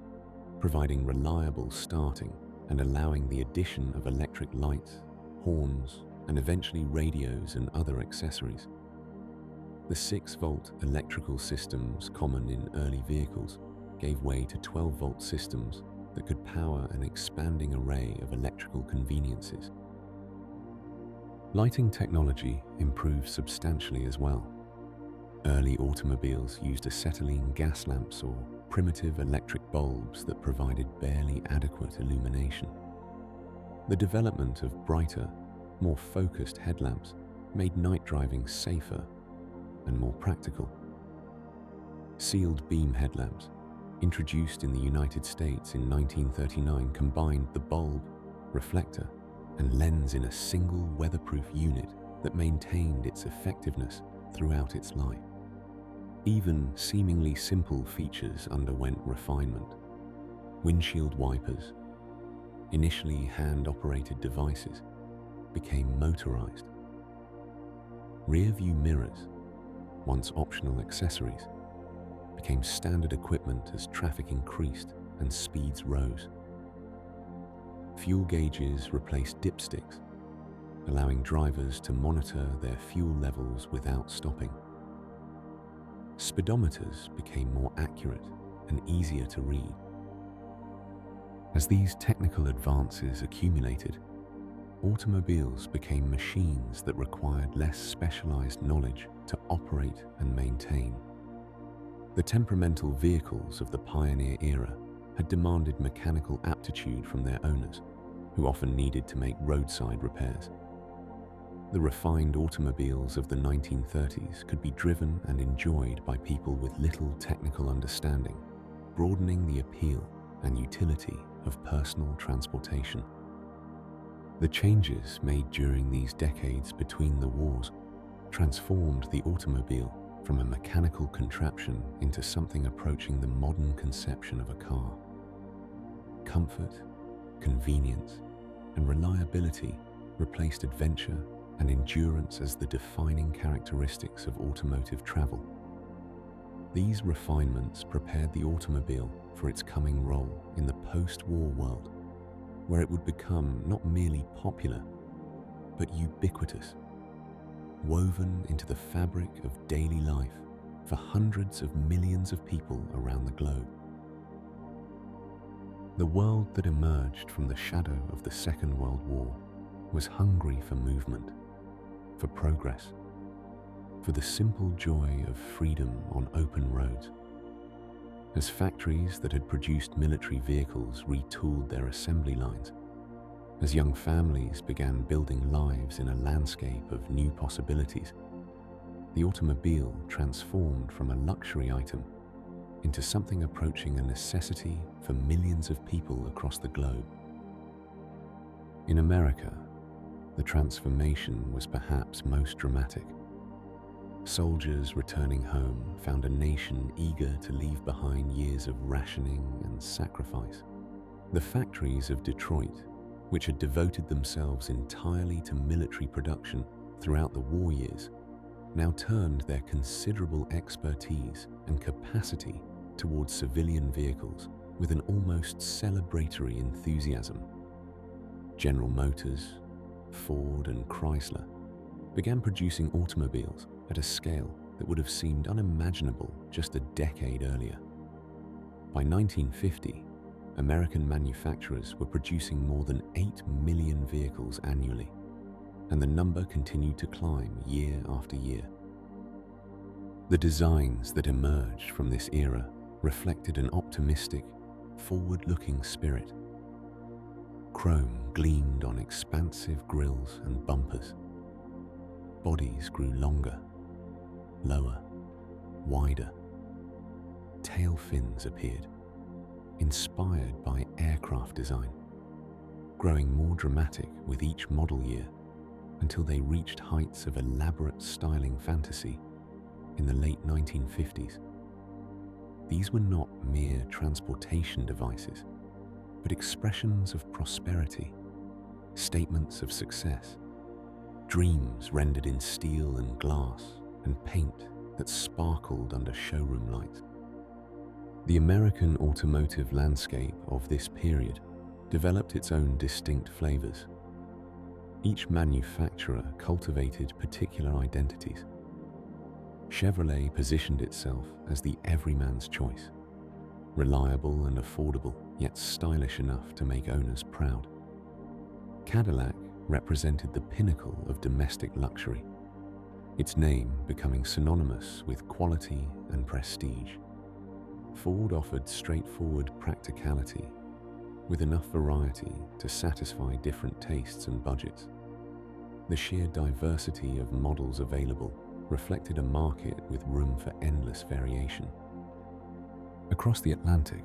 Speaker 1: providing reliable starting and allowing the addition of electric lights, horns, and eventually radios and other accessories. The 6-volt electrical systems common in early vehicles gave way to 12-volt systems that could power an expanding array of electrical conveniences. Lighting technology improved substantially as well. Early automobiles used acetylene gas lamps or primitive electric bulbs that provided barely adequate illumination. The development of brighter, more focused headlamps made night driving safer and more practical. Sealed beam headlamps, introduced in the United States in 1939, combined the bulb, reflector, and lens in a single weatherproof unit that maintained its effectiveness throughout its life. Even seemingly simple features underwent refinement. Windshield wipers, initially hand-operated devices, became motorized. Rear-view mirrors, once optional accessories, became standard equipment as traffic increased and speeds rose. Fuel gauges replaced dipsticks, allowing drivers to monitor their fuel levels without stopping. Speedometers became more accurate and easier to read. As these technical advances accumulated, automobiles became machines that required less specialized knowledge to operate and maintain. The temperamental vehicles of the pioneer era had demanded mechanical aptitude from their owners, who often needed to make roadside repairs. The refined automobiles of the 1930s could be driven and enjoyed by people with little technical understanding, broadening the appeal and utility of personal transportation. The changes made during these decades between the wars transformed the automobile from a mechanical contraption into something approaching the modern conception of a car. Comfort, convenience, and reliability replaced adventure and endurance as the defining characteristics of automotive travel. These refinements prepared the automobile for its coming role in the post-war world, where it would become not merely popular, but ubiquitous, woven into the fabric of daily life for hundreds of millions of people around the globe. The world that emerged from the shadow of the Second World War was hungry for movement, for progress, for the simple joy of freedom on open roads. As factories that had produced military vehicles retooled their assembly lines, as young families began building lives in a landscape of new possibilities, the automobile transformed from a luxury item into something approaching a necessity for millions of people across the globe. In America, the transformation was perhaps most dramatic. Soldiers returning home found a nation eager to leave behind years of rationing and sacrifice. The factories of Detroit, which had devoted themselves entirely to military production throughout the war years, now turned their considerable expertise and capacity towards civilian vehicles with an almost celebratory enthusiasm. General Motors, Ford, and Chrysler began producing automobiles at a scale that would have seemed unimaginable just a decade earlier. By 1950, American manufacturers were producing more than 8 million vehicles annually, and the number continued to climb year after year. The designs that emerged from this era reflected an optimistic, forward-looking spirit. Chrome gleamed on expansive grilles and bumpers. Bodies grew longer, lower, wider. Tail fins appeared, inspired by aircraft design, growing more dramatic with each model year until they reached heights of elaborate styling fantasy in the late 1950s. These were not mere transportation devices, but expressions of prosperity, statements of success, dreams rendered in steel and glass and paint that sparkled under showroom lights. The American automotive landscape of this period developed its own distinct flavors. Each manufacturer cultivated particular identities. Chevrolet positioned itself as the everyman's choice, reliable and affordable, yet stylish enough to make owners proud. Cadillac represented the pinnacle of domestic luxury, its name becoming synonymous with quality and prestige. Ford offered straightforward practicality, with enough variety to satisfy different tastes and budgets. The sheer diversity of models available reflected a market with room for endless variation. Across the Atlantic,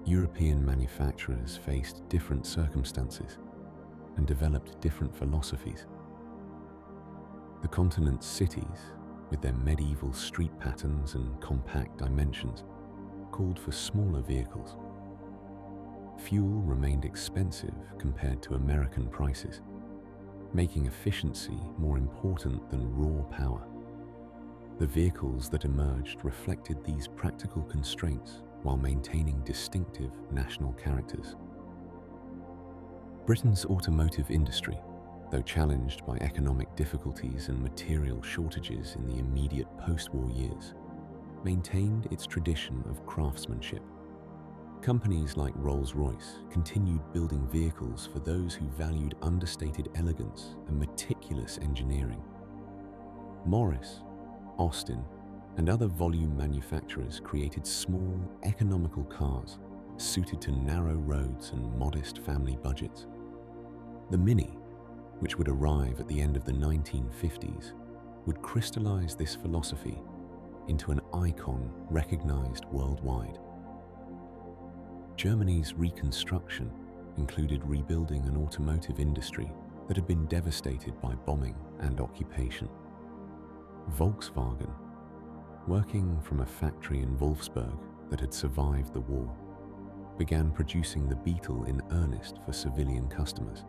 Speaker 1: European manufacturers faced different circumstances and developed different philosophies. The continent's cities, with their medieval street patterns and compact dimensions, called for smaller vehicles. Fuel remained expensive compared to American prices, making efficiency more important than raw power. The vehicles that emerged reflected these practical constraints while maintaining distinctive national characters. Britain's automotive industry, though challenged by economic difficulties and material shortages in the immediate post-war years, maintained its tradition of craftsmanship. Companies like Rolls-Royce continued building vehicles for those who valued understated elegance and meticulous engineering. Morris, Austin, and other volume manufacturers created small, economical cars suited to narrow roads and modest family budgets. The Mini, which would arrive at the end of the 1950s, would crystallize this philosophy into an icon recognized worldwide. Germany's reconstruction included rebuilding an automotive industry that had been devastated by bombing and occupation. Volkswagen, working from a factory in Wolfsburg that had survived the war, began producing the Beetle in earnest for civilian customers.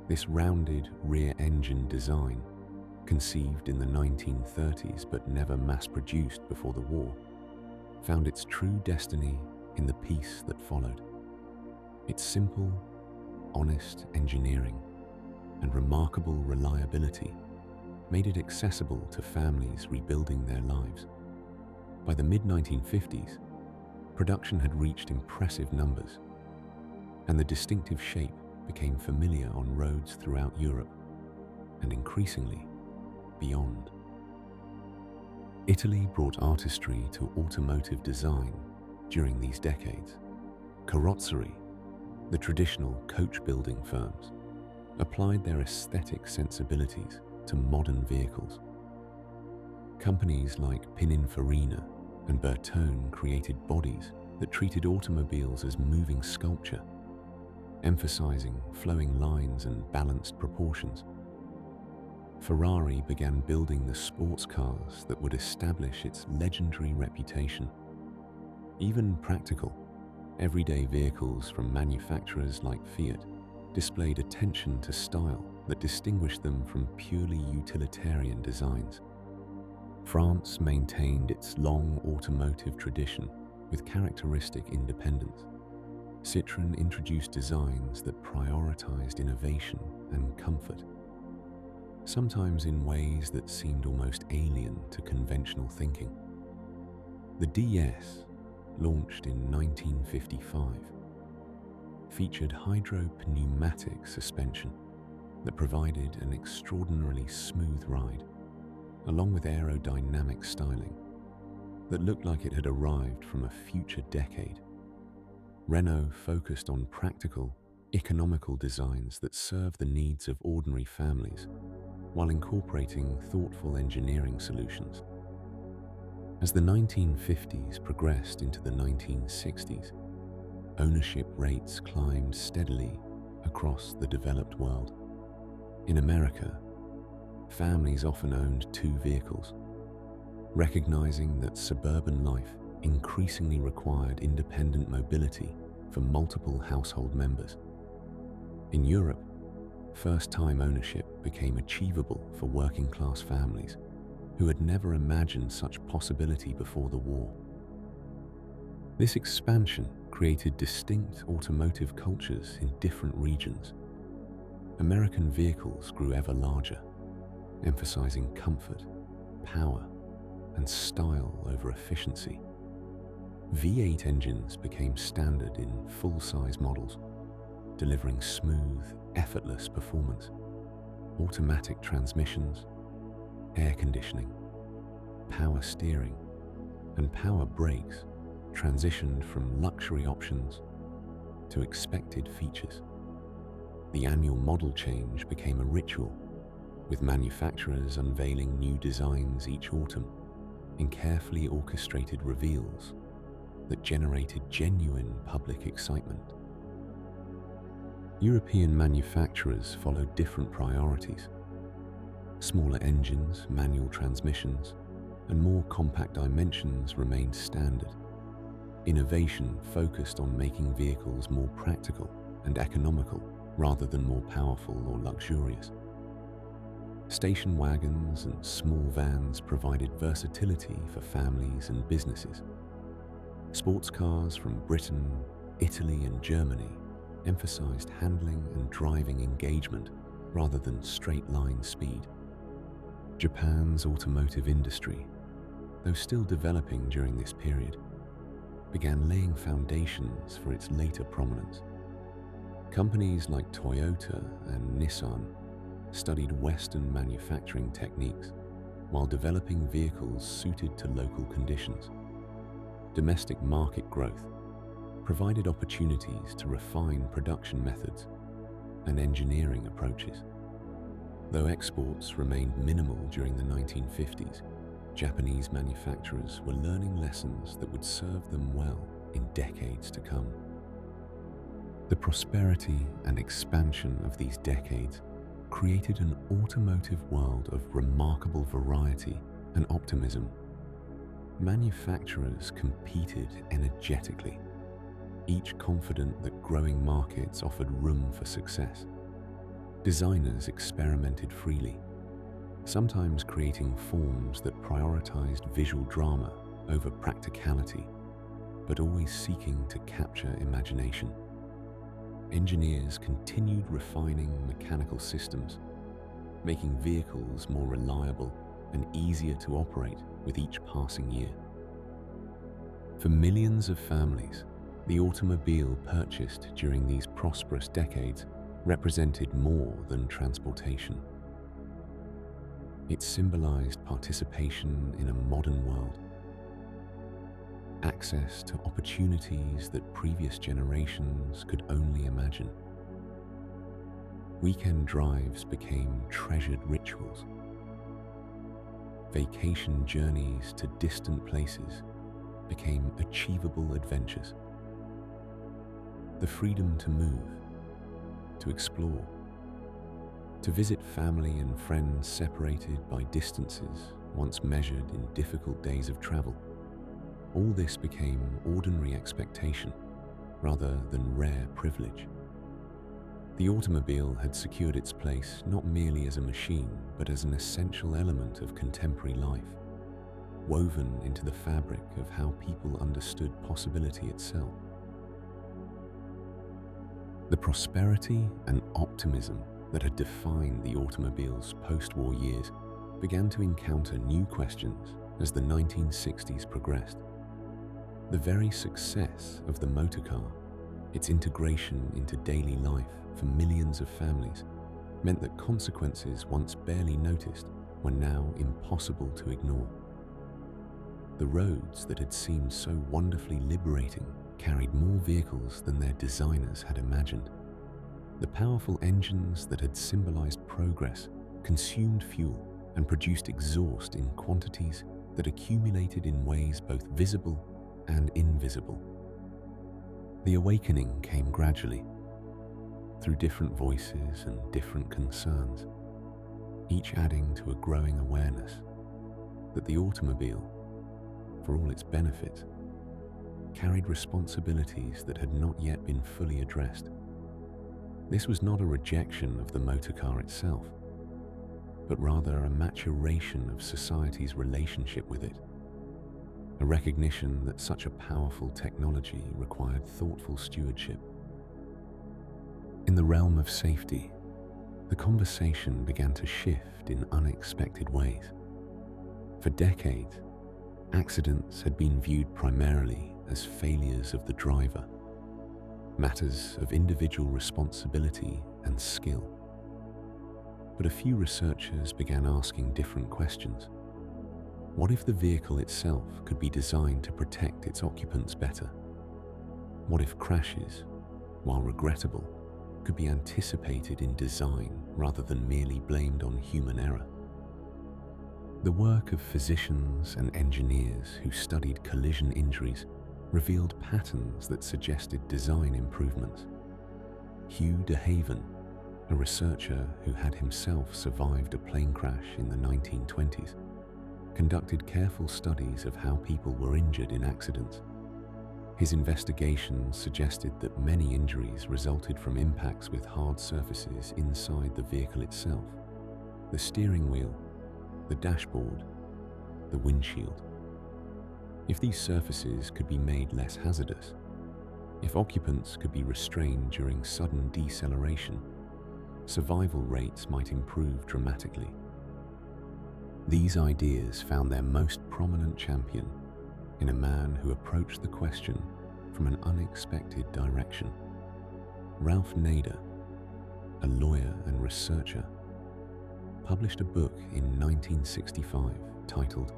Speaker 1: This rounded rear-engine design, conceived in the 1930s but never mass-produced before the war, found its true destiny in the piece that followed. Its simple, honest engineering and remarkable reliability made it accessible to families rebuilding their lives. By the mid-1950s, production had reached impressive numbers, and the distinctive shape became familiar on roads throughout Europe and increasingly beyond. Italy brought artistry to automotive design during these decades. Carrozzerie, the traditional coach-building firms, applied their aesthetic sensibilities to modern vehicles. Companies like Pininfarina and Bertone created bodies that treated automobiles as moving sculpture, emphasizing flowing lines and balanced proportions. Ferrari began building the sports cars that would establish its legendary reputation. Even practical, everyday vehicles from manufacturers like Fiat displayed attention to style that distinguished them from purely utilitarian designs. France maintained its long automotive tradition with characteristic independence. Citroën introduced designs that prioritized innovation and comfort, sometimes in ways that seemed almost alien to conventional thinking. The DS, launched in 1955, featured hydropneumatic suspension that provided an extraordinarily smooth ride, along with aerodynamic styling that looked like it had arrived from a future decade. Renault focused on practical, economical designs that serve the needs of ordinary families while incorporating thoughtful engineering solutions. As the 1950s progressed into the 1960s, ownership rates climbed steadily across the developed world. In America, families often owned 2 vehicles, recognizing that suburban life increasingly required independent mobility for multiple household members. In Europe, first-time ownership became achievable for working-class families who had never imagined such possibility before the war. This expansion created distinct automotive cultures in different regions. American vehicles grew ever larger, emphasizing comfort, power, and style over efficiency. V8 engines became standard in full-size models, delivering smooth, effortless performance. Automatic transmissions, air conditioning, power steering, and power brakes transitioned from luxury options to expected features. The annual model change became a ritual, with manufacturers unveiling new designs each autumn in carefully orchestrated reveals that generated genuine public excitement. European manufacturers followed different priorities. Smaller engines, manual transmissions, and more compact dimensions remained standard. Innovation focused on making vehicles more practical and economical rather than more powerful or luxurious. Station wagons and small vans provided versatility for families and businesses. Sports cars from Britain, Italy, and Germany emphasized handling and driving engagement rather than straight-line speed. Japan's automotive industry, though still developing during this period, began laying foundations for its later prominence. Companies like Toyota and Nissan studied Western manufacturing techniques while developing vehicles suited to local conditions. Domestic market growth provided opportunities to refine production methods, and engineering approaches. Though exports remained minimal during the 1950s, Japanese manufacturers were learning lessons that would serve them well in decades to come. The prosperity and expansion of these decades created an automotive world of remarkable variety and optimism. Manufacturers competed energetically, each confident that growing markets offered room for success. Designers experimented freely, sometimes creating forms that prioritized visual drama over practicality, but always seeking to capture imagination. Engineers continued refining mechanical systems, making vehicles more reliable and easier to operate with each passing year. For millions of families, the automobile purchased during these prosperous decades represented more than transportation. It symbolized participation in a modern world, access to opportunities that previous generations could only imagine. Weekend drives became treasured rituals. Vacation journeys to distant places became achievable adventures. The freedom to move, to explore, to visit family and friends separated by distances once measured in difficult days of travel. All this became ordinary expectation rather than rare privilege. The automobile had secured its place not merely as a machine, but as an essential element of contemporary life, woven into the fabric of how people understood possibility itself. The prosperity and optimism that had defined the automobile's post-war years began to encounter new questions as the 1960s progressed. The very success of the motorcar, its integration into daily life for millions of families, meant that consequences once barely noticed were now impossible to ignore. The roads that had seemed so wonderfully liberating carried more vehicles than their designers had imagined. The powerful engines that had symbolized progress consumed fuel and produced exhaust in quantities that accumulated in ways both visible and invisible. The awakening came gradually, through different voices and different concerns, each adding to a growing awareness that the automobile, for all its benefits, carried responsibilities that had not yet been fully addressed. This was not a rejection of the motorcar itself, but rather a maturation of society's relationship with it, a recognition that such a powerful technology required thoughtful stewardship. In the realm of safety, the conversation began to shift in unexpected ways. For decades, accidents had been viewed primarily as failures of the driver, matters of individual responsibility and skill. But a few researchers began asking different questions. What if the vehicle itself could be designed to protect its occupants better? What if crashes, while regrettable, could be anticipated in design rather than merely blamed on human error? The work of physicians and engineers who studied collision injuries revealed patterns that suggested design improvements. Hugh de Haven, a researcher who had himself survived a plane crash in the 1920s, conducted careful studies of how people were injured in accidents. His investigations suggested that many injuries resulted from impacts with hard surfaces inside the vehicle itself: the steering wheel, the dashboard, the windshield. If these surfaces could be made less hazardous, if occupants could be restrained during sudden deceleration, survival rates might improve dramatically. These ideas found their most prominent champion in a man who approached the question from an unexpected direction. Ralph Nader, a lawyer and researcher, published a book in 1965 titled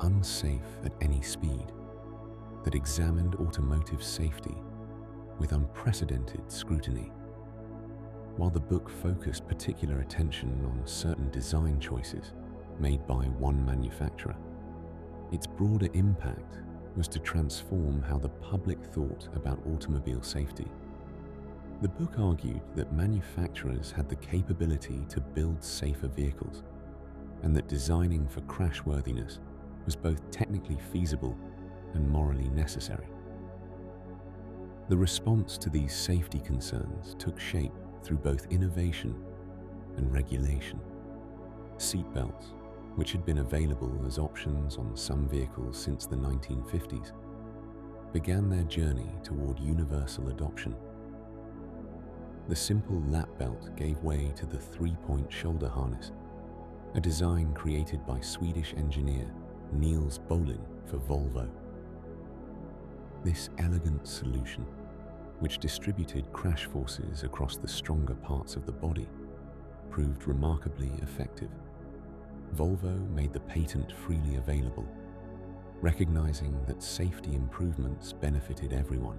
Speaker 1: Unsafe at Any Speed that examined automotive safety with unprecedented scrutiny. While the book focused particular attention on certain design choices made by one manufacturer, its broader impact was to transform how the public thought about automobile safety. The book argued that manufacturers had the capability to build safer vehicles, and that designing for crashworthiness was both technically feasible and morally necessary. The response to these safety concerns took shape through both innovation and regulation. Seatbelts, which had been available as options on some vehicles since the 1950s, began their journey toward universal adoption. The simple lap belt gave way to the three-point shoulder harness, a design created by Swedish engineer Niels Bohlin for Volvo. This elegant solution, which distributed crash forces across the stronger parts of the body, proved remarkably effective. Volvo made the patent freely available, recognizing that safety improvements benefited everyone.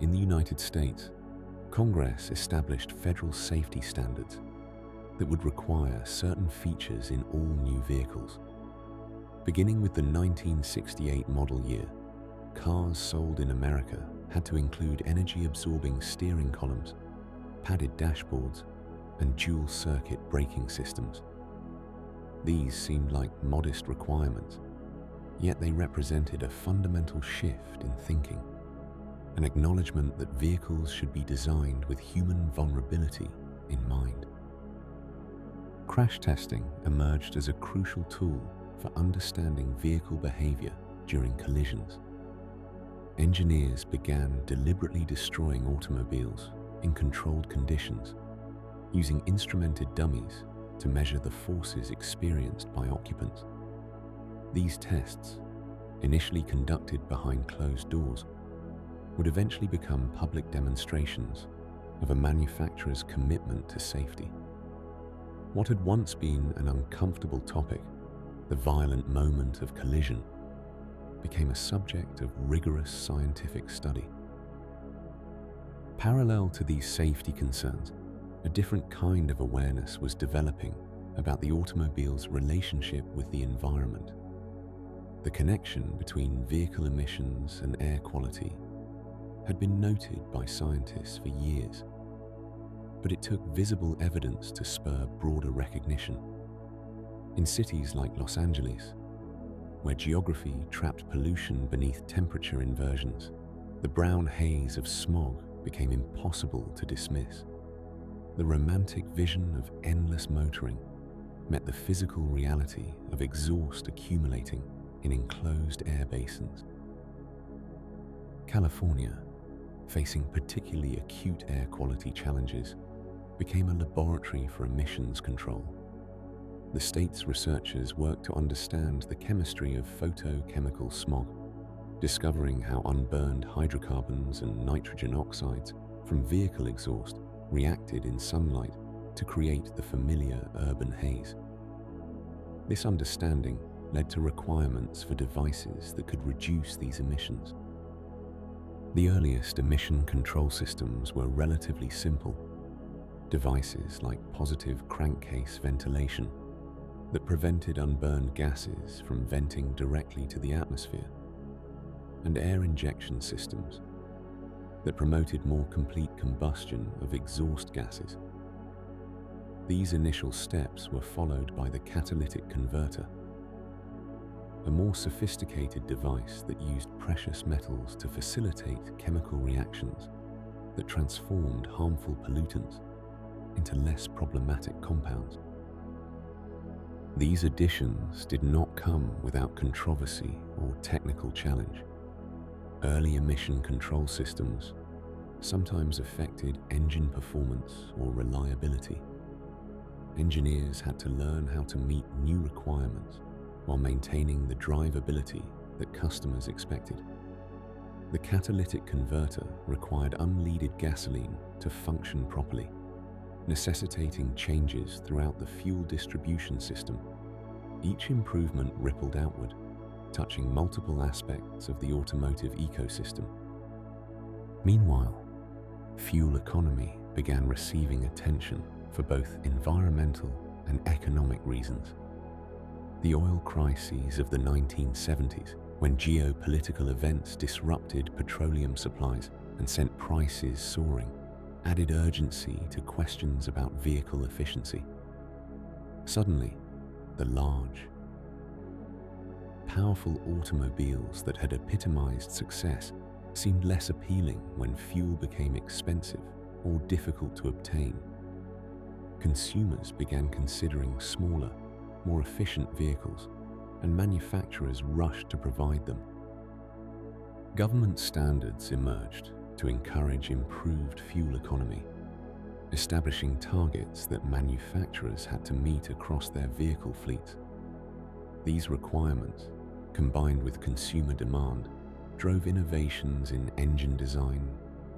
Speaker 1: In the United States, Congress established federal safety standards that would require certain features in all new vehicles. Beginning with the 1968 model year, cars sold in America had to include energy-absorbing steering columns, padded dashboards, and dual-circuit braking systems. These seemed like modest requirements, yet they represented a fundamental shift in thinking, an acknowledgement that vehicles should be designed with human vulnerability in mind. Crash testing emerged as a crucial tool for understanding vehicle behavior during collisions. Engineers began deliberately destroying automobiles in controlled conditions, using instrumented dummies to measure the forces experienced by occupants. These tests, initially conducted behind closed doors, would eventually become public demonstrations of a manufacturer's commitment to safety. What had once been an uncomfortable topic, the violent moment of collision, became a subject of rigorous scientific study. Parallel to these safety concerns, a different kind of awareness was developing about the automobile's relationship with the environment. The connection between vehicle emissions and air quality had been noted by scientists for years, but it took visible evidence to spur broader recognition. In cities like Los Angeles, where geography trapped pollution beneath temperature inversions, the brown haze of smog became impossible to dismiss. The romantic vision of endless motoring met the physical reality of exhaust accumulating in enclosed air basins. California, facing particularly acute air quality challenges, became a laboratory for emissions control. The state's researchers worked to understand the chemistry of photochemical smog, discovering how unburned hydrocarbons and nitrogen oxides from vehicle exhaust reacted in sunlight to create the familiar urban haze. This understanding led to requirements for devices that could reduce these emissions. The earliest emission control systems were relatively simple, devices like positive crankcase ventilation that prevented unburned gases from venting directly to the atmosphere, and air injection systems that promoted more complete combustion of exhaust gases. These initial steps were followed by the catalytic converter, a more sophisticated device that used precious metals to facilitate chemical reactions that transformed harmful pollutants into less problematic compounds. These additions did not come without controversy or technical challenge. Early emission control systems sometimes affected engine performance or reliability. Engineers had to learn how to meet new requirements while maintaining the drivability that customers expected. The catalytic converter required unleaded gasoline to function properly, necessitating changes throughout the fuel distribution system. Each improvement rippled outward, touching multiple aspects of the automotive ecosystem. Meanwhile, fuel economy began receiving attention for both environmental and economic reasons. The oil crises of the 1970s, when geopolitical events disrupted petroleum supplies and sent prices soaring, added urgency to questions about vehicle efficiency. Suddenly, the large, powerful automobiles that had epitomized success seemed less appealing when fuel became expensive or difficult to obtain. Consumers began considering smaller, more efficient vehicles, and manufacturers rushed to provide them. Government standards emerged to encourage improved fuel economy, establishing targets that manufacturers had to meet across their vehicle fleets. These requirements, combined with consumer demand, drove innovations in engine design,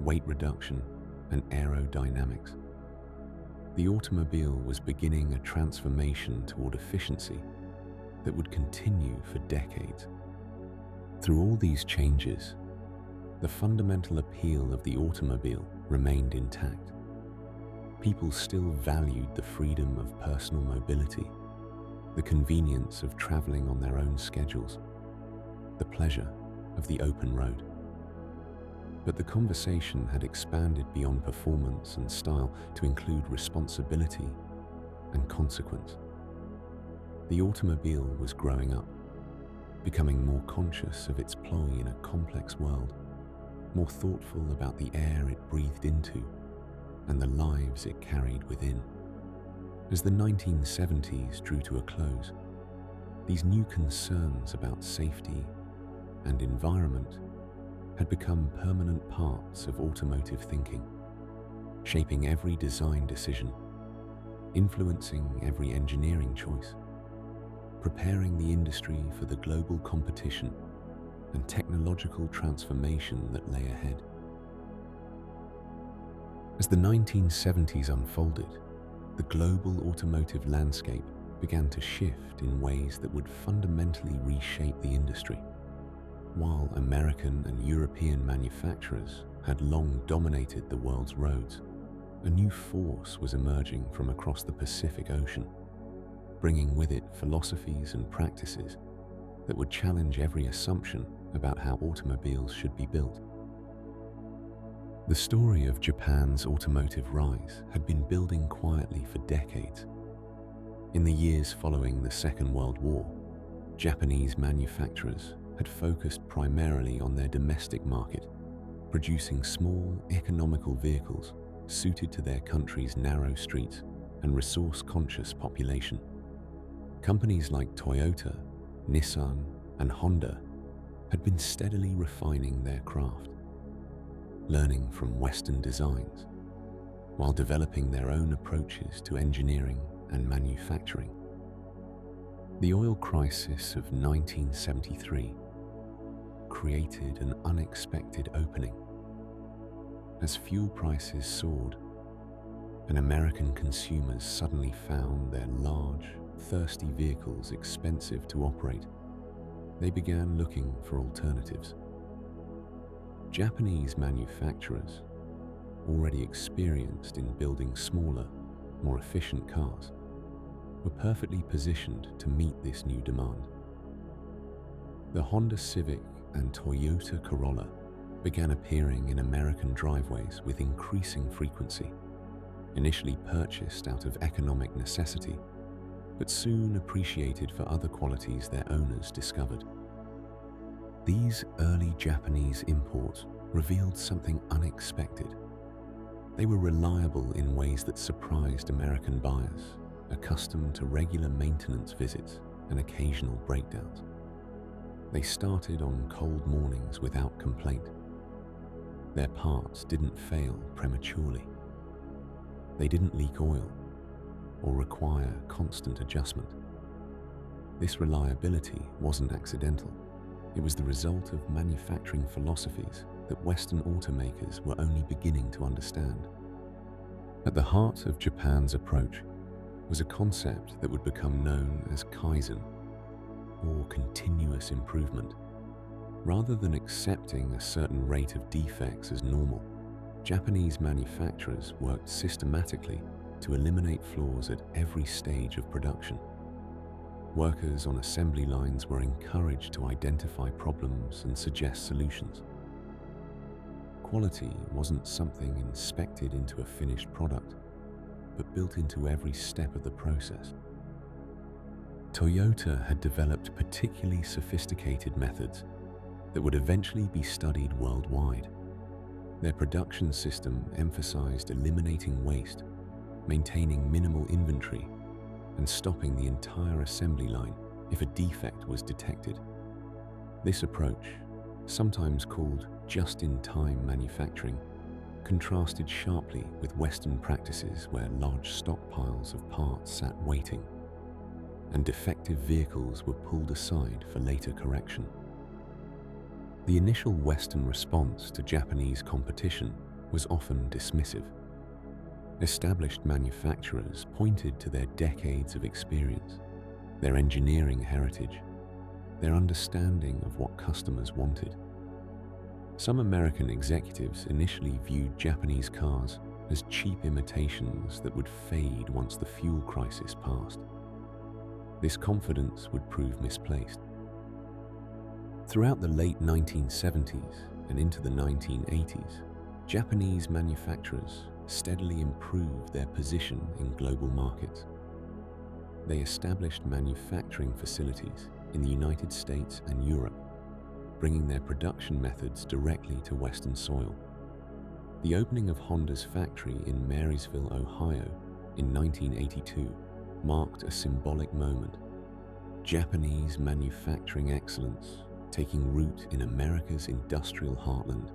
Speaker 1: weight reduction, and aerodynamics. The automobile was beginning a transformation toward efficiency that would continue for decades. Through all these changes, the fundamental appeal of the automobile remained intact. People still valued the freedom of personal mobility, the convenience of traveling on their own schedules, the pleasure of the open road. But the conversation had expanded beyond performance and style to include responsibility and consequence. The automobile was growing up, becoming more conscious of its ploy in a complex world, more thoughtful about the air it breathed into and the lives it carried within. As the 1970s drew to a close, these new concerns about safety and environment had become permanent parts of automotive thinking, shaping every design decision, influencing every engineering choice, preparing the industry for the global competition and technological transformation that lay ahead. As the 1970s unfolded, the global automotive landscape began to shift in ways that would fundamentally reshape the industry. While American and European manufacturers had long dominated the world's roads, a new force was emerging from across the Pacific Ocean, bringing with it philosophies and practices that would challenge every assumption about how automobiles should be built. The story of Japan's automotive rise had been building quietly for decades. In the years following the Second World War, Japanese manufacturers had focused primarily on their domestic market, producing small, economical vehicles suited to their country's narrow streets and resource-conscious population. Companies like Toyota, Nissan, and Honda had been steadily refining their craft, learning from Western designs, while developing their own approaches to engineering and manufacturing. The oil crisis of 1973 created an unexpected opening. As fuel prices soared, and American consumers suddenly found their large, thirsty vehicles expensive to operate, they began looking for alternatives. Japanese manufacturers, already experienced in building smaller, more efficient cars, were perfectly positioned to meet this new demand. The Honda Civic and Toyota Corolla began appearing in American driveways with increasing frequency, initially purchased out of economic necessity, but soon appreciated for other qualities their owners discovered. These early Japanese imports revealed something unexpected. They were reliable in ways that surprised American buyers, accustomed to regular maintenance visits and occasional breakdowns. They started on cold mornings without complaint. Their parts didn't fail prematurely. They didn't leak oil or require constant adjustment. This reliability wasn't accidental. It was the result of manufacturing philosophies that Western automakers were only beginning to understand. At the heart of Japan's approach was a concept that would become known as Kaizen, or continuous improvement. Rather than accepting a certain rate of defects as normal, Japanese manufacturers worked systematically to eliminate flaws at every stage of production. Workers on assembly lines were encouraged to identify problems and suggest solutions. Quality wasn't something inspected into a finished product, but built into every step of the process. Toyota had developed particularly sophisticated methods that would eventually be studied worldwide. Their production system emphasized eliminating waste, maintaining minimal inventory, and stopping the entire assembly line if a defect was detected. This approach, sometimes called just-in-time manufacturing, contrasted sharply with Western practices where large stockpiles of parts sat waiting, and defective vehicles were pulled aside for later correction. The initial Western response to Japanese competition was often dismissive. Established manufacturers pointed to their decades of experience, their engineering heritage, their understanding of what customers wanted. Some American executives initially viewed Japanese cars as cheap imitations that would fade once the fuel crisis passed. This confidence would prove misplaced. Throughout the late 1970s and into the 1980s, Japanese manufacturers steadily improved their position in global markets. They established manufacturing facilities in the United States and Europe, bringing their production methods directly to Western soil. The opening of Honda's factory in Marysville, Ohio, in 1982 marked a symbolic moment. Japanese manufacturing excellence taking root in America's industrial heartland.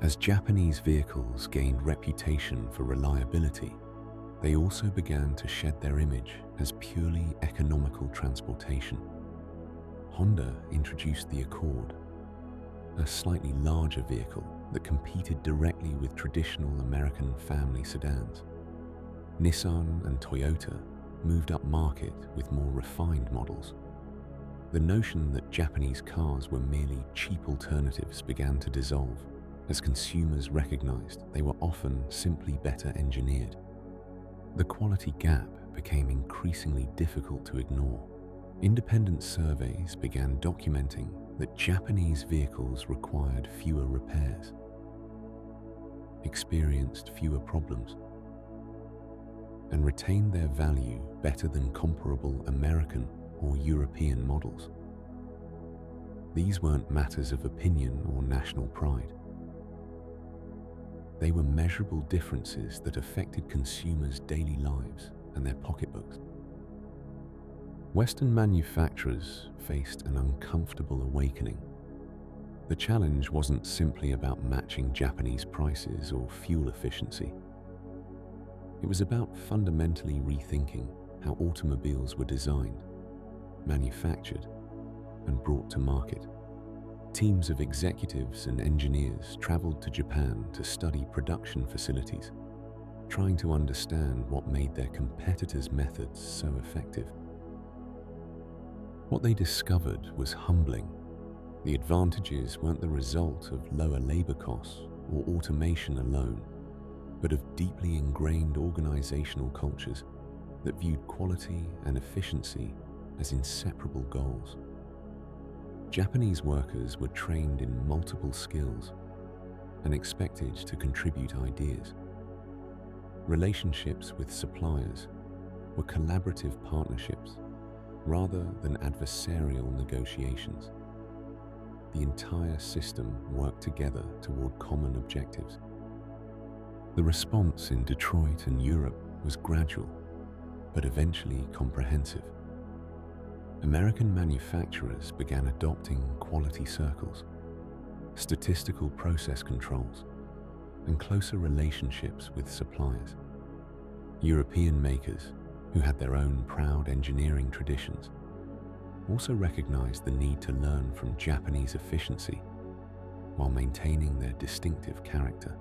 Speaker 1: As Japanese vehicles gained reputation for reliability, they also began to shed their image as purely economical transportation. Honda introduced the Accord, a slightly larger vehicle that competed directly with traditional American family sedans. Nissan and Toyota moved up market with more refined models. The notion that Japanese cars were merely cheap alternatives began to dissolve as consumers recognized they were often simply better engineered. The quality gap became increasingly difficult to ignore. Independent surveys began documenting that Japanese vehicles required fewer repairs, experienced fewer problems, and retained their value better than comparable American or European models. These weren't matters of opinion or national pride. They were measurable differences that affected consumers' daily lives and their pocketbooks. Western manufacturers faced an uncomfortable awakening. The challenge wasn't simply about matching Japanese prices or fuel efficiency. It was about fundamentally rethinking how automobiles were designed, manufactured, and brought to market. Teams of executives and engineers traveled to Japan to study production facilities, trying to understand what made their competitors' methods so effective. What they discovered was humbling. The advantages weren't the result of lower labor costs or automation alone, but of deeply ingrained organizational cultures that viewed quality and efficiency as inseparable goals. Japanese workers were trained in multiple skills and expected to contribute ideas. Relationships with suppliers were collaborative partnerships rather than adversarial negotiations. The entire system worked together toward common objectives. The response in Detroit and Europe was gradual, but eventually comprehensive. American manufacturers began adopting quality circles, statistical process controls, and closer relationships with suppliers. European makers, who had their own proud engineering traditions, also recognized the need to learn from Japanese efficiency while maintaining their distinctive character.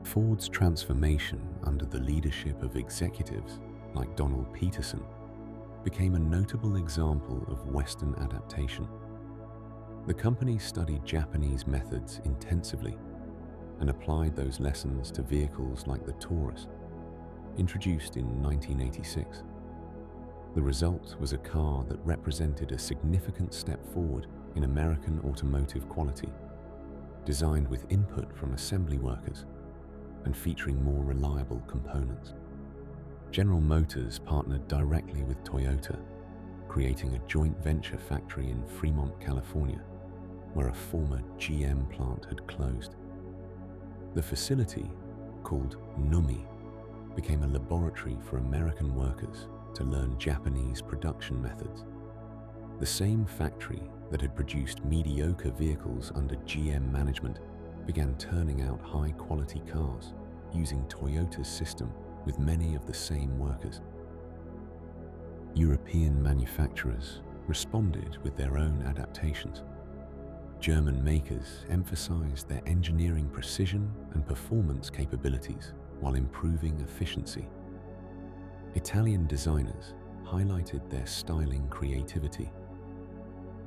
Speaker 1: Ford's transformation under the leadership of executives like Donald Peterson became a notable example of Western adaptation. The company studied Japanese methods intensively, and applied those lessons to vehicles like the Taurus, introduced in 1986. The result was a car that represented a significant step forward in American automotive quality, designed with input from assembly workers and featuring more reliable components. General Motors partnered directly with Toyota, creating a joint venture factory in Fremont, California, where a former GM plant had closed. The facility, called NUMMI, became a laboratory for American workers to learn Japanese production methods. The same factory that had produced mediocre vehicles under GM management began turning out high-quality cars using Toyota's system with many of the same workers. European manufacturers responded with their own adaptations. German makers emphasized their engineering precision and performance capabilities while improving efficiency. Italian designers highlighted their styling creativity.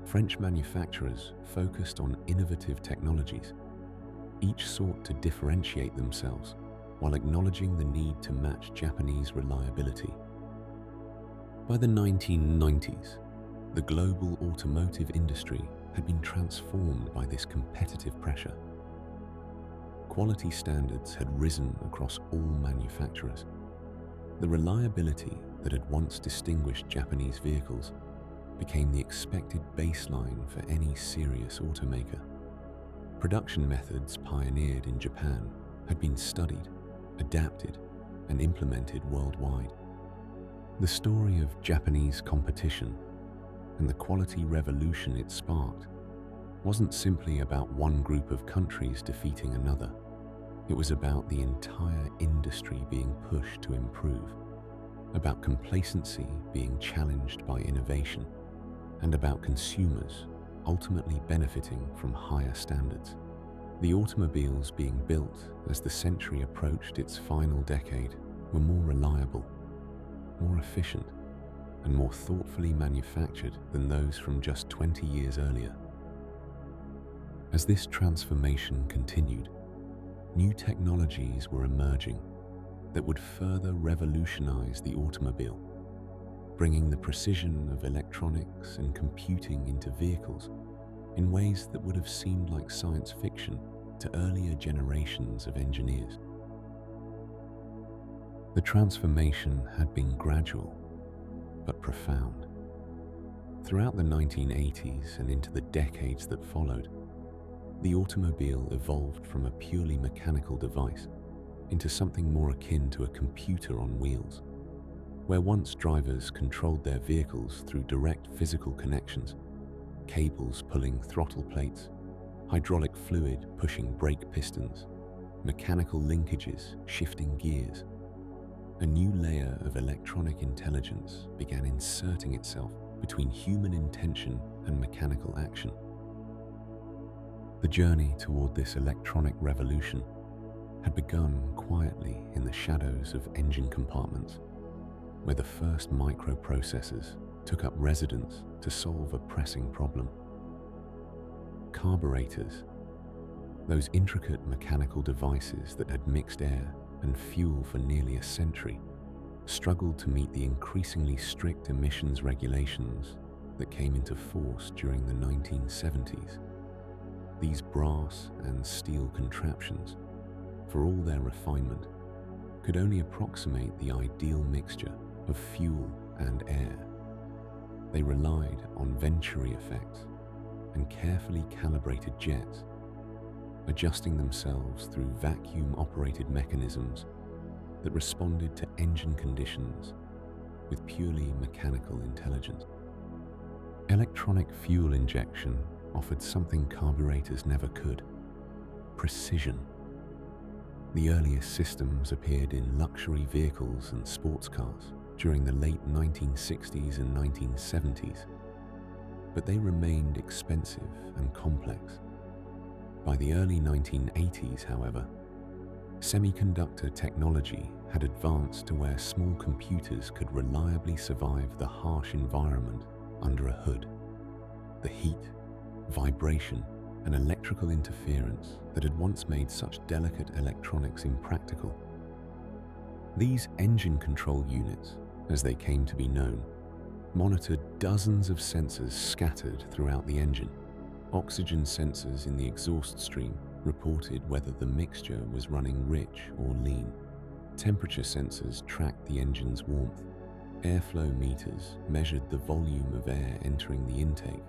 Speaker 1: French manufacturers focused on innovative technologies. Each sought to differentiate themselves while acknowledging the need to match Japanese reliability. By the 1990s, the global automotive industry had been transformed by this competitive pressure. Quality standards had risen across all manufacturers. The reliability that had once distinguished Japanese vehicles became the expected baseline for any serious automaker. Production methods pioneered in Japan had been studied, adapted, and implemented worldwide. The story of Japanese competition and the quality revolution it sparked wasn't simply about one group of countries defeating another. It was about the entire industry being pushed to improve, about complacency being challenged by innovation, and about consumers ultimately benefiting from higher standards. The automobiles being built as the century approached its final decade were more reliable, more efficient, and more thoughtfully manufactured than those from just 20 years earlier. As this transformation continued, new technologies were emerging that would further revolutionize the automobile, bringing the precision of electronics and computing into vehicles in ways that would have seemed like science fiction to earlier generations of engineers. The transformation had been gradual, but profound. Throughout the 1980s and into the decades that followed, the automobile evolved from a purely mechanical device into something more akin to a computer on wheels. Where once drivers controlled their vehicles through direct physical connections, cables pulling throttle plates, hydraulic fluid pushing brake pistons, mechanical linkages shifting gears, a new layer of electronic intelligence began inserting itself between human intention and mechanical action. The journey toward this electronic revolution had begun quietly in the shadows of engine compartments, where the first microprocessors took up residence to solve a pressing problem. Carburetors, those intricate mechanical devices that had mixed air and fuel for nearly a century, struggled to meet the increasingly strict emissions regulations that came into force during the 1970s. These brass and steel contraptions, for all their refinement, could only approximate the ideal mixture of fuel and air. They relied on venturi effects and carefully calibrated jets, adjusting themselves through vacuum-operated mechanisms that responded to engine conditions with purely mechanical intelligence. Electronic fuel injection offered something carburetors never could: precision. The earliest systems appeared in luxury vehicles and sports cars during the late 1960s and 1970s, but they remained expensive and complex. By the early 1980s, however, semiconductor technology had advanced to where small computers could reliably survive the harsh environment under a hood. The heat, vibration, and electrical interference that had once made such delicate electronics impractical. These engine control units, as they came to be known, monitored dozens of sensors scattered throughout the engine. Oxygen sensors in the exhaust stream reported whether the mixture was running rich or lean. Temperature sensors tracked the engine's warmth. Airflow meters measured the volume of air entering the intake.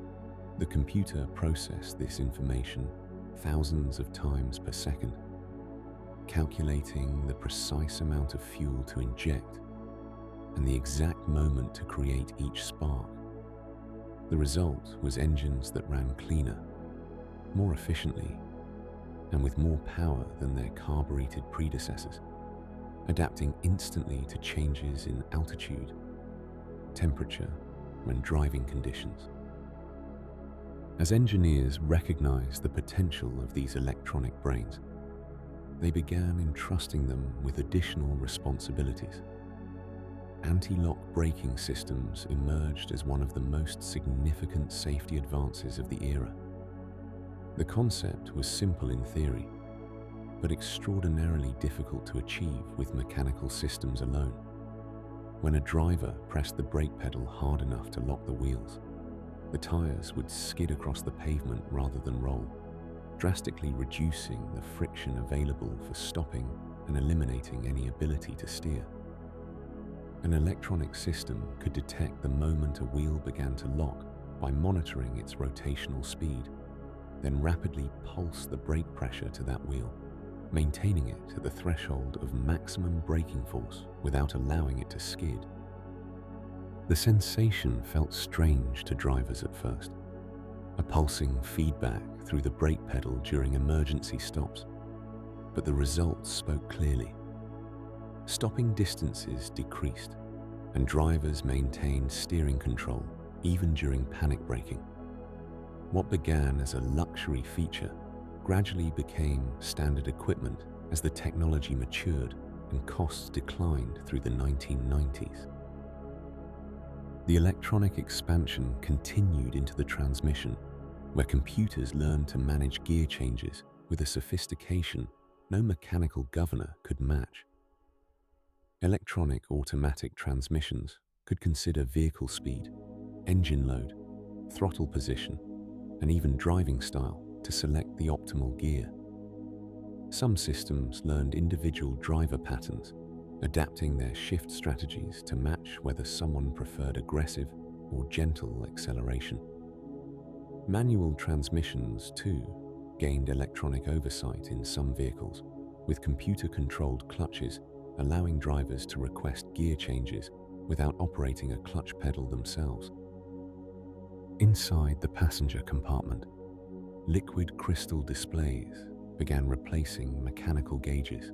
Speaker 1: The computer processed this information thousands of times per second, calculating the precise amount of fuel to inject and the exact moment to create each spark. The result was engines that ran cleaner, more efficiently, and with more power than their carbureted predecessors, adapting instantly to changes in altitude, temperature, and driving conditions. As engineers recognized the potential of these electronic brains, they began entrusting them with additional responsibilities. Anti-lock braking systems emerged as one of the most significant safety advances of the era. The concept was simple in theory, but extraordinarily difficult to achieve with mechanical systems alone. When a driver pressed the brake pedal hard enough to lock the wheels, the tires would skid across the pavement rather than roll, drastically reducing the friction available for stopping and eliminating any ability to steer. An electronic system could detect the moment a wheel began to lock by monitoring its rotational speed, then rapidly pulse the brake pressure to that wheel, maintaining it at the threshold of maximum braking force without allowing it to skid. The sensation felt strange to drivers at first, a pulsing feedback through the brake pedal during emergency stops, but the results spoke clearly. Stopping distances decreased, and drivers maintained steering control even during panic braking. What began as a luxury feature gradually became standard equipment as the technology matured and costs declined through the 1990s. The electronic expansion continued into the transmission, where computers learned to manage gear changes with a sophistication no mechanical governor could match. Electronic automatic transmissions could consider vehicle speed, engine load, throttle position, and even driving style to select the optimal gear. Some systems learned individual driver patterns, adapting their shift strategies to match whether someone preferred aggressive or gentle acceleration. Manual transmissions, too, gained electronic oversight in some vehicles, with computer-controlled clutches allowing drivers to request gear changes without operating a clutch pedal themselves. Inside the passenger compartment, liquid crystal displays began replacing mechanical gauges.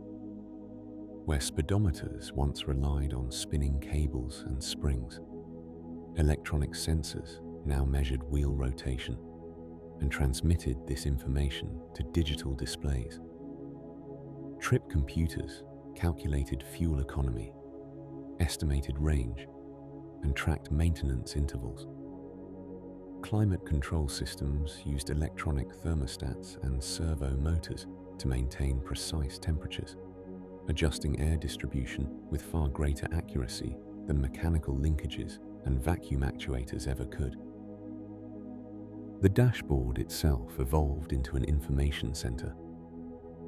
Speaker 1: Where speedometers once relied on spinning cables and springs, electronic sensors now measured wheel rotation and transmitted this information to digital displays. Trip computers calculated fuel economy, estimated range, and tracked maintenance intervals. Climate control systems used electronic thermostats and servo motors to maintain precise temperatures, adjusting air distribution with far greater accuracy than mechanical linkages and vacuum actuators ever could. The dashboard itself evolved into an information center.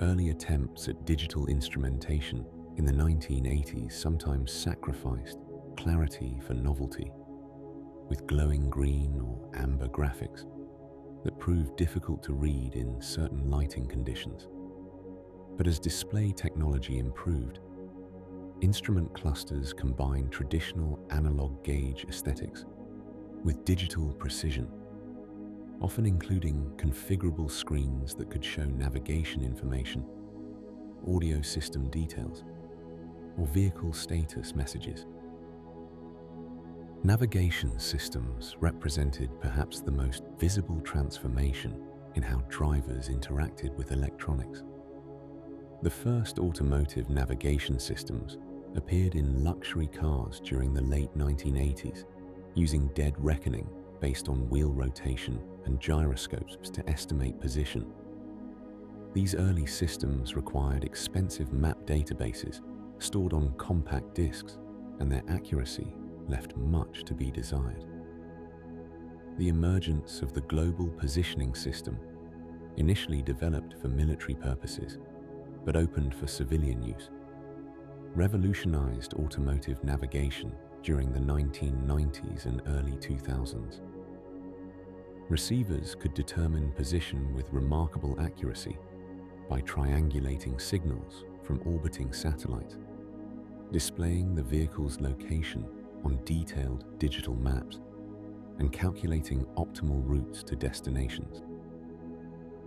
Speaker 1: Early attempts at digital instrumentation in the 1980s sometimes sacrificed clarity for novelty, with glowing green or amber graphics that proved difficult to read in certain lighting conditions. But as display technology improved, instrument clusters combined traditional analog gauge aesthetics with digital precision, often including configurable screens that could show navigation information, audio system details, or vehicle status messages. Navigation systems represented perhaps the most visible transformation in how drivers interacted with electronics. The first automotive navigation systems appeared in luxury cars during the late 1980s, using dead reckoning based on wheel rotation and gyroscopes to estimate position. These early systems required expensive map databases stored on compact discs, and their accuracy left much to be desired. The emergence of the global positioning system, initially developed for military purposes, but opened for civilian use, revolutionized automotive navigation during the 1990s and early 2000s. Receivers could determine position with remarkable accuracy by triangulating signals from orbiting satellites, displaying the vehicle's location on detailed digital maps, and calculating optimal routes to destinations.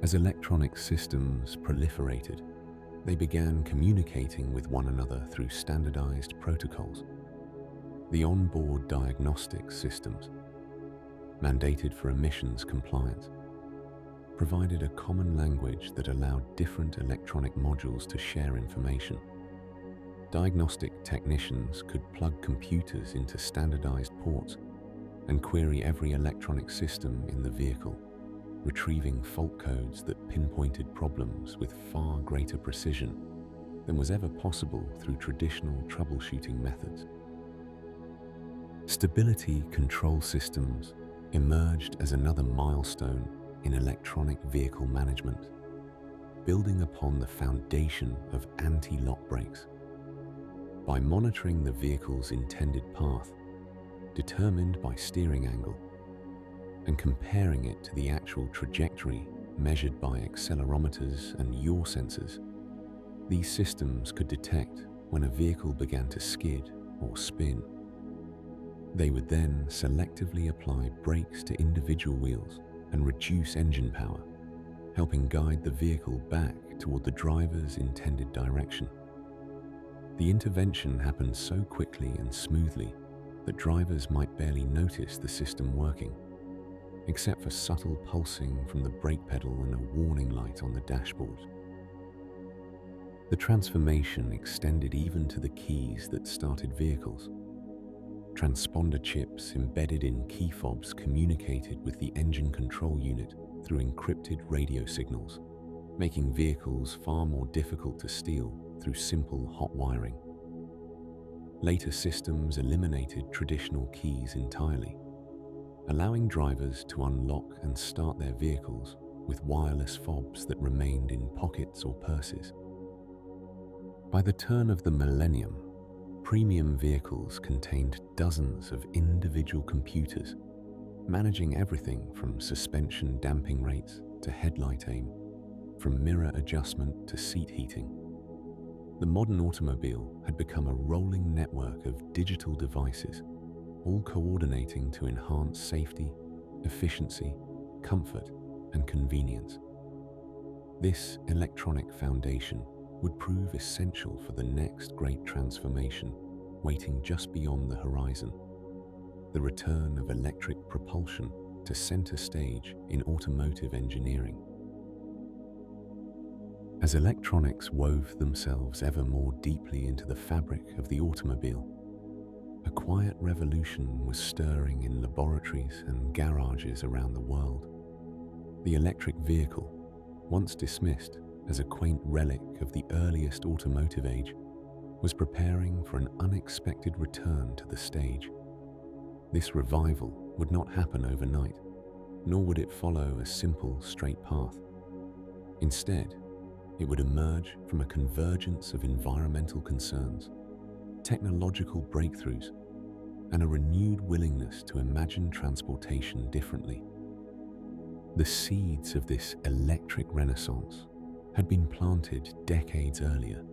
Speaker 1: As electronic systems proliferated, they began communicating with one another through standardized protocols. The onboard diagnostic systems, mandated for emissions compliance, provided a common language that allowed different electronic modules to share information. Diagnostic technicians could plug computers into standardized ports and query every electronic system in the vehicle, retrieving fault codes that pinpointed problems with far greater precision than was ever possible through traditional troubleshooting methods. Stability control systems emerged as another milestone in electronic vehicle management, building upon the foundation of anti-lock brakes. By monitoring the vehicle's intended path, determined by steering angle, and comparing it to the actual trajectory measured by accelerometers and yaw sensors, these systems could detect when a vehicle began to skid or spin. They would then selectively apply brakes to individual wheels and reduce engine power, helping guide the vehicle back toward the driver's intended direction. The intervention happened so quickly and smoothly that drivers might barely notice the system working, except for subtle pulsing from the brake pedal and a warning light on the dashboard. The transformation extended even to the keys that started vehicles. Transponder chips embedded in key fobs communicated with the engine control unit through encrypted radio signals, making vehicles far more difficult to steal through simple hot wiring. Later systems eliminated traditional keys entirely, allowing drivers to unlock and start their vehicles with wireless fobs that remained in pockets or purses. By the turn of the millennium, premium vehicles contained dozens of individual computers, managing everything from suspension damping rates to headlight aim, from mirror adjustment to seat heating. The modern automobile had become a rolling network of digital devices, all coordinating to enhance safety, efficiency, comfort, and convenience. This electronic foundation would prove essential for the next great transformation waiting just beyond the horizon: the return of electric propulsion to center stage in automotive engineering. As electronics wove themselves ever more deeply into the fabric of the automobile, a quiet revolution was stirring in laboratories and garages around the world. The electric vehicle, once dismissed as a quaint relic of the earliest automotive age, was preparing for an unexpected return to the stage. This revival would not happen overnight, nor would it follow a simple, straight path. Instead, it would emerge from a convergence of environmental concerns, technological breakthroughs, and a renewed willingness to imagine transportation differently. The seeds of this electric renaissance had been planted decades earlier,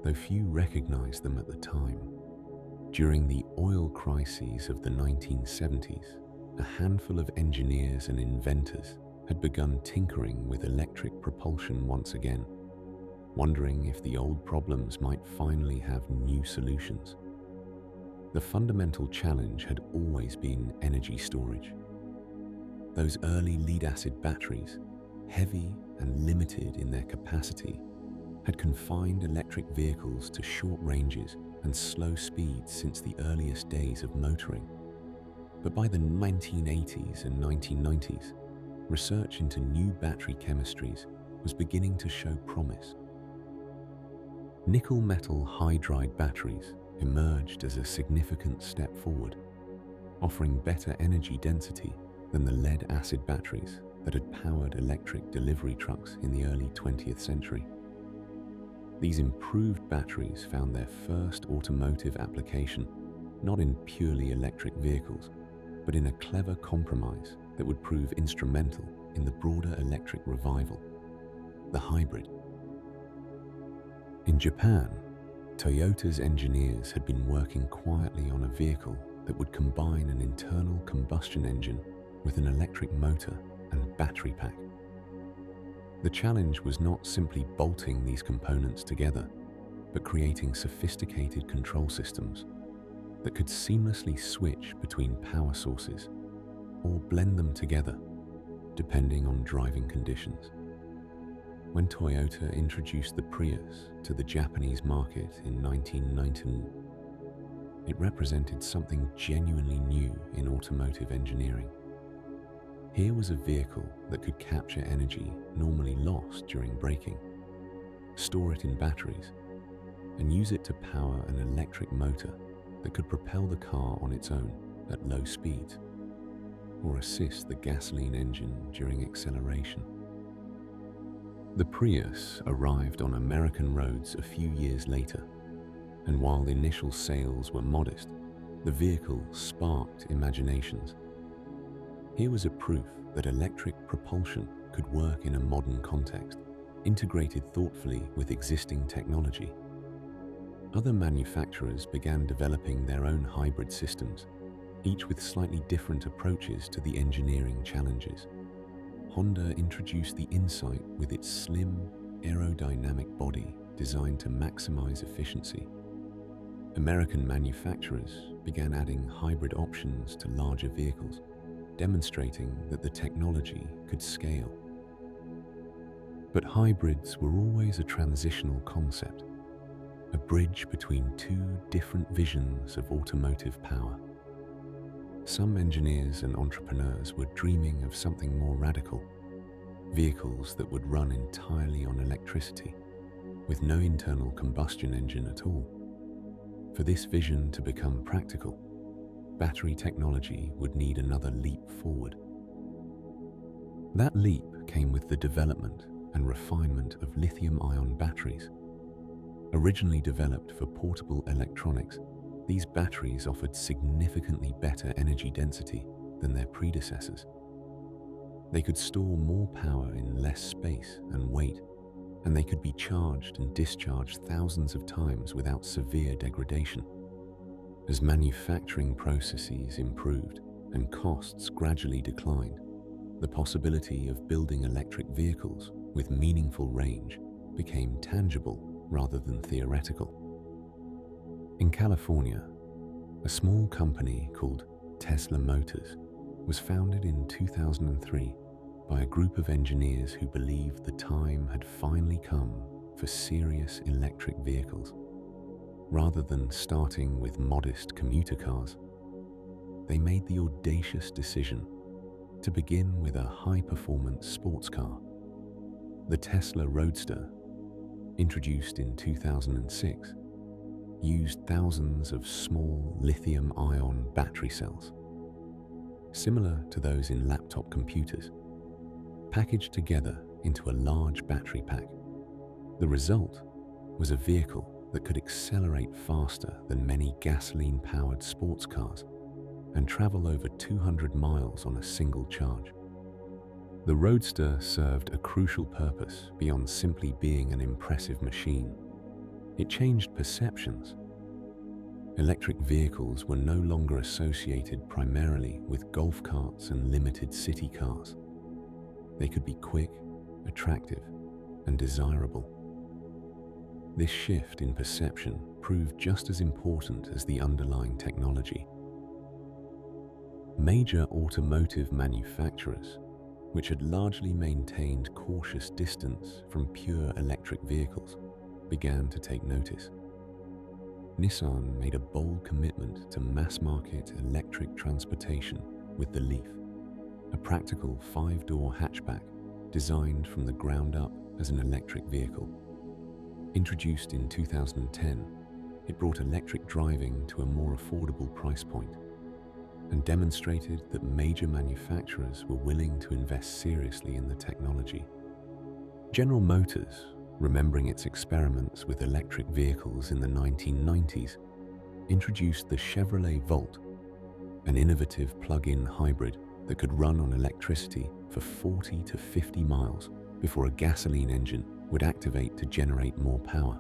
Speaker 1: though few recognized them at the time. During the oil crises of the 1970s, a handful of engineers and inventors had begun tinkering with electric propulsion once again, wondering if the old problems might finally have new solutions. The fundamental challenge had always been energy storage. Those early lead-acid batteries, heavy and limited in their capacity, had confined electric vehicles to short ranges and slow speeds since the earliest days of motoring. But by the 1980s and 1990s, research into new battery chemistries was beginning to show promise. Nickel metal hydride batteries emerged as a significant step forward, offering better energy density than the lead-acid batteries that had powered electric delivery trucks in the early 20th century. These improved batteries found their first automotive application not in purely electric vehicles, but in a clever compromise that would prove instrumental in the broader electric revival, the hybrid. In Japan, Toyota's engineers had been working quietly on a vehicle that would combine an internal combustion engine with an electric motor and battery pack. The challenge was not simply bolting these components together, but creating sophisticated control systems that could seamlessly switch between power sources or blend them together, depending on driving conditions. When Toyota introduced the Prius to the Japanese market in 1991, it represented something genuinely new in automotive engineering. Here was a vehicle that could capture energy normally lost during braking, store it in batteries, and use it to power an electric motor that could propel the car on its own at low speeds, or assist the gasoline engine during acceleration. The Prius arrived on American roads a few years later, and while the initial sales were modest, the vehicle sparked imaginations. Here was a proof that electric propulsion could work in a modern context, integrated thoughtfully with existing technology. Other manufacturers began developing their own hybrid systems, each with slightly different approaches to the engineering challenges. Honda introduced the Insight with its slim, aerodynamic body designed to maximize efficiency. American manufacturers began adding hybrid options to larger vehicles, demonstrating that the technology could scale. But hybrids were always a transitional concept, a bridge between two different visions of automotive power. Some engineers and entrepreneurs were dreaming of something more radical, vehicles that would run entirely on electricity, with no internal combustion engine at all. For this vision to become practical, battery technology would need another leap forward. That leap came with the development and refinement of lithium-ion batteries. Originally developed for portable electronics, these batteries offered significantly better energy density than their predecessors. They could store more power in less space and weight, and they could be charged and discharged thousands of times without severe degradation. As manufacturing processes improved and costs gradually declined, the possibility of building electric vehicles with meaningful range became tangible rather than theoretical. In California, a small company called Tesla Motors was founded in 2003 by a group of engineers who believed the time had finally come for serious electric vehicles. Rather than starting with modest commuter cars, they made the audacious decision to begin with a high-performance sports car. The Tesla Roadster, introduced in 2006, used thousands of small lithium-ion battery cells, similar to those in laptop computers, packaged together into a large battery pack. The result was a vehicle that could accelerate faster than many gasoline-powered sports cars and travel over 200 miles on a single charge. The Roadster served a crucial purpose beyond simply being an impressive machine. It changed perceptions. Electric vehicles were no longer associated primarily with golf carts and limited city cars. They could be quick, attractive, and desirable. This shift in perception proved just as important as the underlying technology. Major automotive manufacturers, which had largely maintained cautious distance from pure electric vehicles, began to take notice. Nissan made a bold commitment to mass-market electric transportation with the Leaf, a practical 5-door hatchback designed from the ground up as an electric vehicle. Introduced in 2010, it brought electric driving to a more affordable price point and demonstrated that major manufacturers were willing to invest seriously in the technology. General Motors, remembering its experiments with electric vehicles in the 1990s, introduced the Chevrolet Volt, an innovative plug-in hybrid that could run on electricity for 40 to 50 miles before a gasoline engine would activate to generate more power.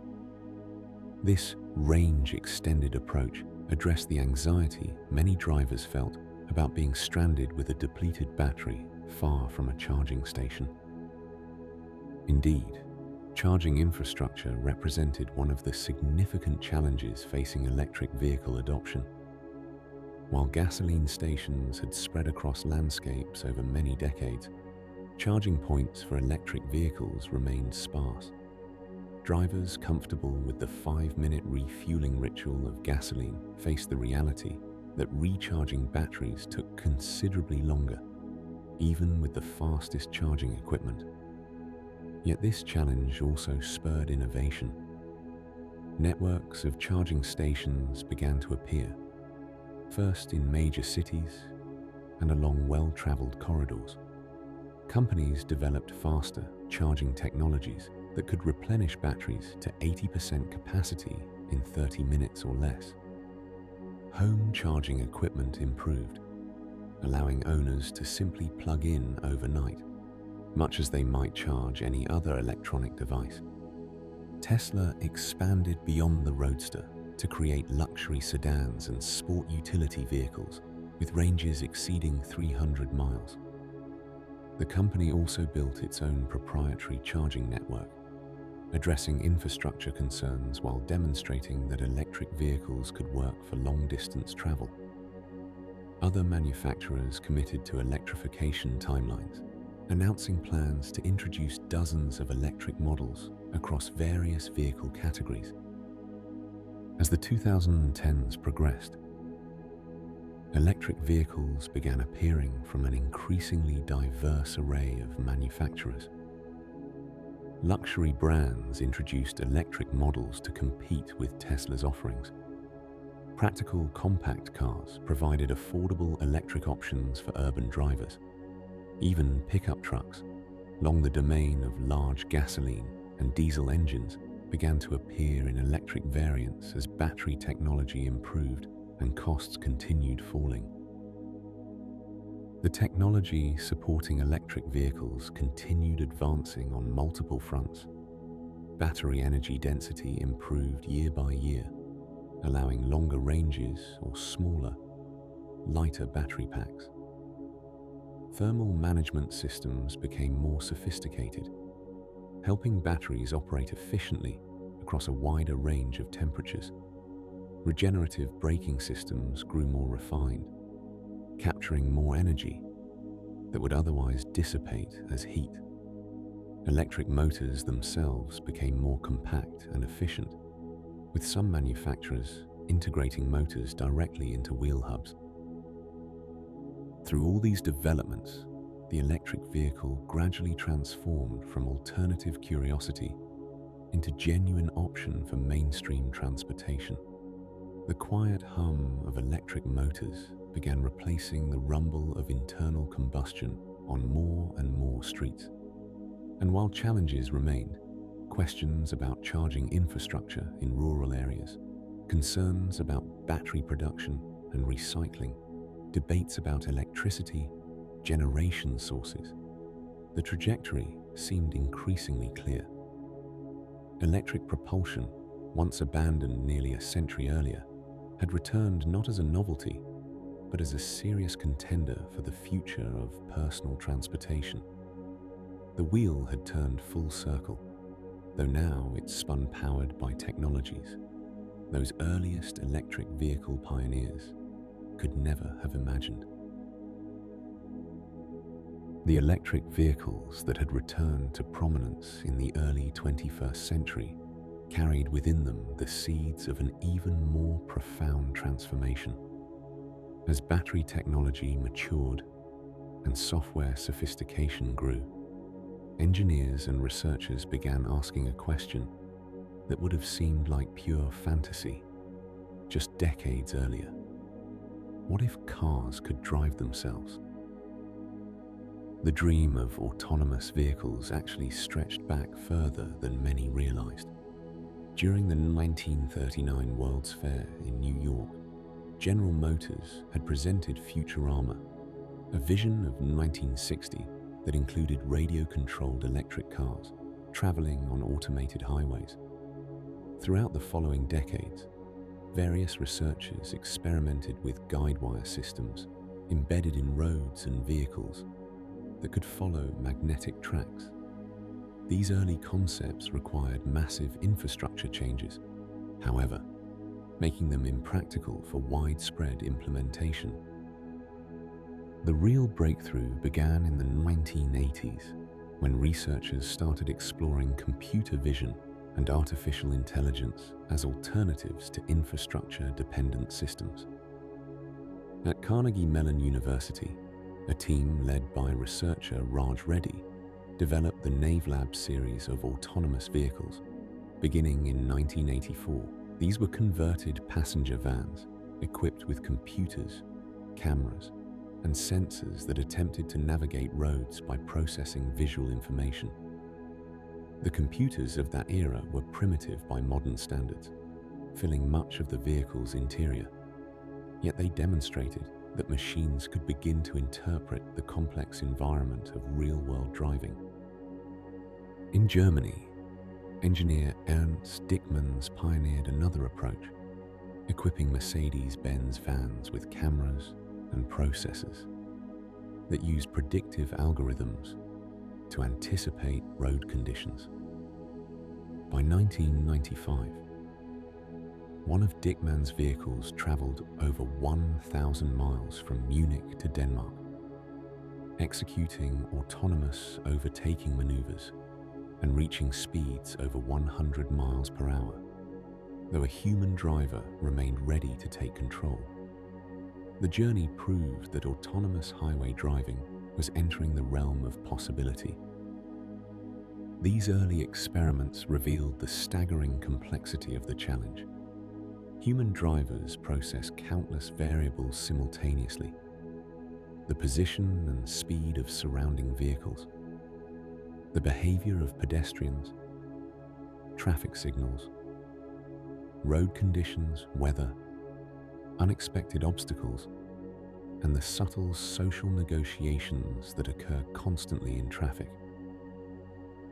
Speaker 1: This range-extended approach addressed the anxiety many drivers felt about being stranded with a depleted battery far from a charging station. Indeed, charging infrastructure represented one of the significant challenges facing electric vehicle adoption. While gasoline stations had spread across landscapes over many decades, charging points for electric vehicles remained sparse. Drivers comfortable with the 5-minute refueling ritual of gasoline faced the reality that recharging batteries took considerably longer, even with the fastest charging equipment. Yet this challenge also spurred innovation. Networks of charging stations began to appear, first in major cities and along well-traveled corridors. Companies developed faster charging technologies that could replenish batteries to 80% capacity in 30 minutes or less. Home charging equipment improved, allowing owners to simply plug in overnight, much as they might charge any other electronic device. Tesla expanded beyond the Roadster to create luxury sedans and sport utility vehicles with ranges exceeding 300 miles. The company also built its own proprietary charging network, addressing infrastructure concerns while demonstrating that electric vehicles could work for long-distance travel. Other manufacturers committed to electrification timelines, announcing plans to introduce dozens of electric models across various vehicle categories. As the 2010s progressed, electric vehicles began appearing from an increasingly diverse array of manufacturers. Luxury brands introduced electric models to compete with Tesla's offerings. Practical compact cars provided affordable electric options for urban drivers. Even pickup trucks, along the domain of large gasoline and diesel engines, began to appear in electric variants as battery technology improved and costs continued falling. The technology supporting electric vehicles continued advancing on multiple fronts. Battery energy density improved year by year, allowing longer ranges or smaller, lighter battery packs. Thermal management systems became more sophisticated, helping batteries operate efficiently across a wider range of temperatures. Regenerative braking systems grew more refined, capturing more energy that would otherwise dissipate as heat. Electric motors themselves became more compact and efficient, with some manufacturers integrating motors directly into wheel hubs. Through all these developments, the electric vehicle gradually transformed from alternative curiosity into genuine option for mainstream transportation. The quiet hum of electric motors began replacing the rumble of internal combustion on more and more streets. And while challenges remained, questions about charging infrastructure in rural areas, concerns about battery production and recycling, debates about electricity, generation sources, the trajectory seemed increasingly clear. Electric propulsion, once abandoned nearly a century earlier, had returned not as a novelty, but as a serious contender for the future of personal transportation. The wheel had turned full circle, though now it spun powered by technologies those earliest electric vehicle pioneers could never have imagined. The electric vehicles that had returned to prominence in the early 21st century carried within them the seeds of an even more profound transformation. As battery technology matured and software sophistication grew, engineers and researchers began asking a question that would have seemed like pure fantasy just decades earlier. What if cars could drive themselves? The dream of autonomous vehicles actually stretched back further than many realized. During the 1939 World's Fair in New York, General Motors had presented Futurama, a vision of 1960 that included radio-controlled electric cars traveling on automated highways. Throughout the following decades, various researchers experimented with guide-wire systems embedded in roads and vehicles that could follow magnetic tracks. These early concepts required massive infrastructure changes, however, making them impractical for widespread implementation. The real breakthrough began in the 1980s, when researchers started exploring computer vision and artificial intelligence as alternatives to infrastructure-dependent systems. At Carnegie Mellon University, a team led by researcher Raj Reddy developed the NaveLab series of autonomous vehicles. Beginning in 1984, these were converted passenger vans equipped with computers, cameras, and sensors that attempted to navigate roads by processing visual information. The computers of that era were primitive by modern standards, filling much of the vehicle's interior. Yet they demonstrated that machines could begin to interpret the complex environment of real-world driving. In Germany, engineer Ernst Dickmanns pioneered another approach, equipping Mercedes-Benz vans with cameras and processors that use predictive algorithms to anticipate road conditions. By 1995, one of Dickmanns' vehicles traveled over 1,000 miles from Munich to Denmark, executing autonomous overtaking maneuvers and reaching speeds over 100 miles per hour, though a human driver remained ready to take control. The journey proved that autonomous highway driving was entering the realm of possibility. These early experiments revealed the staggering complexity of the challenge. Human drivers process countless variables simultaneously: the position and speed of surrounding vehicles, the behavior of pedestrians, traffic signals, road conditions, weather, unexpected obstacles, and the subtle social negotiations that occur constantly in traffic.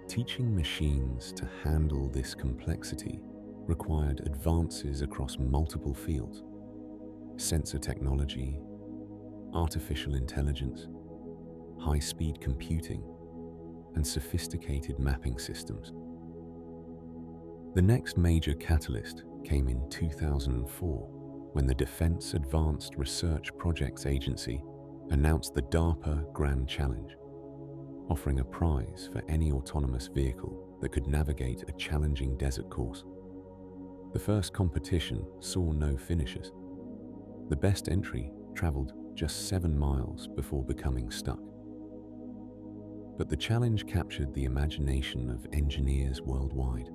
Speaker 1: Teaching machines to handle this complexity required advances across multiple fields: sensor technology, artificial intelligence, high-speed computing, and sophisticated mapping systems. The next major catalyst came in 2004, when the Defense Advanced Research Projects Agency announced the DARPA Grand Challenge, offering a prize for any autonomous vehicle that could navigate a challenging desert course. The first competition saw no finishers. The best entry traveled just 7 miles before becoming stuck. But the challenge captured the imagination of engineers worldwide.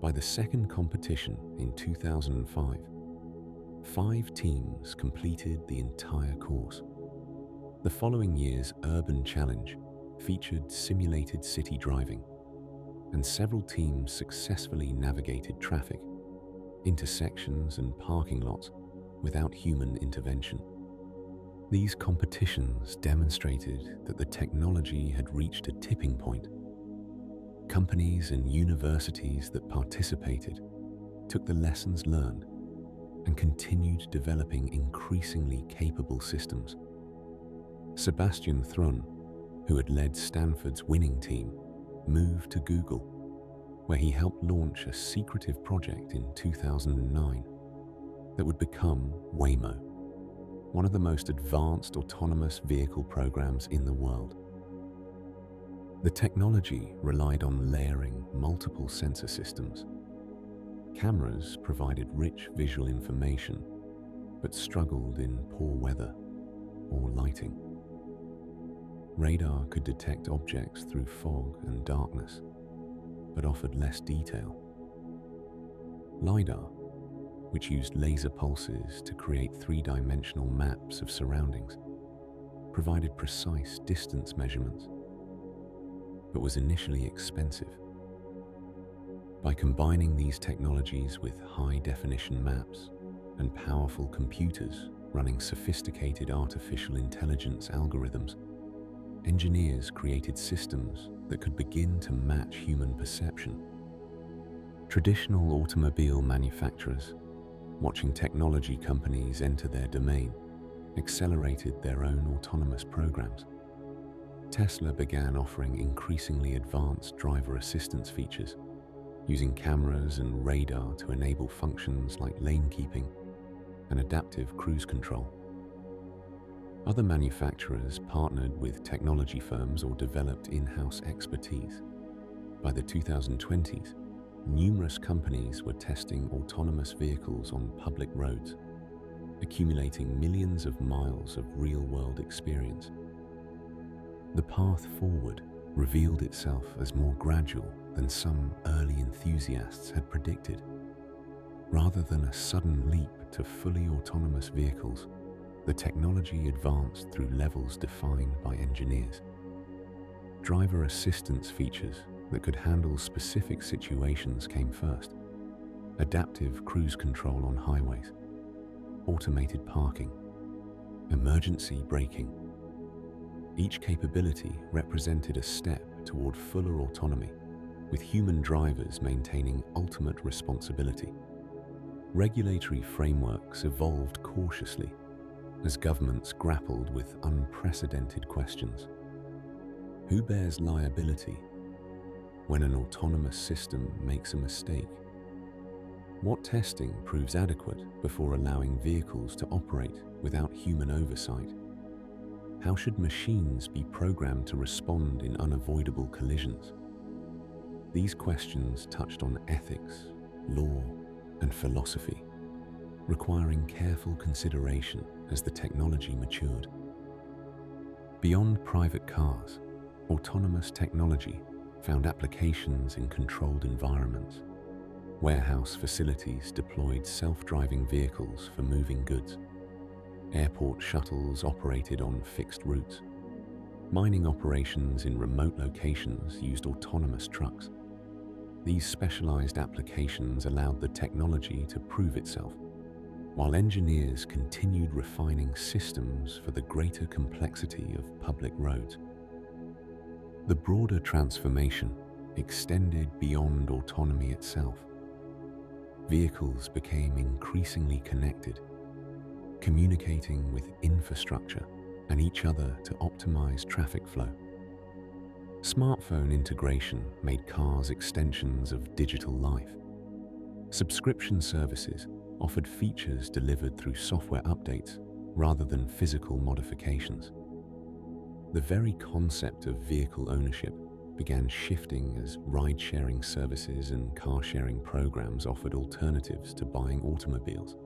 Speaker 1: By the second competition in 2005, 5 teams completed the entire course. The following year's Urban Challenge featured simulated city driving, and several teams successfully navigated traffic, intersections, and parking lots without human intervention. These competitions demonstrated that the technology had reached a tipping point. Companies and universities that participated took the lessons learned and continued developing increasingly capable systems. Sebastian Thrun, who had led Stanford's winning team, moved to Google, where he helped launch a secretive project in 2009 that would become Waymo, one of the most advanced autonomous vehicle programs in the world. The technology relied on layering multiple sensor systems Cameras provided rich visual information, but struggled in poor weather or lighting. Radar could detect objects through fog and darkness, but offered less detail. LiDAR, which used laser pulses to create three-dimensional maps of surroundings, provided precise distance measurements, but was initially expensive. By combining these technologies with high-definition maps and powerful computers running sophisticated artificial intelligence algorithms, engineers created systems that could begin to match human perception. Traditional automobile manufacturers, watching technology companies enter their domain, accelerated their own autonomous programs. Tesla began offering increasingly advanced driver assistance features, using cameras and radar to enable functions like lane keeping and adaptive cruise control. Other manufacturers partnered with technology firms or developed in-house expertise. By the 2020s, numerous companies were testing autonomous vehicles on public roads, accumulating millions of miles of real-world experience. The path forward revealed itself as more gradual than some early enthusiasts had predicted. Rather than a sudden leap to fully autonomous vehicles, the technology advanced through levels defined by engineers. Driver assistance features that could handle specific situations came first: adaptive cruise control on highways, automated parking, emergency braking. Each capability represented a step toward fuller autonomy, with human drivers maintaining ultimate responsibility. Regulatory frameworks evolved cautiously as governments grappled with unprecedented questions. Who bears liability when an autonomous system makes a mistake? What testing proves adequate before allowing vehicles to operate without human oversight? How should machines be programmed to respond in unavoidable collisions? These questions touched on ethics, law, and philosophy, requiring careful consideration as the technology matured. Beyond private cars, autonomous technology found applications in controlled environments. Warehouse facilities deployed self-driving vehicles for moving goods. Airport shuttles operated on fixed routes. Mining operations in remote locations used autonomous trucks. These specialized applications allowed the technology to prove itself, while engineers continued refining systems for the greater complexity of public roads. The broader transformation extended beyond autonomy itself. Vehicles became increasingly connected, communicating with infrastructure and each other to optimize traffic flow. Smartphone integration made cars extensions of digital life. Subscription services offered features delivered through software updates rather than physical modifications. The very concept of vehicle ownership began shifting as ride-sharing services and car-sharing programs offered alternatives to buying automobiles,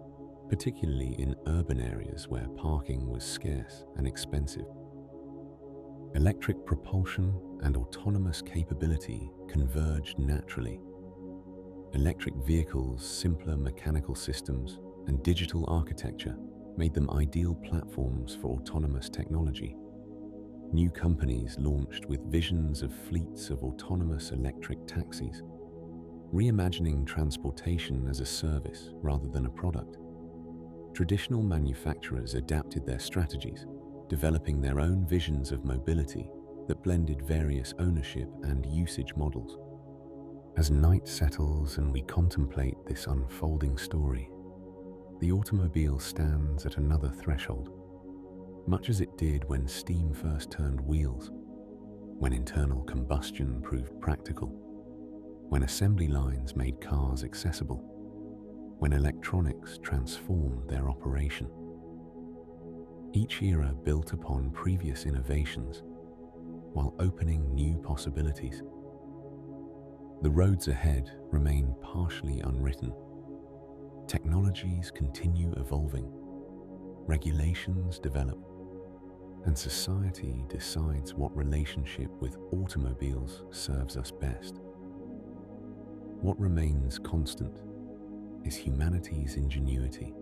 Speaker 1: particularly in urban areas where parking was scarce and expensive. Electric propulsion and autonomous capability converged naturally. Electric vehicles' simpler mechanical systems and digital architecture made them ideal platforms for autonomous technology. New companies launched with visions of fleets of autonomous electric taxis, reimagining transportation as a service rather than a product. Traditional manufacturers adapted their strategies, developing their own visions of mobility that blended various ownership and usage models. As night settles and we contemplate this unfolding story, the automobile stands at another threshold, much as it did when steam first turned wheels, when internal combustion proved practical, when assembly lines made cars accessible, when electronics transformed their operation. Each era built upon previous innovations while opening new possibilities. The roads ahead remain partially unwritten. Technologies continue evolving, regulations develop, and society decides what relationship with automobiles serves us best. What remains constant is humanity's ingenuity,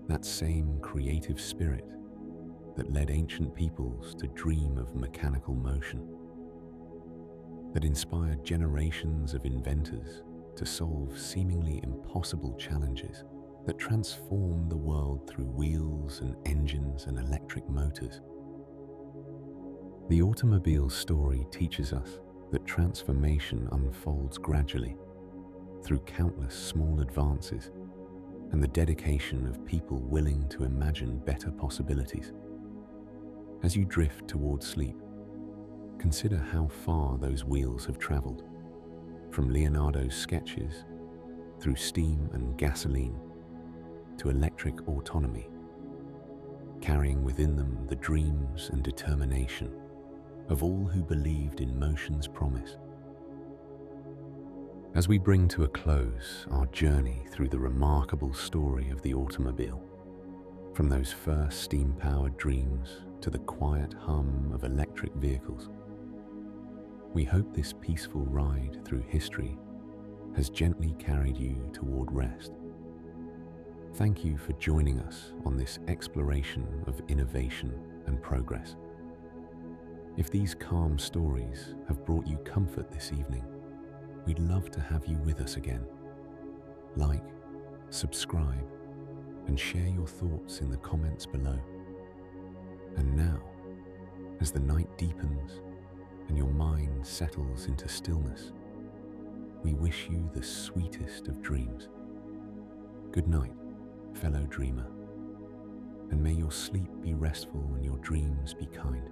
Speaker 1: that same creative spirit that led ancient peoples to dream of mechanical motion, that inspired generations of inventors to solve seemingly impossible challenges, that transform the world through wheels and engines and electric motors. The automobile's story teaches us that transformation unfolds gradually through countless small advances and the dedication of people willing to imagine better possibilities. As you drift towards sleep, consider how far those wheels have traveled, from Leonardo's sketches through steam and gasoline to electric autonomy, carrying within them the dreams and determination of all who believed in motion's promise. As we bring to a close our journey through the remarkable story of the automobile, from those first steam-powered dreams to the quiet hum of electric vehicles, we hope this peaceful ride through history has gently carried you toward rest. Thank you for joining us on this exploration of innovation and progress. If these calm stories have brought you comfort this evening, we'd love to have you with us again. Like, subscribe, and share your thoughts in the comments below. And now, as the night deepens and your mind settles into stillness, we wish you the sweetest of dreams. Good night, fellow dreamer, and may your sleep be restful and your dreams be kind.